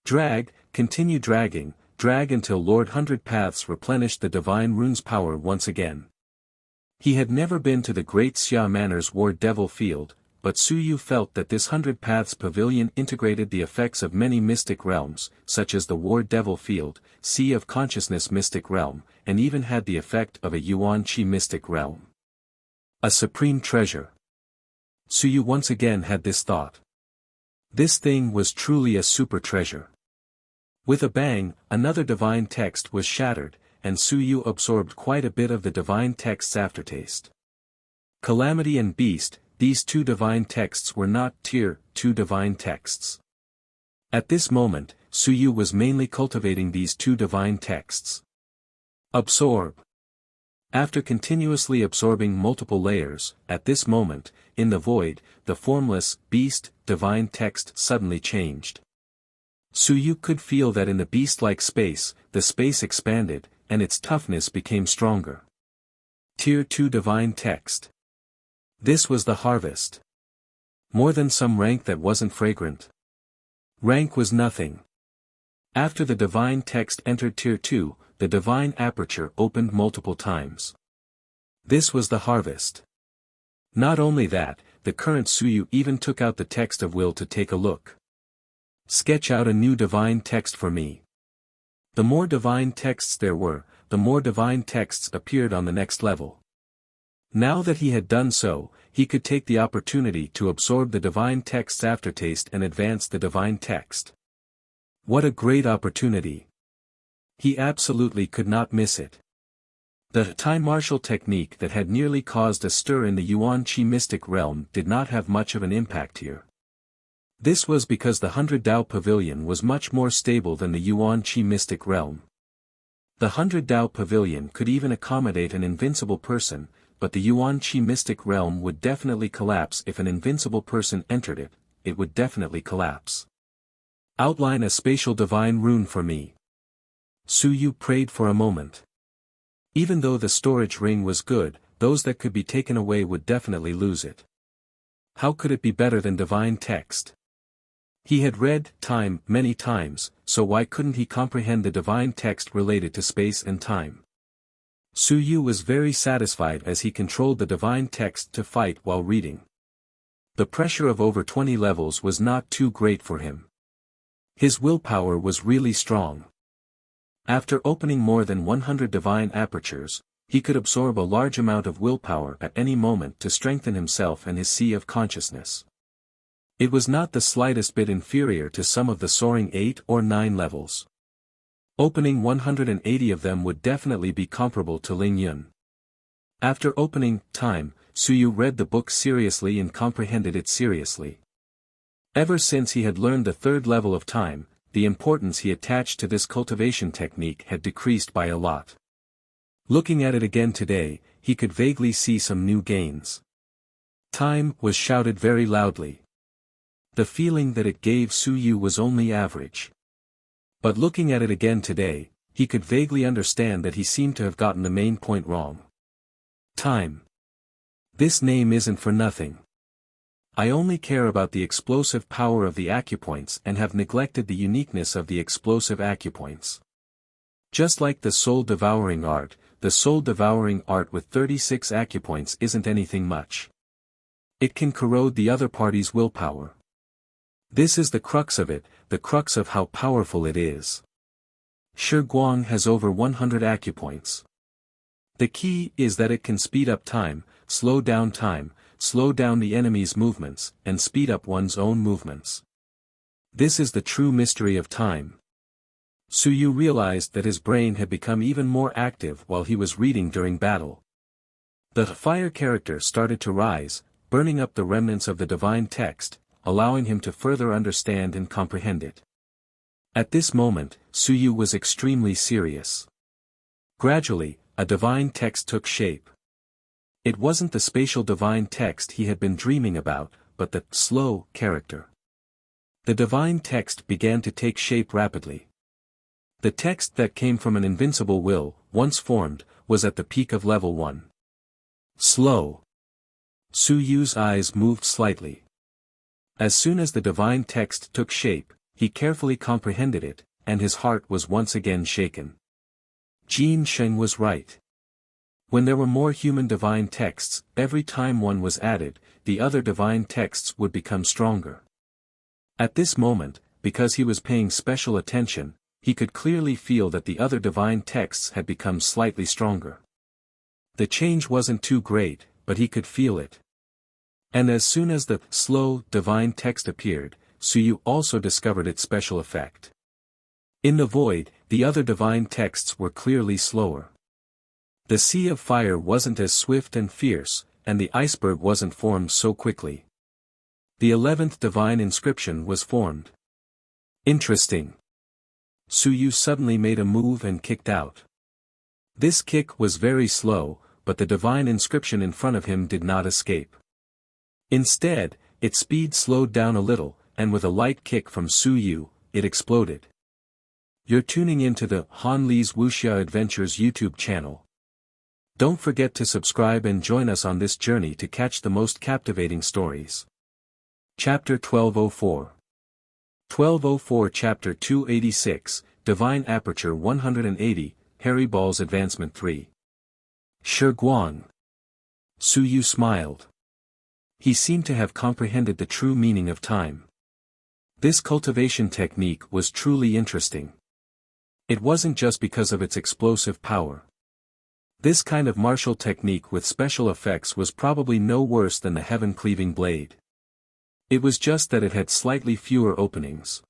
Drag, continue dragging, drag until Lord Hundred Paths replenished the divine runes power once again. He had never been to the Great Xia Manor's War Devil Field, but Suyu felt that this Hundred Paths Pavilion integrated the effects of many mystic realms, such as the War Devil Field, Sea of Consciousness Mystic Realm, and even had the effect of a Yuan Qi Mystic Realm. A supreme treasure. Suyu once again had this thought. This thing was truly a super treasure. With a bang, another divine text was shattered, and Suyu absorbed quite a bit of the divine text's aftertaste. Calamity and Beast, these two divine texts were not tier 2 divine texts. At this moment, Suyu was mainly cultivating these two divine texts. Absorb. After continuously absorbing multiple layers, at this moment, in the void, the formless, beast, divine text suddenly changed. Suyu could feel that in the beast-like space, the space expanded, and its toughness became stronger. Tier 2 divine text. This was the harvest. More than some rank that wasn't fragrant. Rank was nothing. After the divine text entered Tier 2, the divine aperture opened multiple times. This was the harvest. Not only that, the current Suyu even took out the text of will to take a look. Sketch out a new divine text for me. The more divine texts there were, the more divine texts appeared on the next level. Now that he had done so, he could take the opportunity to absorb the divine text's aftertaste and advance the divine text. What a great opportunity! He absolutely could not miss it. The time martial technique that had nearly caused a stir in the Yuan Qi mystic realm did not have much of an impact here. This was because the 100 Dao Pavilion was much more stable than the Yuan Qi mystic realm. The 100 Dao Pavilion could even accommodate an invincible person, but the Yuan Qi mystic realm would definitely collapse if an invincible person entered it, it would definitely collapse. Outline a spatial divine rune for me. Suyu prayed for a moment. Even though the storage ring was good, those that could be taken away would definitely lose it. How could it be better than divine text? He had read time many times, so why couldn't he comprehend the divine text related to space and time? Suyu was very satisfied as he controlled the divine text to fight while reading. The pressure of over 20 levels was not too great for him. His willpower was really strong. After opening more than 100 divine apertures, he could absorb a large amount of willpower at any moment to strengthen himself and his sea of consciousness. It was not the slightest bit inferior to some of the soaring 8 or 9 levels. Opening 180 of them would definitely be comparable to Ling Yun. After opening time, Suyu read the book seriously and comprehended it seriously. Ever since he had learned the 3rd level of time, the importance he attached to this cultivation technique had decreased by a lot. Looking at it again today, he could vaguely see some new gains. Time was shouted very loudly. The feeling that it gave Suyu was only average. But looking at it again today, he could vaguely understand that he seemed to have gotten the main point wrong. Time. This name isn't for nothing. I only care about the explosive power of the acupoints and have neglected the uniqueness of the explosive acupoints. Just like the soul-devouring art, the soul-devouring art with 36 acupoints isn't anything much. It can corrode the other party's willpower. This is the crux of it, the crux of how powerful it is. Shi Guang has over 100 acupoints. The key is that it can speed up time, slow down the enemy's movements, and speed up one's own movements. This is the true mystery of time. Suyu realized that his brain had become even more active while he was reading during battle. The fire character started to rise, burning up the remnants of the divine text, allowing him to further understand and comprehend it. At this moment, Suyu was extremely serious. Gradually, a divine text took shape. It wasn't the spatial divine text he had been dreaming about, but the slow character. The divine text began to take shape rapidly. The text that came from an invincible will, once formed, was at the peak of level 1. Slow. Suyu's eyes moved slightly. As soon as the divine text took shape, he carefully comprehended it, and his heart was once again shaken. Jin Sheng was right. When there were more human divine texts, every time one was added, the other divine texts would become stronger. At this moment, because he was paying special attention, he could clearly feel that the other divine texts had become slightly stronger. The change wasn't too great, but he could feel it. And as soon as the slow divine text appeared, Suyu also discovered its special effect. In the void, the other divine texts were clearly slower. The sea of fire wasn't as swift and fierce, and the iceberg wasn't formed so quickly. The 11th divine inscription was formed. Interesting. Suyu suddenly made a move and kicked out. This kick was very slow, but the divine inscription in front of him did not escape. Instead, its speed slowed down a little, and with a light kick from Suyu, it exploded. You're tuning into the Han Li's Wuxia Adventures YouTube channel. Don't forget to subscribe and join us on this journey to catch the most captivating stories. Chapter 1204. 1204 Chapter 286, Divine Aperture 180, Harry Ball's Advancement 3. Shiguang. Suyu smiled. He seemed to have comprehended the true meaning of time. This cultivation technique was truly interesting. It wasn't just because of its explosive power. This kind of martial technique with special effects was probably no worse than the heaven-cleaving blade. It was just that it had slightly fewer openings.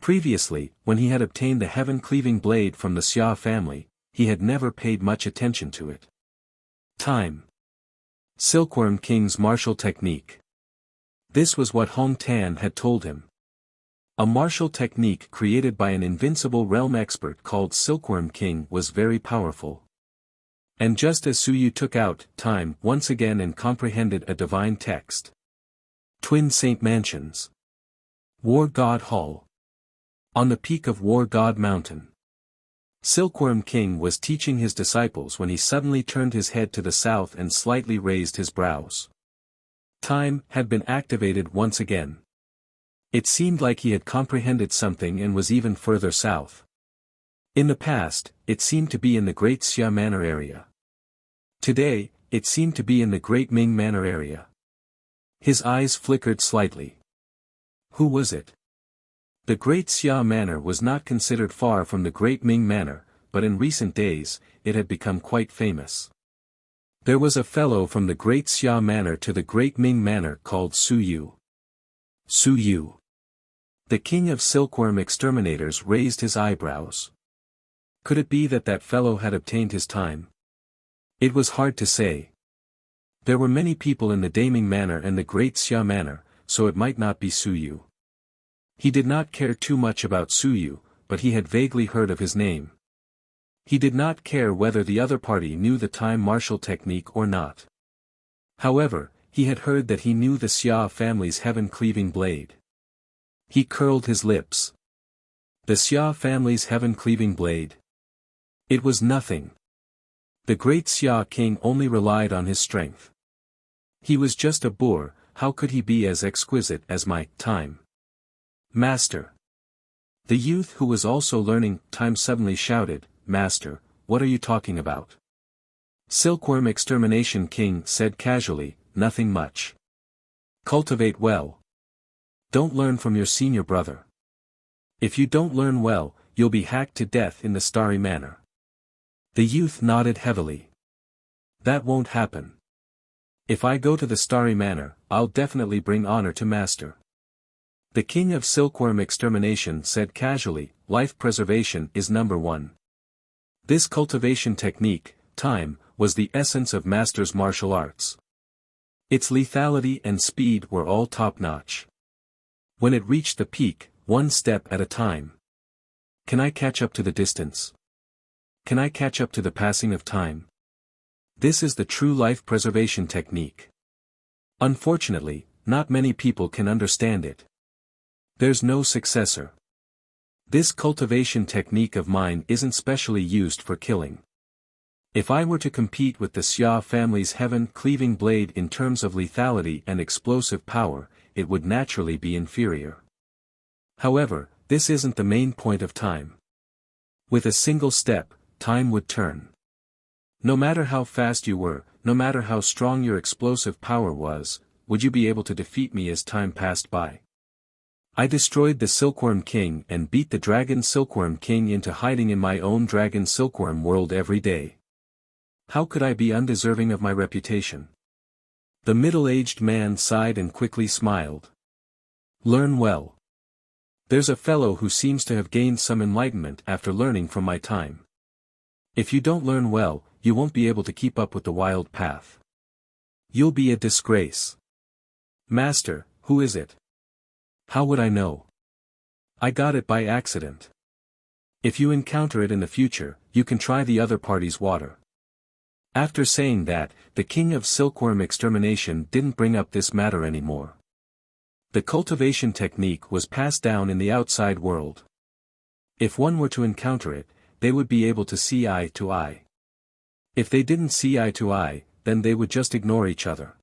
Previously, when he had obtained the heaven-cleaving blade from the Xia family, he had never paid much attention to it. Time. Silkworm King's martial technique. This was what Hong Tan had told him. A martial technique created by an invincible realm expert called Silkworm King was very powerful. And just as Suyu took out time once again and comprehended a divine text. Twin Saint Mansions. War God Hall. On the peak of War God Mountain. Silkworm King was teaching his disciples when he suddenly turned his head to the south and slightly raised his brows. Time had been activated once again. It seemed like he had comprehended something and was even further south. In the past, it seemed to be in the Great Xia Manor area. Today, it seemed to be in the Great Ming Manor area. His eyes flickered slightly. Who was it? The Great Xia Manor was not considered far from the Great Ming Manor, but in recent days, it had become quite famous. There was a fellow from the Great Xia Manor to the Great Ming Manor called Suyu. Suyu. The king of silkworm exterminators raised his eyebrows. Could it be that that fellow had obtained his time? It was hard to say. There were many people in the Daming Manor and the Great Xia Manor, so it might not be Suyu. He did not care too much about Suyu, but he had vaguely heard of his name. He did not care whether the other party knew the time martial technique or not. However, he had heard that he knew the Xia family's heaven-cleaving blade. He curled his lips. The Xia family's heaven-cleaving blade. It was nothing. The great Xia king only relied on his strength. He was just a boor, how could he be as exquisite as my time? Master. The youth who was also learning time suddenly shouted, Master, what are you talking about? Silkworm Extermination King said casually, nothing much. Cultivate well. Don't learn from your senior brother. If you don't learn well, you'll be hacked to death in the Starry Manor. The youth nodded heavily. That won't happen. If I go to the Starry Manor, I'll definitely bring honor to Master. The king of silkworm extermination said casually, life preservation is number one. This cultivation technique, time, was the essence of master's martial arts. Its lethality and speed were all top-notch. When it reached the peak, one step at a time. Can I catch up to the distance? Can I catch up to the passing of time? This is the true life preservation technique. Unfortunately, not many people can understand it. There's no successor. This cultivation technique of mine isn't specially used for killing. If I were to compete with the Xia family's heaven-cleaving blade in terms of lethality and explosive power, it would naturally be inferior. However, this isn't the main point of time. With a single step, time would turn. No matter how fast you were, no matter how strong your explosive power was, would you be able to defeat me as time passed by? I destroyed the Silkworm King and beat the Dragon Silkworm King into hiding in my own Dragon Silkworm world every day. How could I be undeserving of my reputation? The middle-aged man sighed and quickly smiled. Learn well. There's a fellow who seems to have gained some enlightenment after learning from my time. If you don't learn well, you won't be able to keep up with the wild path. You'll be a disgrace. Master, who is it? How would I know? I got it by accident. If you encounter it in the future, you can try the other party's water. After saying that, the king of silkworm extermination didn't bring up this matter anymore. The cultivation technique was passed down in the outside world. If one were to encounter it, they would be able to see eye to eye. If they didn't see eye to eye, then they would just ignore each other.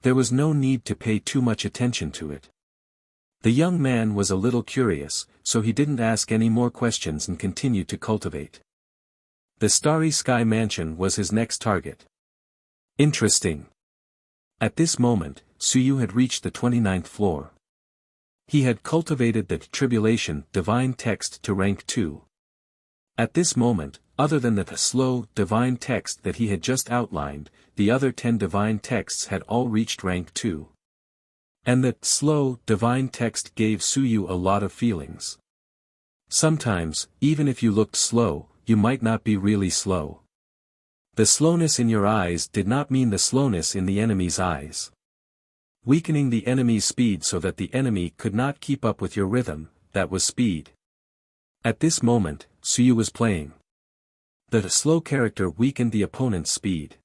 There was no need to pay too much attention to it. The young man was a little curious, so he didn't ask any more questions and continued to cultivate. The Starry Sky Mansion was his next target. Interesting. At this moment, Suyu had reached the 29th floor. He had cultivated the Tribulation Divine Text to rank 2. At this moment, other than the slow Divine Text that he had just outlined, the other 10 Divine Texts had all reached rank 2. And the slow Divine Text gave Suyu a lot of feelings. Sometimes, even if you looked slow, you might not be really slow. The slowness in your eyes did not mean the slowness in the enemy's eyes. Weakening the enemy's speed so that the enemy could not keep up with your rhythm, that was speed. At this moment, Suyu was playing. The slow character weakened the opponent's speed.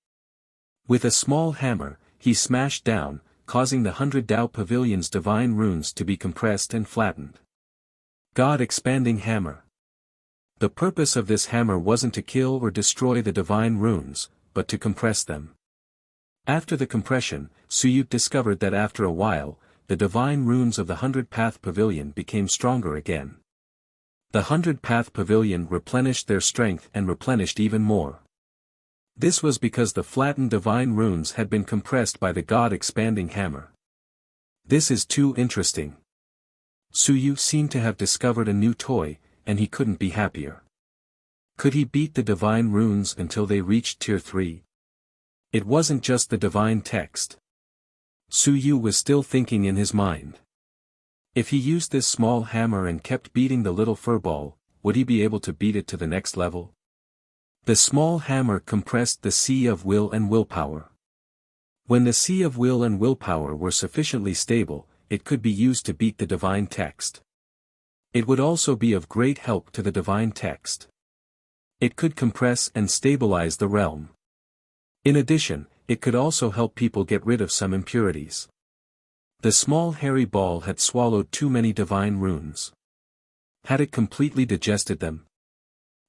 With a small hammer, he smashed down, causing the 100 Dao Pavilion's divine runes to be compressed and flattened. God-expanding hammer. The purpose of this hammer wasn't to kill or destroy the divine runes, but to compress them. After the compression, Suyu discovered that after a while, the divine runes of the 100-Path Pavilion became stronger again. The 100-Path Pavilion replenished their strength and replenished even more. This was because the flattened divine runes had been compressed by the God-expanding hammer. This is too interesting. Suyu seemed to have discovered a new toy, and he couldn't be happier. Could he beat the divine runes until they reached tier 3? It wasn't just the divine text. Suyu was still thinking in his mind. If he used this small hammer and kept beating the little furball, would he be able to beat it to the next level? The small hammer compressed the sea of will and willpower. When the sea of will and willpower were sufficiently stable, it could be used to beat the divine text. It would also be of great help to the divine text. It could compress and stabilize the realm. In addition, it could also help people get rid of some impurities. The small hairy ball had swallowed too many divine runes. Had it completely digested them?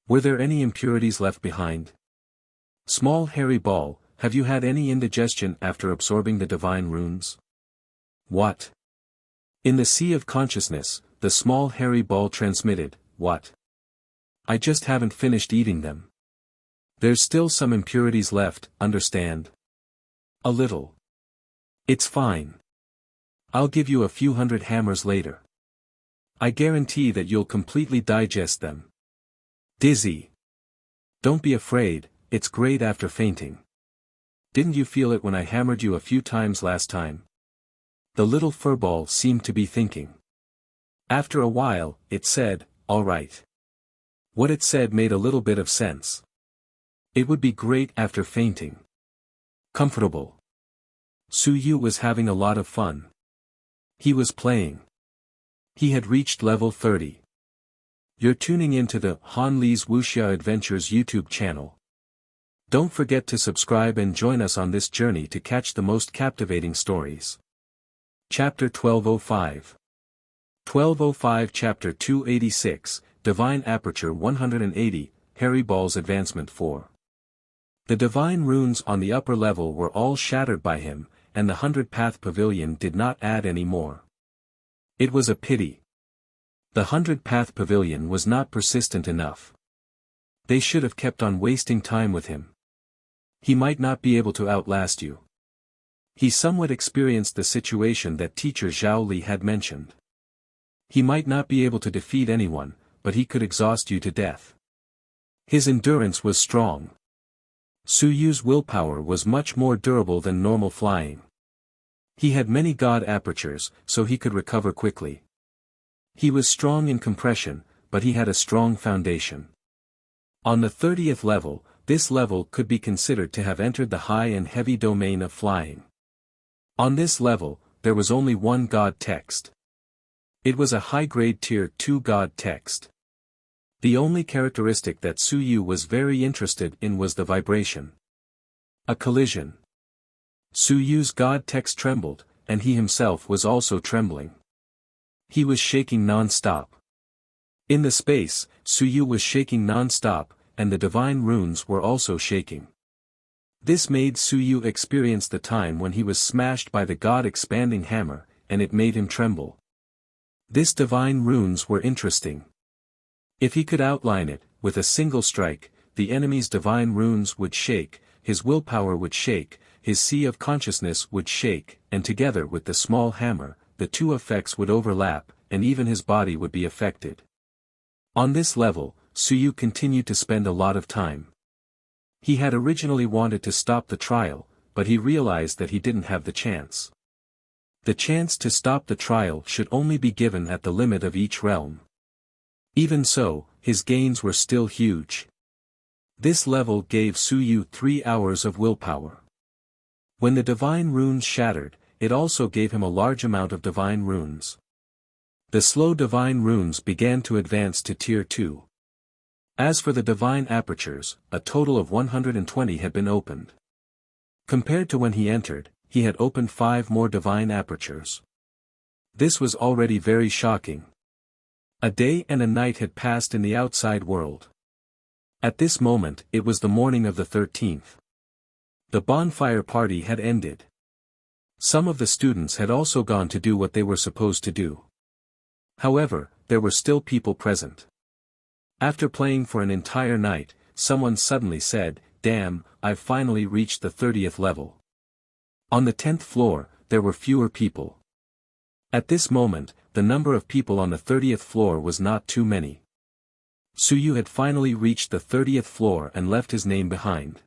Were there any impurities left behind? Small hairy ball, have you had any indigestion after absorbing the divine runes? What? In the sea of consciousness, the small hairy ball transmitted, what? I just haven't finished eating them. There's still some impurities left, understand? A little. It's fine. I'll give you a few hundred hammers later. I guarantee that you'll completely digest them. Dizzy. Don't be afraid, it's great after fainting. Didn't you feel it when I hammered you a few times last time? The little furball seemed to be thinking. After a while, it said, "All right." What it said made a little bit of sense. It would be great after fainting. Comfortable. Su Yu was having a lot of fun. He was playing. He had reached level 30. You're tuning into the Han Li's Wuxia Adventures YouTube channel. Don't forget to subscribe and join us on this journey to catch the most captivating stories. Chapter 1205. 1205 Chapter 286, Divine Aperture 180, Harry Ball's Advancement 4. The divine runes on the upper level were all shattered by him, and the 100-path pavilion did not add any more. It was a pity. The 100-path pavilion was not persistent enough. They should have kept on wasting time with him. He might not be able to outlast you. He somewhat experienced the situation that teacher Zhao Li had mentioned. He might not be able to defeat anyone, but he could exhaust you to death. His endurance was strong. Su Yu's willpower was much more durable than normal flying. He had many god apertures, so he could recover quickly. He was strong in compression, but he had a strong foundation. On the 30th level, this level could be considered to have entered the high and heavy domain of flying. On this level, there was only one god text. It was a high-grade tier 2 god text. The only characteristic that Su Yu was very interested in was the vibration. A collision. Su Yu's god text trembled, and he himself was also trembling. He was shaking non-stop. In the space, Su Yu was shaking non-stop, and the divine runes were also shaking. This made Su Yu experience the time when he was smashed by the god-expanding hammer, and it made him tremble. This divine runes were interesting. If he could outline it, with a single strike, the enemy's divine runes would shake, his willpower would shake, his sea of consciousness would shake, and together with the small hammer, the two effects would overlap, and even his body would be affected. On this level, Su Yu continued to spend a lot of time. He had originally wanted to stop the trial, but he realized that he didn't have the chance. The chance to stop the trial should only be given at the limit of each realm. Even so, his gains were still huge. This level gave Su Yu 3 hours of willpower. When the divine runes shattered, it also gave him a large amount of divine runes. The slow divine runes began to advance to tier 2. As for the divine apertures, a total of 120 had been opened. Compared to when he entered, he had opened 5 more divine apertures. This was already very shocking. A day and a night had passed in the outside world. At this moment, it was the morning of the 13th. The bonfire party had ended. Some of the students had also gone to do what they were supposed to do. However, there were still people present. After playing for an entire night, someone suddenly said, "Damn, I've finally reached the 30th level." On the 10th floor, there were fewer people. At this moment, the number of people on the 30th floor was not too many. Su Yu had finally reached the 30th floor and left his name behind.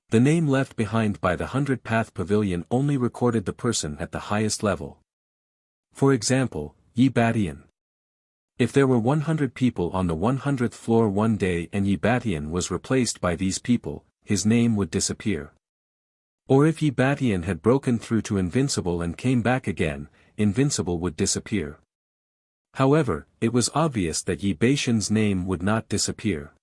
The name left behind by the 100-path pavilion only recorded the person at the highest level. For example, Yi Batian. If there were 100 people on the 100th floor one day and Yi Batian was replaced by these people, his name would disappear. Or if Yi Batian had broken through to Invincible and came back again, Invincible would disappear. However, it was obvious that Yi Batian's name would not disappear.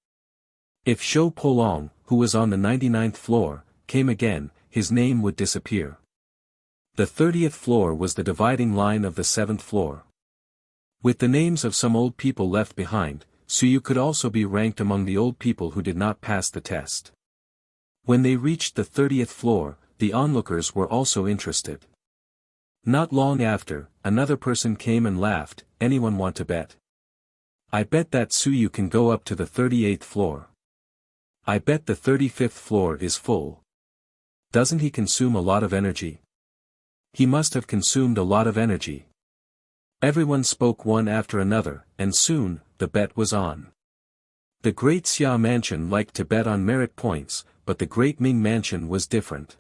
If Shou Polong, who was on the 99th floor, came again, his name would disappear. The 30th floor was the dividing line of the 7th floor. With the names of some old people left behind, Su Yu could also be ranked among the old people who did not pass the test. When they reached the 30th floor, the onlookers were also interested. Not long after, another person came and laughed, "Anyone want to bet? I bet that Su Yu can go up to the 38th floor. I bet the 35th floor is full. Doesn't he consume a lot of energy? He must have consumed a lot of energy." Everyone spoke one after another, and soon, the bet was on. The Great Xia Mansion liked to bet on merit points, but the Great Ming Mansion was different.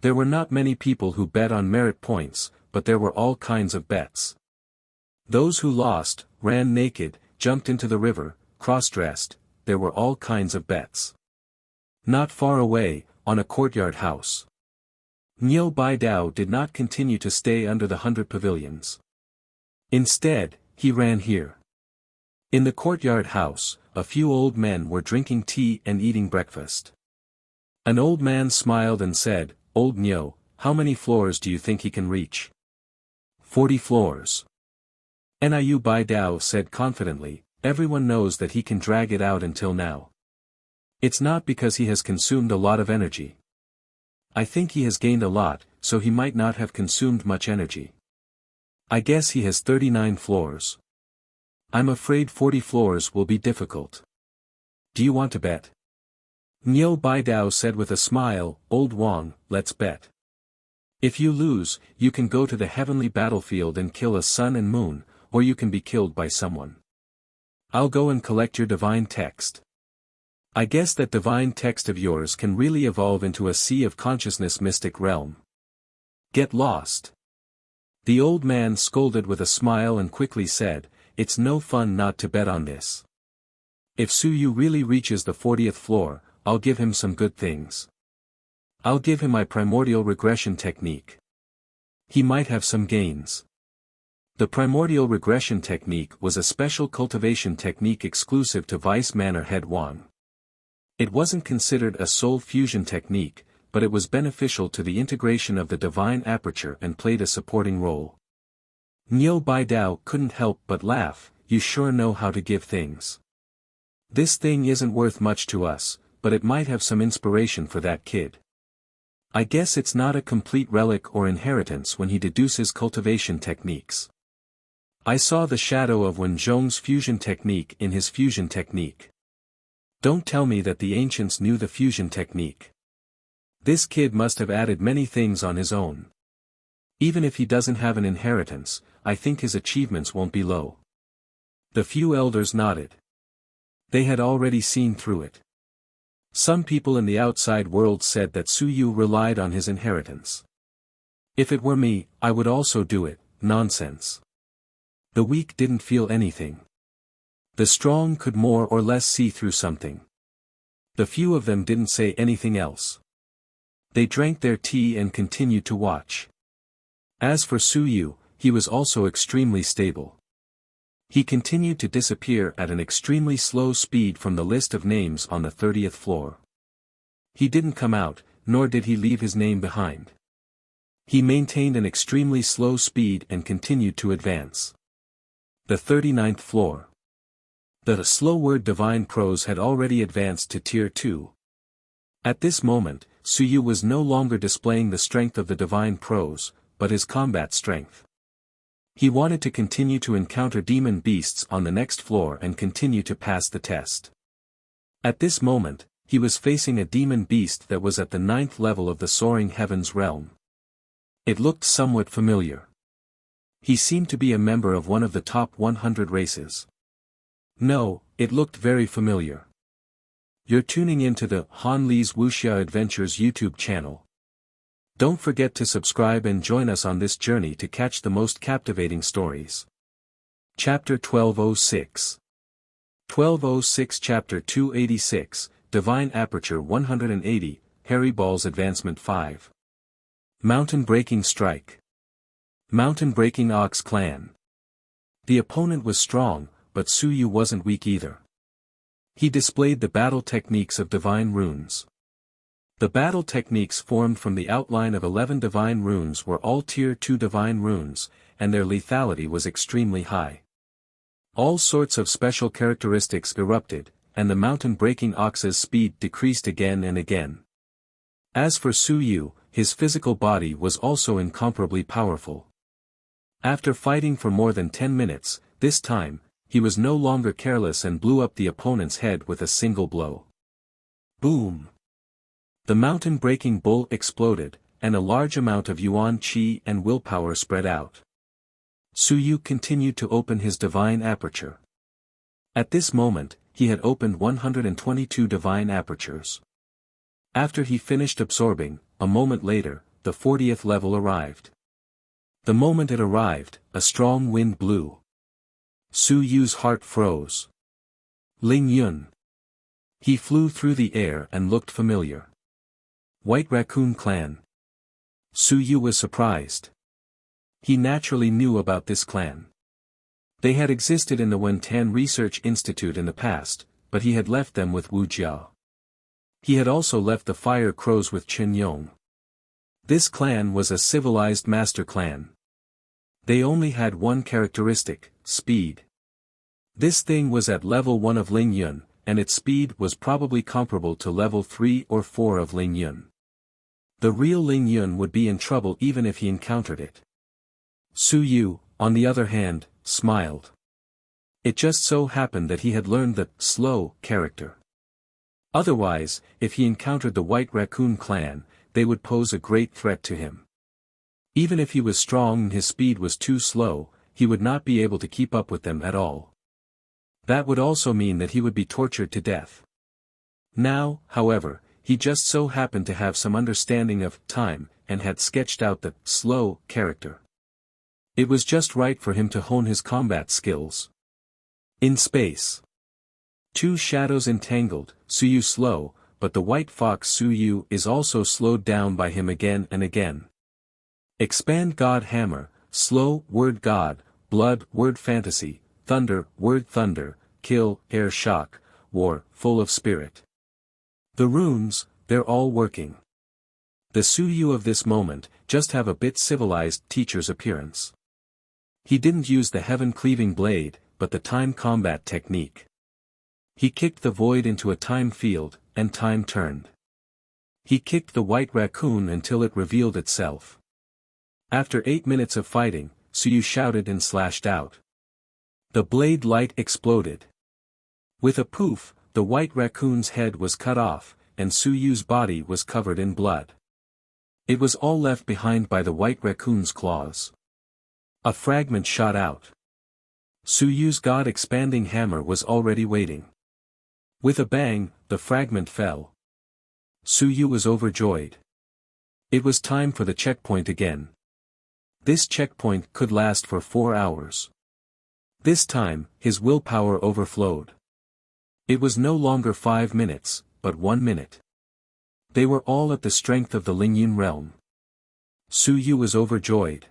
There were not many people who bet on merit points, but there were all kinds of bets. Those who lost, ran naked, jumped into the river, cross-dressed, there were all kinds of bets. Not far away, on a courtyard house. Niu Baidao did not continue to stay under the 100 pavilions. Instead, he ran here. In the courtyard house, a few old men were drinking tea and eating breakfast. An old man smiled and said, "Old Niu, how many floors do you think he can reach?" 40 floors. Niu Baidao said confidently, "Everyone knows that he can drag it out until now. It's not because he has consumed a lot of energy. I think he has gained a lot, so he might not have consumed much energy. I guess he has 39 floors. I'm afraid 40 floors will be difficult. Do you want to bet?" Niu Baidao said with a smile, "Old Wang, let's bet. If you lose, you can go to the heavenly battlefield and kill a sun and moon, or you can be killed by someone. I'll go and collect your divine text. I guess that divine text of yours can really evolve into a sea of consciousness mystic realm. Get lost." The old man scolded with a smile and quickly said, "It's no fun not to bet on this. If Suyu really reaches the 40th floor, I'll give him some good things. I'll give him my primordial regression technique. He might have some gains." The primordial regression technique was a special cultivation technique exclusive to Vice Manor Head Wang. It wasn't considered a soul fusion technique, but it was beneficial to the integration of the divine aperture and played a supporting role. Niu Baidao couldn't help but laugh, "You sure know how to give things. This thing isn't worth much to us, but it might have some inspiration for that kid. I guess it's not a complete relic or inheritance when he deduces cultivation techniques. I saw the shadow of Wen Zhong's fusion technique in his fusion technique. Don't tell me that the ancients knew the fusion technique. This kid must have added many things on his own. Even if he doesn't have an inheritance, I think his achievements won't be low." The few elders nodded. They had already seen through it. Some people in the outside world said that Suyu relied on his inheritance. If it were me, I would also do it. Nonsense. The weak didn't feel anything. The strong could more or less see through something. The few of them didn't say anything else. They drank their tea and continued to watch. As for Suyu, he was also extremely stable. He continued to disappear at an extremely slow speed from the list of names on the 30th floor. He didn't come out, nor did he leave his name behind. He maintained an extremely slow speed and continued to advance. The 39th floor. The slow word divine prose had already advanced to tier 2. At this moment, Suyu was no longer displaying the strength of the divine prose, but his combat strength. He wanted to continue to encounter demon beasts on the next floor and continue to pass the test. At this moment, he was facing a demon beast that was at the 9th level of the soaring heavens realm. It looked somewhat familiar. He seemed to be a member of one of the top 100 races. No, it looked very familiar. You're tuning into the Han Li's Wuxia Adventures YouTube channel. Don't forget to subscribe and join us on this journey to catch the most captivating stories. Chapter 1206. 1206 Chapter 286, Divine Aperture 180, Harry Ball's Advancement 5. Mountain Breaking Strike. Mountain Breaking Ox Clan. The opponent was strong, but Suyu wasn't weak either. He displayed the battle techniques of divine runes. The battle techniques formed from the outline of 11 divine runes were all tier 2 divine runes, and their lethality was extremely high. All sorts of special characteristics erupted, and the mountain-breaking ox's speed decreased again and again. As for Suyu, his physical body was also incomparably powerful. After fighting for more than 10 minutes, this time, he was no longer careless and blew up the opponent's head with a single blow. Boom! The mountain-breaking bull exploded, and a large amount of yuan qi and willpower spread out. Suyu continued to open his divine aperture. At this moment, he had opened 122 divine apertures. After he finished absorbing, a moment later, the 40th level arrived. The moment it arrived, a strong wind blew. Su Yu's heart froze. Ling Yun. He flew through the air and looked familiar. White Raccoon Clan. Su Yu was surprised. He naturally knew about this clan. They had existed in the Wentan Research Institute in the past, but he had left them with Wuxia. He had also left the Fire Crows with Chen Yong. This clan was a civilized master clan. They only had one characteristic, speed. This thing was at level 1 of Ling Yun, and its speed was probably comparable to level 3 or 4 of Ling Yun. The real Ling Yun would be in trouble even if he encountered it. Su Yu, on the other hand, smiled. It just so happened that he had learned the slow character. Otherwise, if he encountered the White Raccoon Clan, they would pose a great threat to him. Even if he was strong and his speed was too slow, he would not be able to keep up with them at all. That would also mean that he would be tortured to death. Now, however, he just so happened to have some understanding of time, and had sketched out the slow character. It was just right for him to hone his combat skills. In space. Two shadows entangled, Su Yu slow, but the white fox Su Yu is also slowed down by him again and again. Expand God Hammer, slow, word God, blood, word fantasy, thunder, word thunder, kill, air shock, war, full of spirit. The runes, they're all working. The Su Yu of this moment, just have a bit civilized teacher's appearance. He didn't use the heaven-cleaving blade, but the time combat technique. He kicked the void into a time field, and time turned. He kicked the white raccoon until it revealed itself. After 8 minutes of fighting, Su Yu shouted and slashed out. The blade light exploded. With a poof, the white raccoon's head was cut off, and Su Yu's body was covered in blood. It was all left behind by the white raccoon's claws. A fragment shot out. Su Yu's God-expanding hammer was already waiting. With a bang, the fragment fell. Su Yu was overjoyed. It was time for the checkpoint again. This checkpoint could last for 4 hours. This time, his willpower overflowed. It was no longer 5 minutes, but 1 minute. They were all at the strength of the Lingyun realm. Su Yu was overjoyed.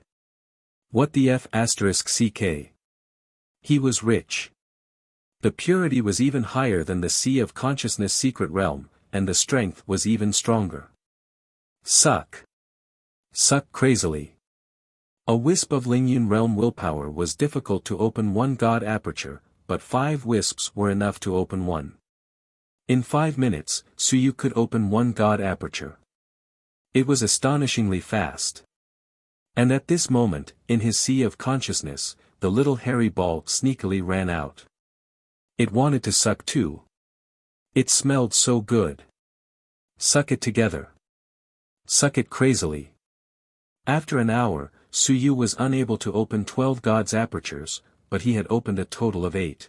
What the F***ck? He was rich. The purity was even higher than the Sea of Consciousness secret realm, and the strength was even stronger. Suck. Suck crazily. A wisp of Lingyun realm willpower was difficult to open one god aperture, but 5 wisps were enough to open one. In 5 minutes, Su Yu could open one god aperture. It was astonishingly fast. And at this moment, in his Sea of Consciousness, the little hairy ball sneakily ran out. It wanted to suck too. It smelled so good. Suck it together. Suck it crazily. After an hour, Su Yu was unable to open 12 gods' apertures, but he had opened a total of 8.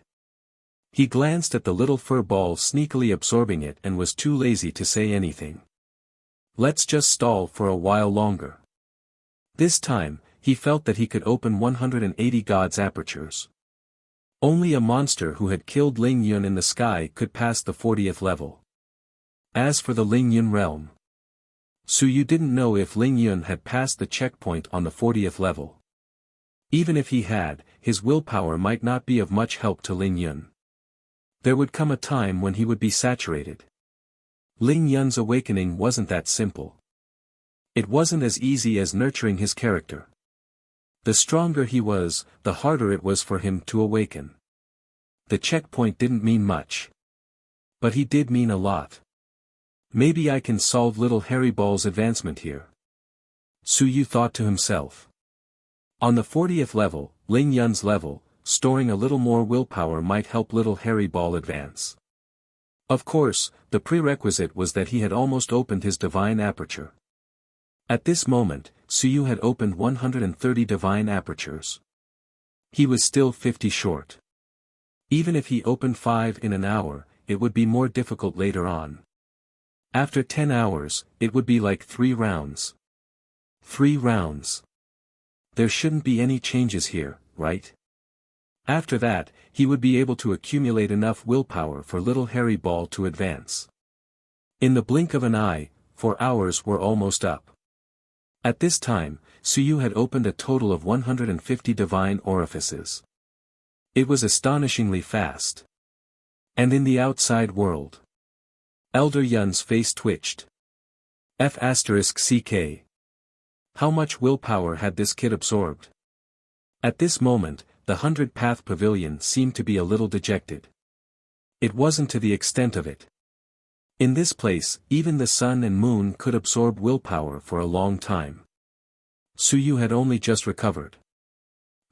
He glanced at the little fur ball sneakily absorbing it and was too lazy to say anything. Let's just stall for a while longer. This time, he felt that he could open 180 gods' apertures. Only a monster who had killed Ling Yun in the sky could pass the 40th level. As for the Ling Yun realm, Su Yu didn't know if Ling Yun had passed the checkpoint on the 40th level. Even if he had, his willpower might not be of much help to Ling Yun. There would come a time when he would be saturated. Ling Yun's awakening wasn't that simple. It wasn't as easy as nurturing his character. The stronger he was, the harder it was for him to awaken. The checkpoint didn't mean much. But he did mean a lot. Maybe I can solve little hairy ball's advancement here. Su Yu thought to himself. On the 40th level, Ling Yun's level, storing a little more willpower might help little hairy ball advance. Of course, the prerequisite was that he had almost opened his divine aperture. At this moment, Su Yu had opened 130 divine apertures. He was still 50 short. Even if he opened 5 in an hour, it would be more difficult later on. After 10 hours, it would be like 3 rounds. 3 rounds. There shouldn't be any changes here, right? After that, he would be able to accumulate enough willpower for little hairy ball to advance. In the blink of an eye, 4 hours were almost up. At this time, Suyu had opened a total of 150 divine orifices. It was astonishingly fast. And in the outside world, Elder Yun's face twitched. F***ck. How much willpower had this kid absorbed? At this moment, the 100-path pavilion seemed to be a little dejected. It wasn't to the extent of it. In this place, even the sun and moon could absorb willpower for a long time. Suyu had only just recovered.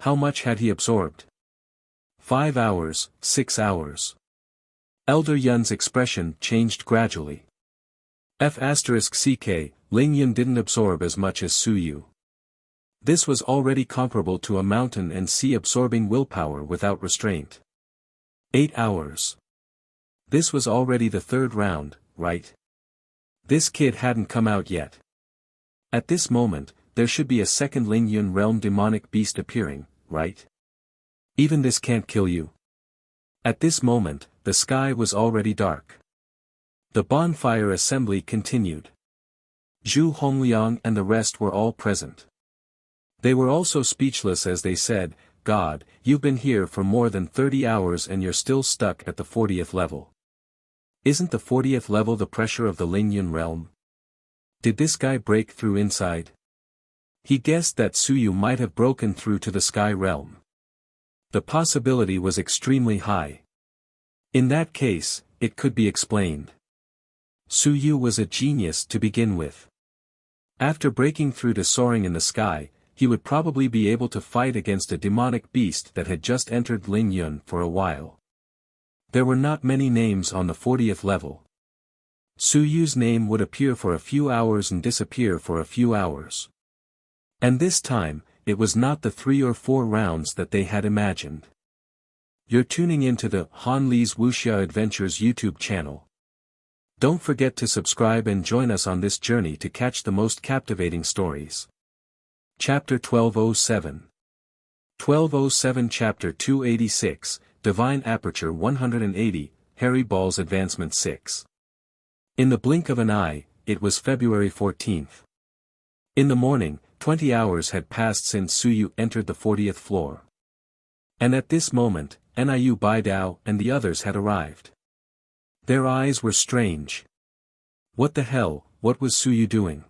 How much had he absorbed? 5 hours, 6 hours. Elder Yun's expression changed gradually. F***ck, Ling Yun didn't absorb as much as Suyu. This was already comparable to a mountain and sea absorbing willpower without restraint. 8 hours. This was already the third round, right? This kid hadn't come out yet. At this moment, there should be a second Ling Yun realm demonic beast appearing, right? Even this can't kill you. At this moment, the sky was already dark. The bonfire assembly continued. Zhu Hongliang and the rest were all present. They were also speechless as they said, "God, you've been here for more than 30 hours and you're still stuck at the 40th level. Isn't the 40th level the pressure of the Ling Yun realm? Did this guy break through inside?" He guessed that Suyu might have broken through to the sky realm. The possibility was extremely high. In that case, it could be explained. Suyu was a genius to begin with. After breaking through to soaring in the sky, he would probably be able to fight against a demonic beast that had just entered Ling Yun for a while. There were not many names on the 40th level. Suyu's name would appear for a few hours and disappear for a few hours. And this time, it was not the 3 or 4 rounds that they had imagined. You're tuning into the Han Li's Wuxia Adventures YouTube channel. Don't forget to subscribe and join us on this journey to catch the most captivating stories. Chapter 1207. 1207 Chapter 286, Divine Aperture 180, Harry Ball's Advancement 6. In the blink of an eye, it was February 14th. In the morning, 20 hours had passed since Suyu entered the 40th floor. And at this moment, Niu Baidao and the others had arrived. Their eyes were strange. What the hell, what was Suyu doing?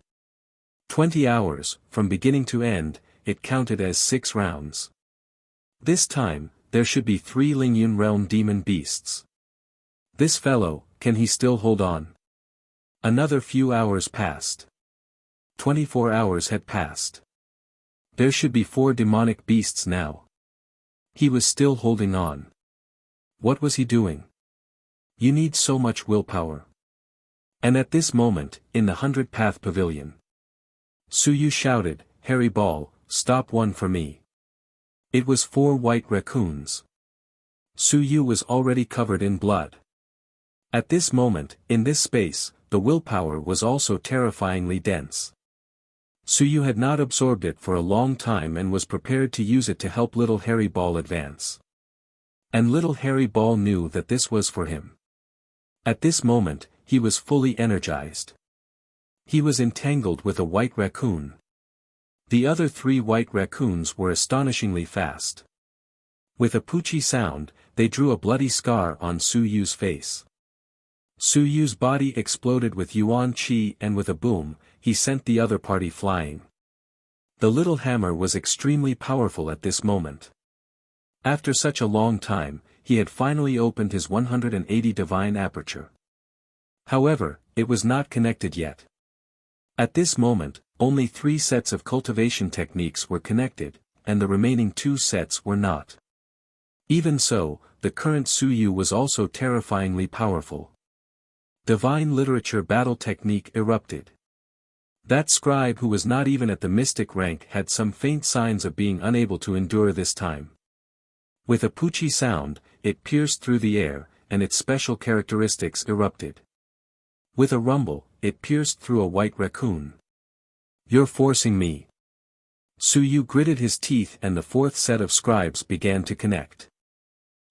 20 hours, from beginning to end, it counted as 6 rounds. This time, there should be 3 Ling Yun realm demon beasts. This fellow, can he still hold on? Another few hours passed. 24 hours had passed. There should be 4 demonic beasts now. He was still holding on. What was he doing? You need so much willpower. And at this moment, in the 100-path pavilion, Suyu shouted, "Harry Ball, stop one for me." It was 4 white raccoons. Suyu was already covered in blood. At this moment, in this space, the willpower was also terrifyingly dense. Suyu had not absorbed it for a long time and was prepared to use it to help little Harry Ball advance. And little Harry Ball knew that this was for him. At this moment, he was fully energized. He was entangled with a white raccoon. The other 3 white raccoons were astonishingly fast. With a poochie sound, they drew a bloody scar on Suyu's face. Suyu's body exploded with Yuan Qi and with a boom, he sent the other party flying. The little hammer was extremely powerful at this moment. After such a long time, he had finally opened his 180 divine aperture. However, it was not connected yet. At this moment, only 3 sets of cultivation techniques were connected, and the remaining 2 sets were not. Even so, the current Suyu was also terrifyingly powerful. Divine literature battle technique erupted. That scribe who was not even at the mystic rank had some faint signs of being unable to endure this time. With a poochie sound, it pierced through the air, and its special characteristics erupted. With a rumble, it pierced through a white raccoon. "You're forcing me." Suyu gritted his teeth and the 4th set of scribes began to connect.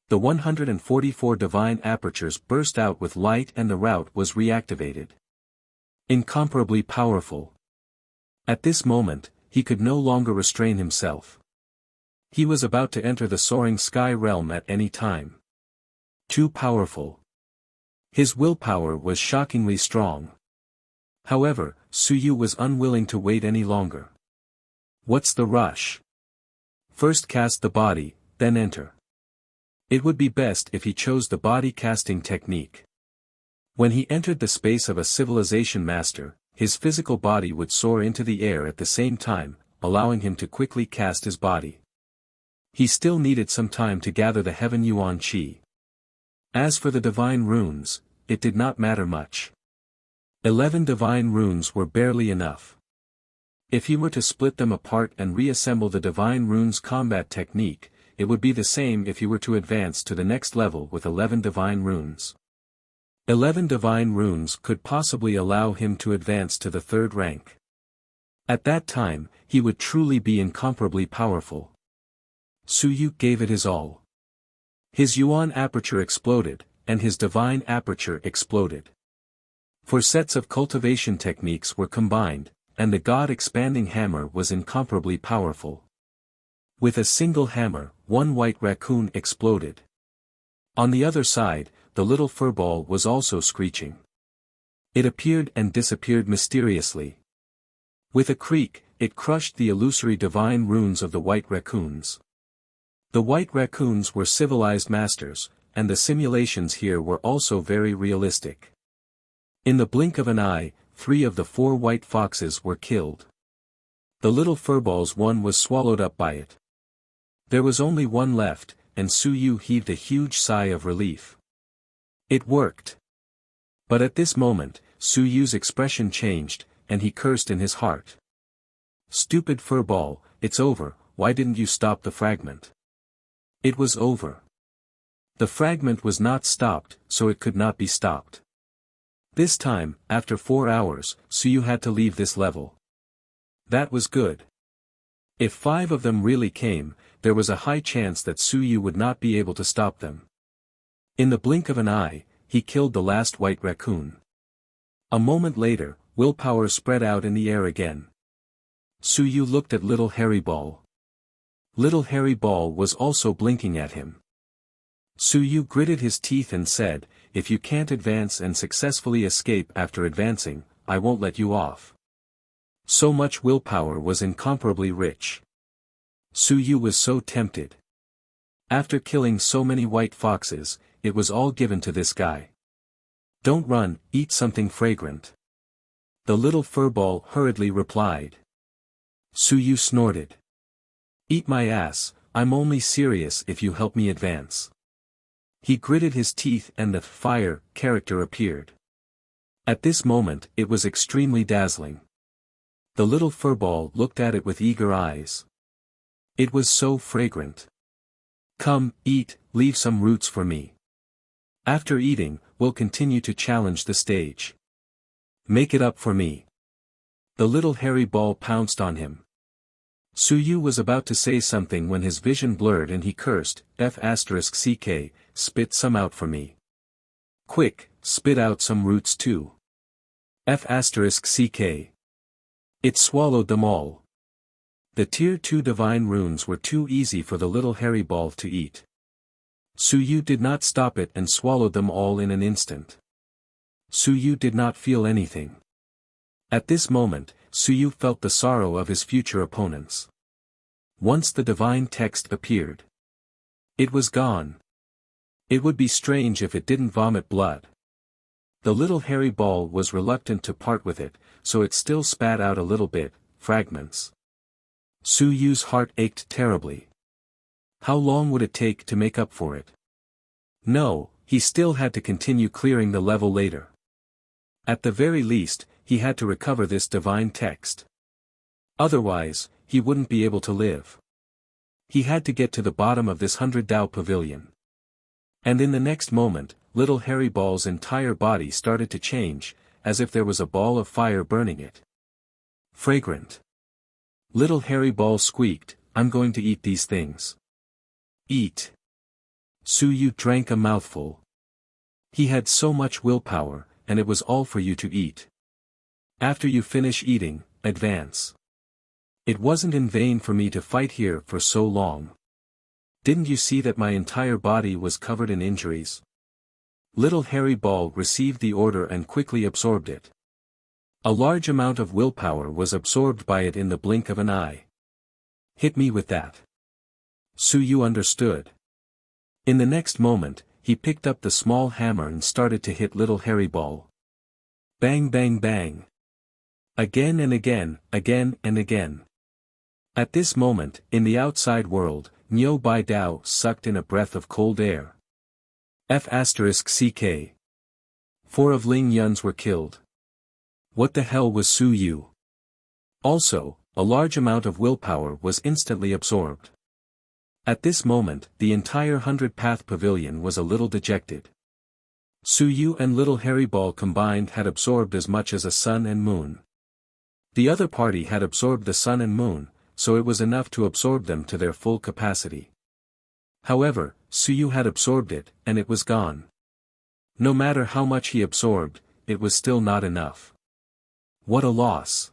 The 144 divine apertures burst out with light and the route was reactivated. Incomparably powerful. At this moment, he could no longer restrain himself. He was about to enter the soaring sky realm at any time. Too powerful. His willpower was shockingly strong. However, Suyu was unwilling to wait any longer. What's the rush? First cast the body, then enter. It would be best if he chose the body casting technique. When he entered the space of a civilization master, his physical body would soar into the air at the same time, allowing him to quickly cast his body. He still needed some time to gather the Heaven Yuan Qi. As for the divine runes, it did not matter much. 11 divine runes were barely enough. If he were to split them apart and reassemble the divine runes combat technique, it would be the same if he were to advance to the next level with 11 divine runes. 11 divine runes could possibly allow him to advance to the third rank. At that time, he would truly be incomparably powerful. Suyu gave it his all. His Yuan aperture exploded, and his divine aperture exploded. 4 sets of cultivation techniques were combined, and the God-expanding hammer was incomparably powerful. With a single hammer, 1 white raccoon exploded. On the other side, the little furball was also screeching. It appeared and disappeared mysteriously. With a creak, it crushed the illusory divine runes of the white raccoons. The white raccoons were civilized masters, and the simulations here were also very realistic. In the blink of an eye, 3 of the 4 white foxes were killed. The little furball's one was swallowed up by it. There was only one left, and Suyu heaved a huge sigh of relief. It worked. But at this moment, Suyu's expression changed, and he cursed in his heart. Stupid furball, it's over, why didn't you stop the fragment? It was over. The fragment was not stopped, so it could not be stopped. This time, after 4 hours, Suyu had to leave this level. That was good. If 5 of them really came, there was a high chance that Suyu would not be able to stop them. In the blink of an eye, he killed the last white raccoon. A moment later, willpower spread out in the air again. Suyu looked at Little Hairy Ball. Little Hairy Ball was also blinking at him. Suyu gritted his teeth and said, "If you can't advance and successfully escape after advancing, I won't let you off." So much willpower was incomparably rich. Suyu was so tempted. After killing so many white foxes, it was all given to this guy. "Don't run, eat something fragrant." The little furball hurriedly replied. Suyu snorted. "Eat my ass, I'm only serious if you help me advance." He gritted his teeth and the fire character appeared. At this moment it was extremely dazzling. The little furball looked at it with eager eyes. It was so fragrant. "Come, eat, leave some roots for me. After eating, we'll continue to challenge the stage. Make it up for me." The little hairy ball pounced on him. Suyu was about to say something when his vision blurred and he cursed, "F***ck, spit some out for me. Quick, spit out some roots too. F***ck." It swallowed them all. The Tier 2 divine runes were too easy for the little hairy ball to eat. Suyu did not stop it and swallowed them all in an instant. Suyu did not feel anything. At this moment, Suyu felt the sorrow of his future opponents. Once the divine text appeared. It was gone. It would be strange if it didn't vomit blood. The little hairy ball was reluctant to part with it, so it still spat out a little bit, fragments. Suyu's heart ached terribly. How long would it take to make up for it? No, he still had to continue clearing the level later. At the very least, he had to recover this divine text. Otherwise, he wouldn't be able to live. He had to get to the bottom of this 100-dao pavilion. And in the next moment, little hairy ball's entire body started to change, as if there was a ball of fire burning it. Fragrant. Little hairy ball squeaked, "I'm going to eat these things." Eat. Su Yu drank a mouthful. He had so much willpower, and it was all for you to eat. After you finish eating, advance. It wasn't in vain for me to fight here for so long. Didn't you see that my entire body was covered in injuries? Little hairy ball received the order and quickly absorbed it. A large amount of willpower was absorbed by it in the blink of an eye. Hit me with that. Su Yu understood. In the next moment, he picked up the small hammer and started to hit little hairy ball. Bang bang bang. Again and again, again and again. At this moment, in the outside world, Niu Bai Dao sucked in a breath of cold air. F***ck. 4 of Ling Yun's were killed. What the hell was Su Yu? Also, a large amount of willpower was instantly absorbed. At this moment, the entire 100-path pavilion was a little dejected. Su Yu and Little Hairy Ball combined had absorbed as much as a sun and moon. The other party had absorbed the sun and moon, so it was enough to absorb them to their full capacity. However, Su Yu had absorbed it, and it was gone. No matter how much he absorbed, it was still not enough. What a loss.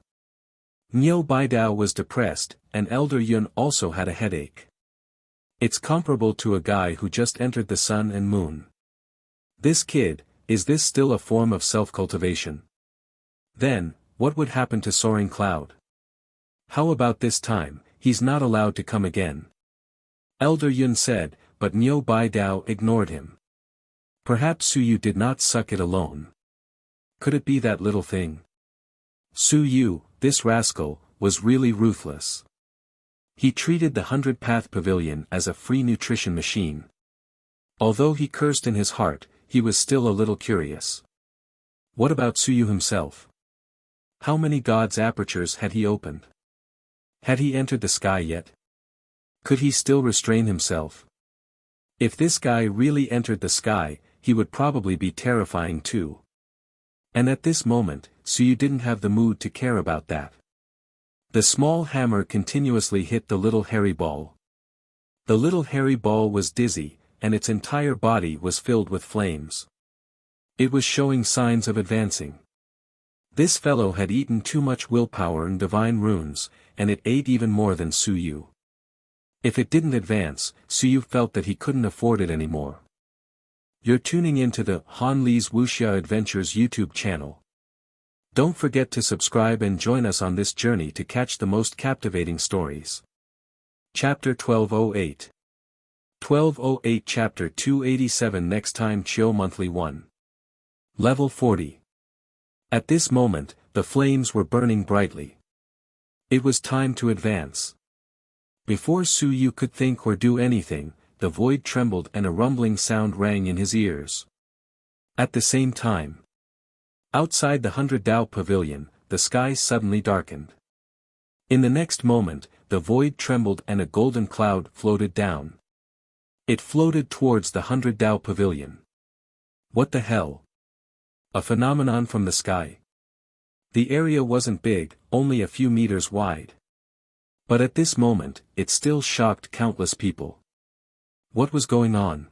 Niu Bai Dao was depressed, and Elder Yun also had a headache. It's comparable to a guy who just entered the sun and moon. This kid, is this still a form of self-cultivation? Then, what would happen to Soaring Cloud? How about this time, he's not allowed to come again? Elder Yun said, but Niu Bai Dao ignored him. Perhaps Su Yu did not suck it alone. Could it be that little thing? Su Yu, this rascal, was really ruthless. He treated the 100-path pavilion as a free nutrition machine. Although he cursed in his heart, he was still a little curious. What about Su Yu himself? How many gods' apertures had he opened? Had he entered the sky yet? Could he still restrain himself? If this guy really entered the sky, he would probably be terrifying too. And at this moment, Su Yu didn't have the mood to care about that. The small hammer continuously hit the little hairy ball. The little hairy ball was dizzy, and its entire body was filled with flames. It was showing signs of advancing. This fellow had eaten too much willpower and divine runes, and it ate even more than Su Yu. If it didn't advance, Su Yu felt that he couldn't afford it anymore. You're tuning into the Han Li's Wuxia Adventures YouTube channel. Don't forget to subscribe and join us on this journey to catch the most captivating stories. Chapter 1208. 1208 Chapter 287 Next time Chiu Monthly 1. Level 40. At this moment, the flames were burning brightly. It was time to advance. Before Su Yu could think or do anything, the void trembled and a rumbling sound rang in his ears. At the same time, outside the 100 Dao pavilion, the sky suddenly darkened. In the next moment, the void trembled and a golden cloud floated down. It floated towards the 100 Dao pavilion. What the hell? A phenomenon from the sky? The area wasn't big, only a few meters wide. But at this moment, it still shocked countless people. What was going on?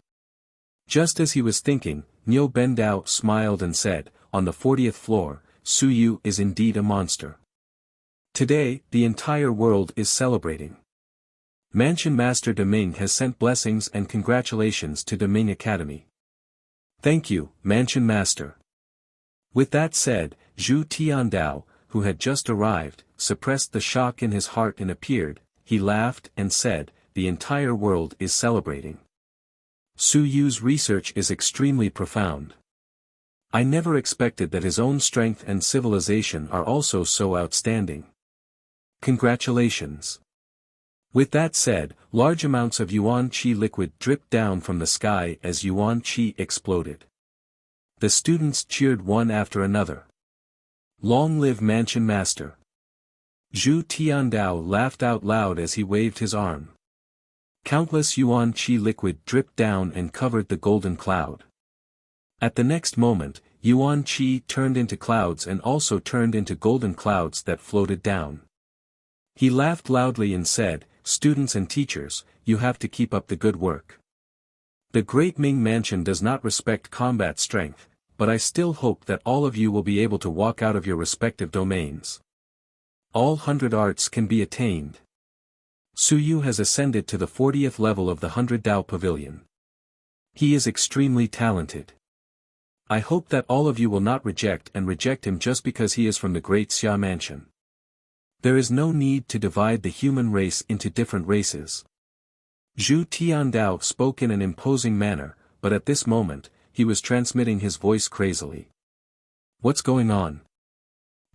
Just as he was thinking, Niu Bai Dao smiled and said, on the 40th floor, Su Yu is indeed a monster. Today, the entire world is celebrating. Mansion Master Deming has sent blessings and congratulations to Deming Academy. Thank you, Mansion Master. With that said, Zhu Tiandao, who had just arrived, suppressed the shock in his heart and appeared. He laughed and said, the entire world is celebrating. Su Yu's research is extremely profound. I never expected that his own strength and civilization are also so outstanding. Congratulations. With that said, large amounts of Yuan Qi liquid dripped down from the sky as Yuan Qi exploded. The students cheered one after another. Long live Mansion Master. Zhu Tiandao laughed out loud as he waved his arm. Countless Yuan Qi liquid dripped down and covered the golden cloud. At the next moment, Yuan Qi turned into clouds and also turned into golden clouds that floated down. He laughed loudly and said, students and teachers, you have to keep up the good work. The Great Ming Mansion does not respect combat strength, but I still hope that all of you will be able to walk out of your respective domains. All 100 arts can be attained. Suyu has ascended to the 40th level of the 100 Dao Pavilion. He is extremely talented. I hope that all of you will not reject him just because he is from the Great Xia Mansion. There is no need to divide the human race into different races. Zhu Tiandao spoke in an imposing manner, but at this moment, he was transmitting his voice crazily. What's going on?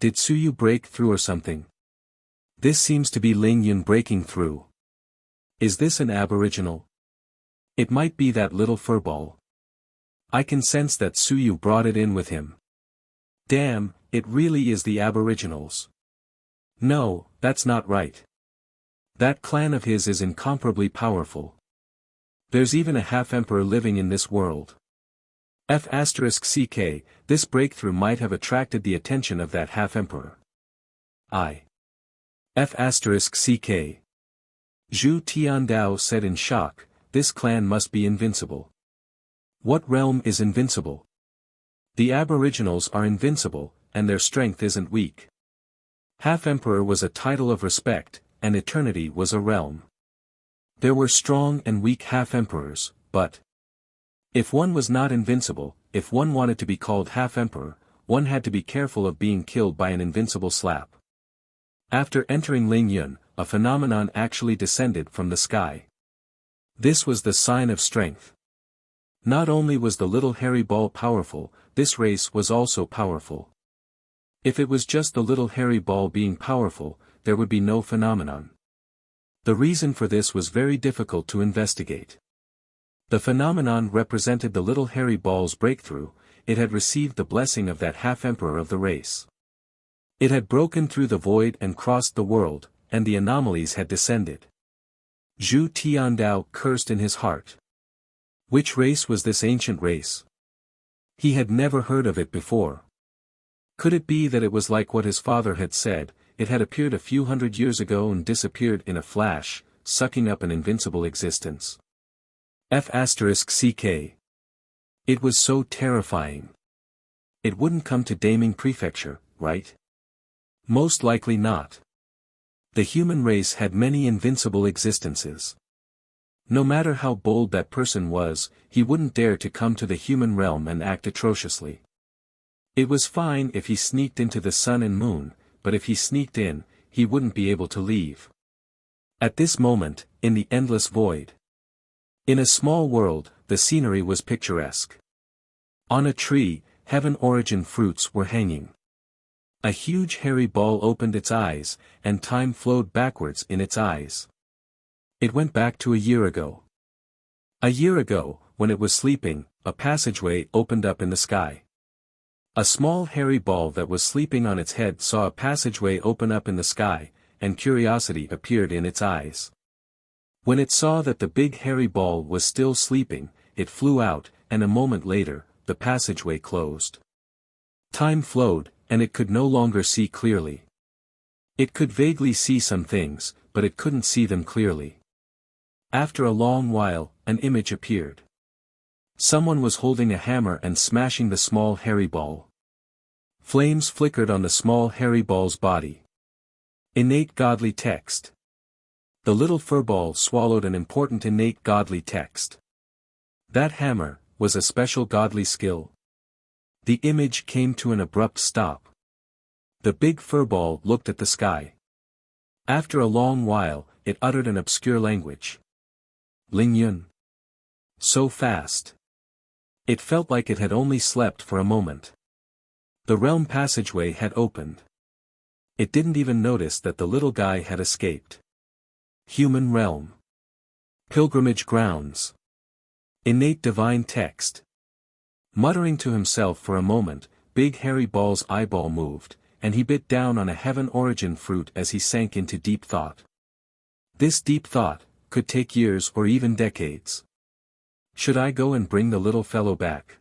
Did Suyu break through or something? This seems to be Ling Yun breaking through. Is this an aboriginal? It might be that little furball. I can sense that Suyu brought it in with him. Damn, it really is the aboriginals. No, that's not right. That clan of his is incomparably powerful. There's even a half-emperor living in this world. F***ck, this breakthrough might have attracted the attention of that half-emperor. F***ck. Zhu Tiandao said in shock, this clan must be invincible. What realm is invincible? The aboriginals are invincible, and their strength isn't weak. Half-emperor was a title of respect, and eternity was a realm. There were strong and weak half-emperors, but if one was not invincible, if one wanted to be called half-emperor, one had to be careful of being killed by an invincible slap. After entering Ling Yun, a phenomenon actually descended from the sky. This was the sign of strength. Not only was the little hairy ball powerful, this race was also powerful. If it was just the little hairy ball being powerful, there would be no phenomenon. The reason for this was very difficult to investigate. The phenomenon represented the little hairy ball's breakthrough. It had received the blessing of that half-emperor of the race. It had broken through the void and crossed the world, and the anomalies had descended. Zhu Tiandao cursed in his heart. Which race was this ancient race? He had never heard of it before. Could it be that it was like what his father had said, it had appeared a few hundred years ago and disappeared in a flash, sucking up an invincible existence? F***ck. It was so terrifying. It wouldn't come to Daming Prefecture, right? Most likely not. The human race had many invincible existences. No matter how bold that person was, he wouldn't dare to come to the human realm and act atrociously. It was fine if he sneaked into the sun and moon, but if he sneaked in, he wouldn't be able to leave. At this moment, in the endless void. In a small world, the scenery was picturesque. On a tree, heaven-origin fruits were hanging. A huge hairy ball opened its eyes, and time flowed backwards in its eyes. It went back to a year ago. A year ago, when it was sleeping, a passageway opened up in the sky. A small hairy ball that was sleeping on its head saw a passageway open up in the sky, and curiosity appeared in its eyes. When it saw that the big hairy ball was still sleeping, it flew out, and a moment later, the passageway closed. Time flowed, and it could no longer see clearly. It could vaguely see some things, but it couldn't see them clearly. After a long while, an image appeared. Someone was holding a hammer and smashing the small hairy ball. Flames flickered on the small hairy ball's body. Innate godly text. The little furball swallowed an important innate godly text. That hammer was a special godly skill. The image came to an abrupt stop. The big furball looked at the sky. After a long while, it uttered an obscure language. Ling Yun. So fast. It felt like it had only slept for a moment. The realm passageway had opened. It didn't even notice that the little guy had escaped. Human realm. Pilgrimage grounds. Innate divine text. Muttering to himself for a moment, Big Hairy Ball's eyeball moved, and he bit down on a heaven-origin fruit as he sank into deep thought. This deep thought could take years or even decades. Should I go and bring the little fellow back?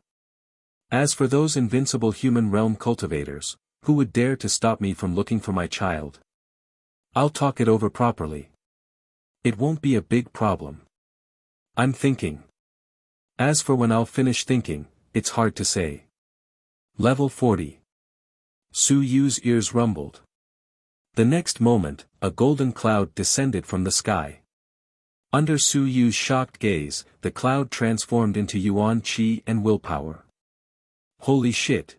As for those invincible human realm cultivators, who would dare to stop me from looking for my child? I'll talk it over properly. It won't be a big problem. I'm thinking. As for when I'll finish thinking, it's hard to say. Level 40. Su Yu's ears rumbled. The next moment, a golden cloud descended from the sky. Under Su Yu's shocked gaze, the cloud transformed into Yuan Qi and willpower. Holy shit!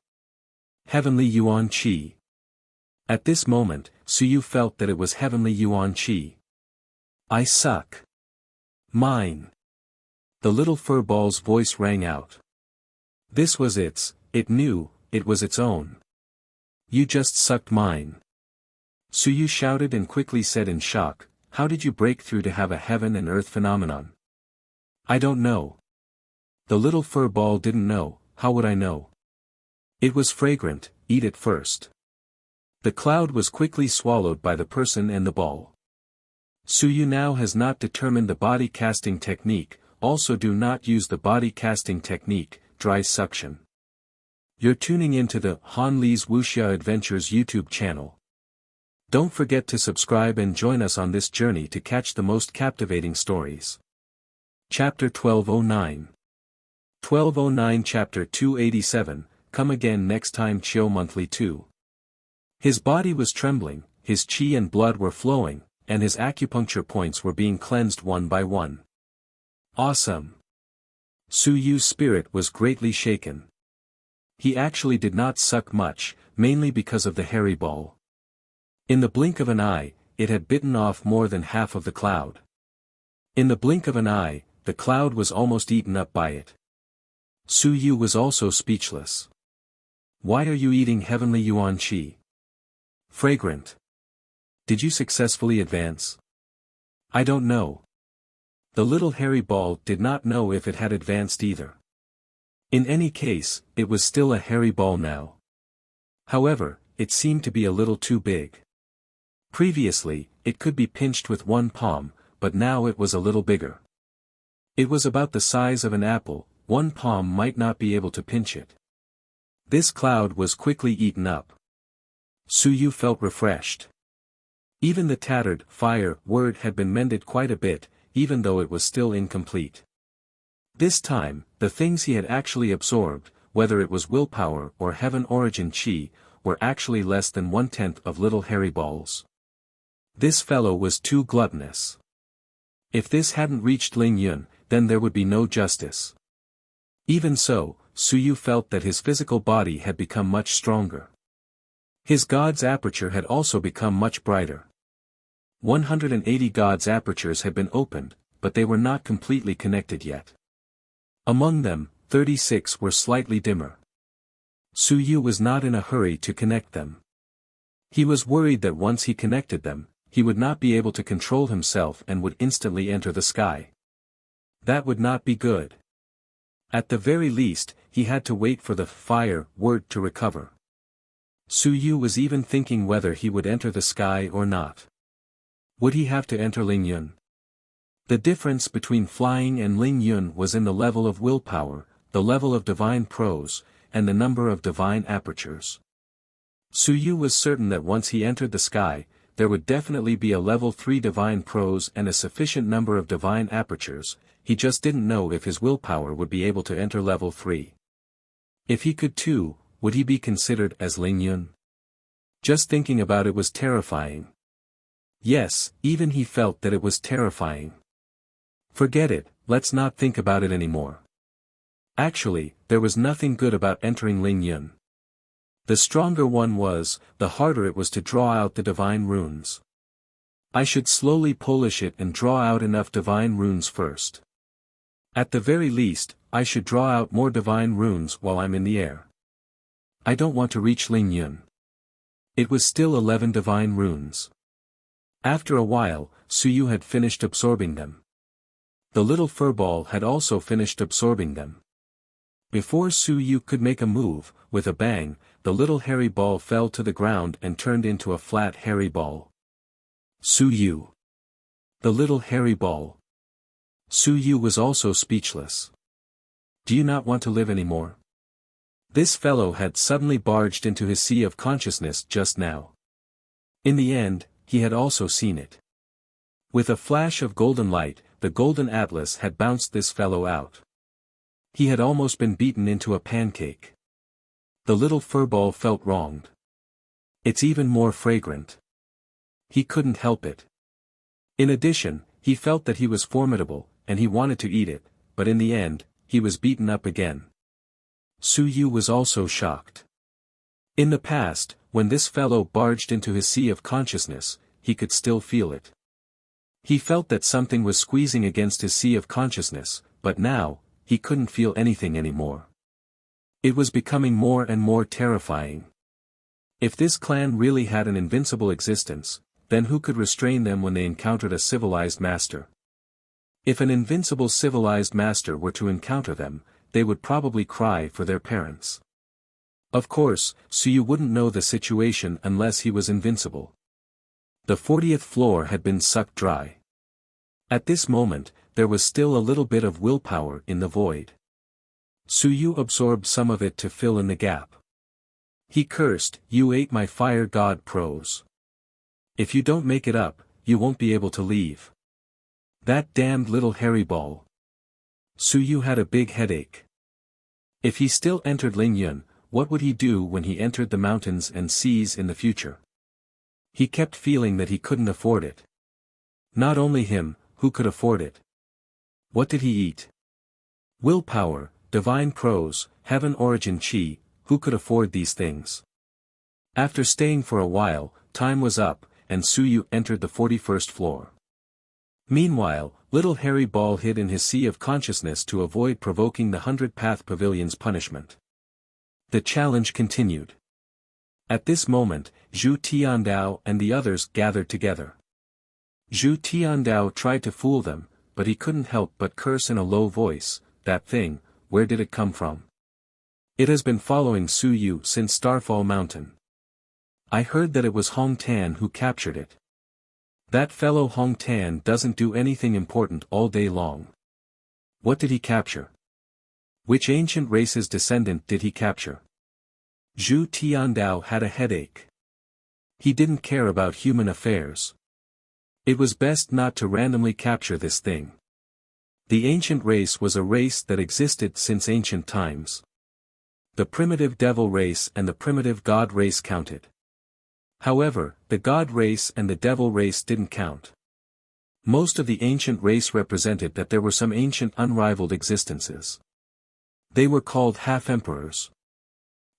Heavenly Yuan Qi. At this moment, Su Yu felt that it was heavenly Yuan Qi. I suck. Mine. The little furball's voice rang out. This was its, it knew, it was its own. You just sucked mine. Su Yu shouted and quickly said in shock, how did you break through to have a heaven and earth phenomenon? I don't know. The little furball didn't know, how would I know? It was fragrant, eat it first. The cloud was quickly swallowed by the person and the ball. Su Yu now has not determined the body casting technique, also do not use the body casting technique, dry suction. You're tuning into the Han Li's Wuxia Adventures YouTube channel. Don't forget to subscribe and join us on this journey to catch the most captivating stories. Chapter 1209. 1209 Chapter 287, Come again next time Chiu Monthly 2. His body was trembling, his qi and blood were flowing, and his acupuncture points were being cleansed one by one. Awesome! Su Yu's spirit was greatly shaken. He actually did not suck much, mainly because of the hairy ball. In the blink of an eye, it had bitten off more than half of the cloud. In the blink of an eye, the cloud was almost eaten up by it. Su Yu was also speechless. Why are you eating heavenly Yuan Qi? Fragrant. Did you successfully advance? I don't know. The little hairy ball did not know if it had advanced either. In any case, it was still a hairy ball now. However, it seemed to be a little too big. Previously, it could be pinched with one palm, but now it was a little bigger. It was about the size of an apple, one palm might not be able to pinch it. This cloud was quickly eaten up. Su Yu felt refreshed. Even the tattered fire word had been mended quite a bit, even though it was still incomplete. This time, the things he had actually absorbed, whether it was willpower or heaven origin qi, were actually less than 1/10 of little hairy balls. This fellow was too gluttonous. If this hadn't reached Ling Yun, then there would be no justice. Even so, Su Yu felt that his physical body had become much stronger. His God's aperture had also become much brighter. 180 God's apertures had been opened, but they were not completely connected yet. Among them, 36 were slightly dimmer. Su Yu was not in a hurry to connect them. He was worried that once he connected them, he would not be able to control himself and would instantly enter the sky. That would not be good. At the very least, he had to wait for the fire word to recover. Su Yu was even thinking whether he would enter the sky or not. Would he have to enter Ling Yun? The difference between flying and Ling Yun was in the level of willpower, the level of divine prose, and the number of divine apertures. Su Yu was certain that once he entered the sky, there would definitely be a level 3 divine prose and a sufficient number of divine apertures, he just didn't know if his willpower would be able to enter level 3. If he could too, would he be considered as Ling Yun? Just thinking about it was terrifying. Yes, even he felt that it was terrifying. Forget it, let's not think about it anymore. Actually, there was nothing good about entering Ling Yun. The stronger one was, the harder it was to draw out the divine runes. I should slowly polish it and draw out enough divine runes first. At the very least, I should draw out more divine runes while I'm in the air. I don't want to reach Ling Yun. It was still 11 divine runes. After a while, Su Yu had finished absorbing them. The little furball had also finished absorbing them. Before Su Yu could make a move, with a bang, the little hairy ball fell to the ground and turned into a flat hairy ball. Su Yu. The little hairy ball. Su Yu was also speechless. Do you not want to live anymore? This fellow had suddenly barged into his sea of consciousness just now. In the end, he had also seen it. With a flash of golden light, the golden atlas had bounced this fellow out. He had almost been beaten into a pancake. The little furball felt wronged. It's even more fragrant. He couldn't help it. In addition, he felt that he was formidable, and he wanted to eat it, but in the end, he was beaten up again. Su Yu was also shocked. In the past, when this fellow barged into his sea of consciousness, he could still feel it. He felt that something was squeezing against his sea of consciousness, but now, he couldn't feel anything anymore. It was becoming more and more terrifying. If this clan really had an invincible existence, then who could restrain them when they encountered a civilized master? If an invincible civilized master were to encounter them, they would probably cry for their parents. Of course, Su Yu wouldn't know the situation unless he was invincible. The 40th floor had been sucked dry. At this moment, there was still a little bit of willpower in the void. Su Yu absorbed some of it to fill in the gap. He cursed, "You ate my fire god prose. If you don't make it up, you won't be able to leave. That damned little hairy ball." Su Yu had a big headache. If he still entered Lingyun, what would he do when he entered the mountains and seas in the future? He kept feeling that he couldn't afford it. Not only him, who could afford it? What did he eat? Willpower, divine prose, heaven origin chi, who could afford these things? After staying for a while, time was up, and Su Yu entered the 41st floor. Meanwhile, little hairy ball hid in his sea of consciousness to avoid provoking the 100-path pavilion's punishment. The challenge continued. At this moment, Zhu Tiandao and the others gathered together. Zhu Tiandao tried to fool them, but he couldn't help but curse in a low voice, "That thing, where did it come from? It has been following Su Yu since Starfall Mountain. I heard that it was Hong Tan who captured it. That fellow Hong Tan doesn't do anything important all day long. What did he capture? Which ancient race's descendant did he capture?" Zhu Tiandao had a headache. He didn't care about human affairs. It was best not to randomly capture this thing. The ancient race was a race that existed since ancient times. The primitive devil race and the primitive god race counted. However, the god race and the devil race didn't count. Most of the ancient race represented that there were some ancient unrivaled existences. They were called half-emperors.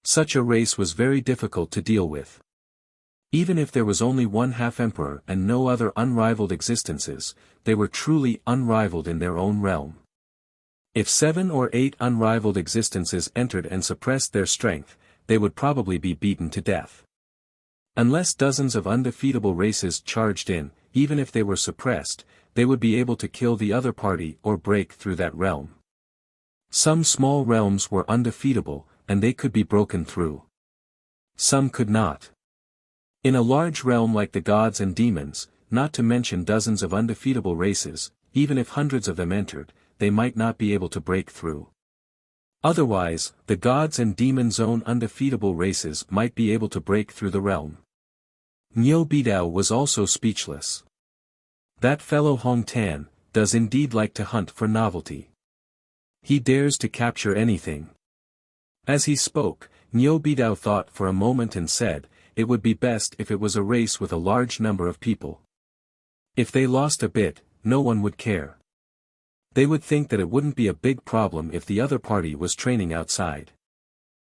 Such a race was very difficult to deal with. Even if there was only one half-emperor and no other unrivaled existences, they were truly unrivaled in their own realm. If 7 or 8 unrivaled existences entered and suppressed their strength, they would probably be beaten to death. Unless dozens of undefeatable races charged in, even if they were suppressed, they would be able to kill the other party or break through that realm. Some small realms were undefeatable, and they could be broken through. Some could not. In a large realm like the gods and demons, not to mention dozens of undefeatable races, even if hundreds of them entered, they might not be able to break through. Otherwise, the gods and demons' own undefeatable races might be able to break through the realm. Niu Bidao was also speechless. That fellow Hong Tan does indeed like to hunt for novelty. He dares to capture anything. As he spoke, Niu Bidao thought for a moment and said, "It would be best if it was a race with a large number of people. If they lost a bit, no one would care. They would think that it wouldn't be a big problem if the other party was training outside.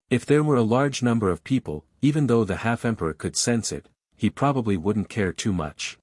If there were a large number of people, even though the half-emperor could sense it, he probably wouldn't care too much."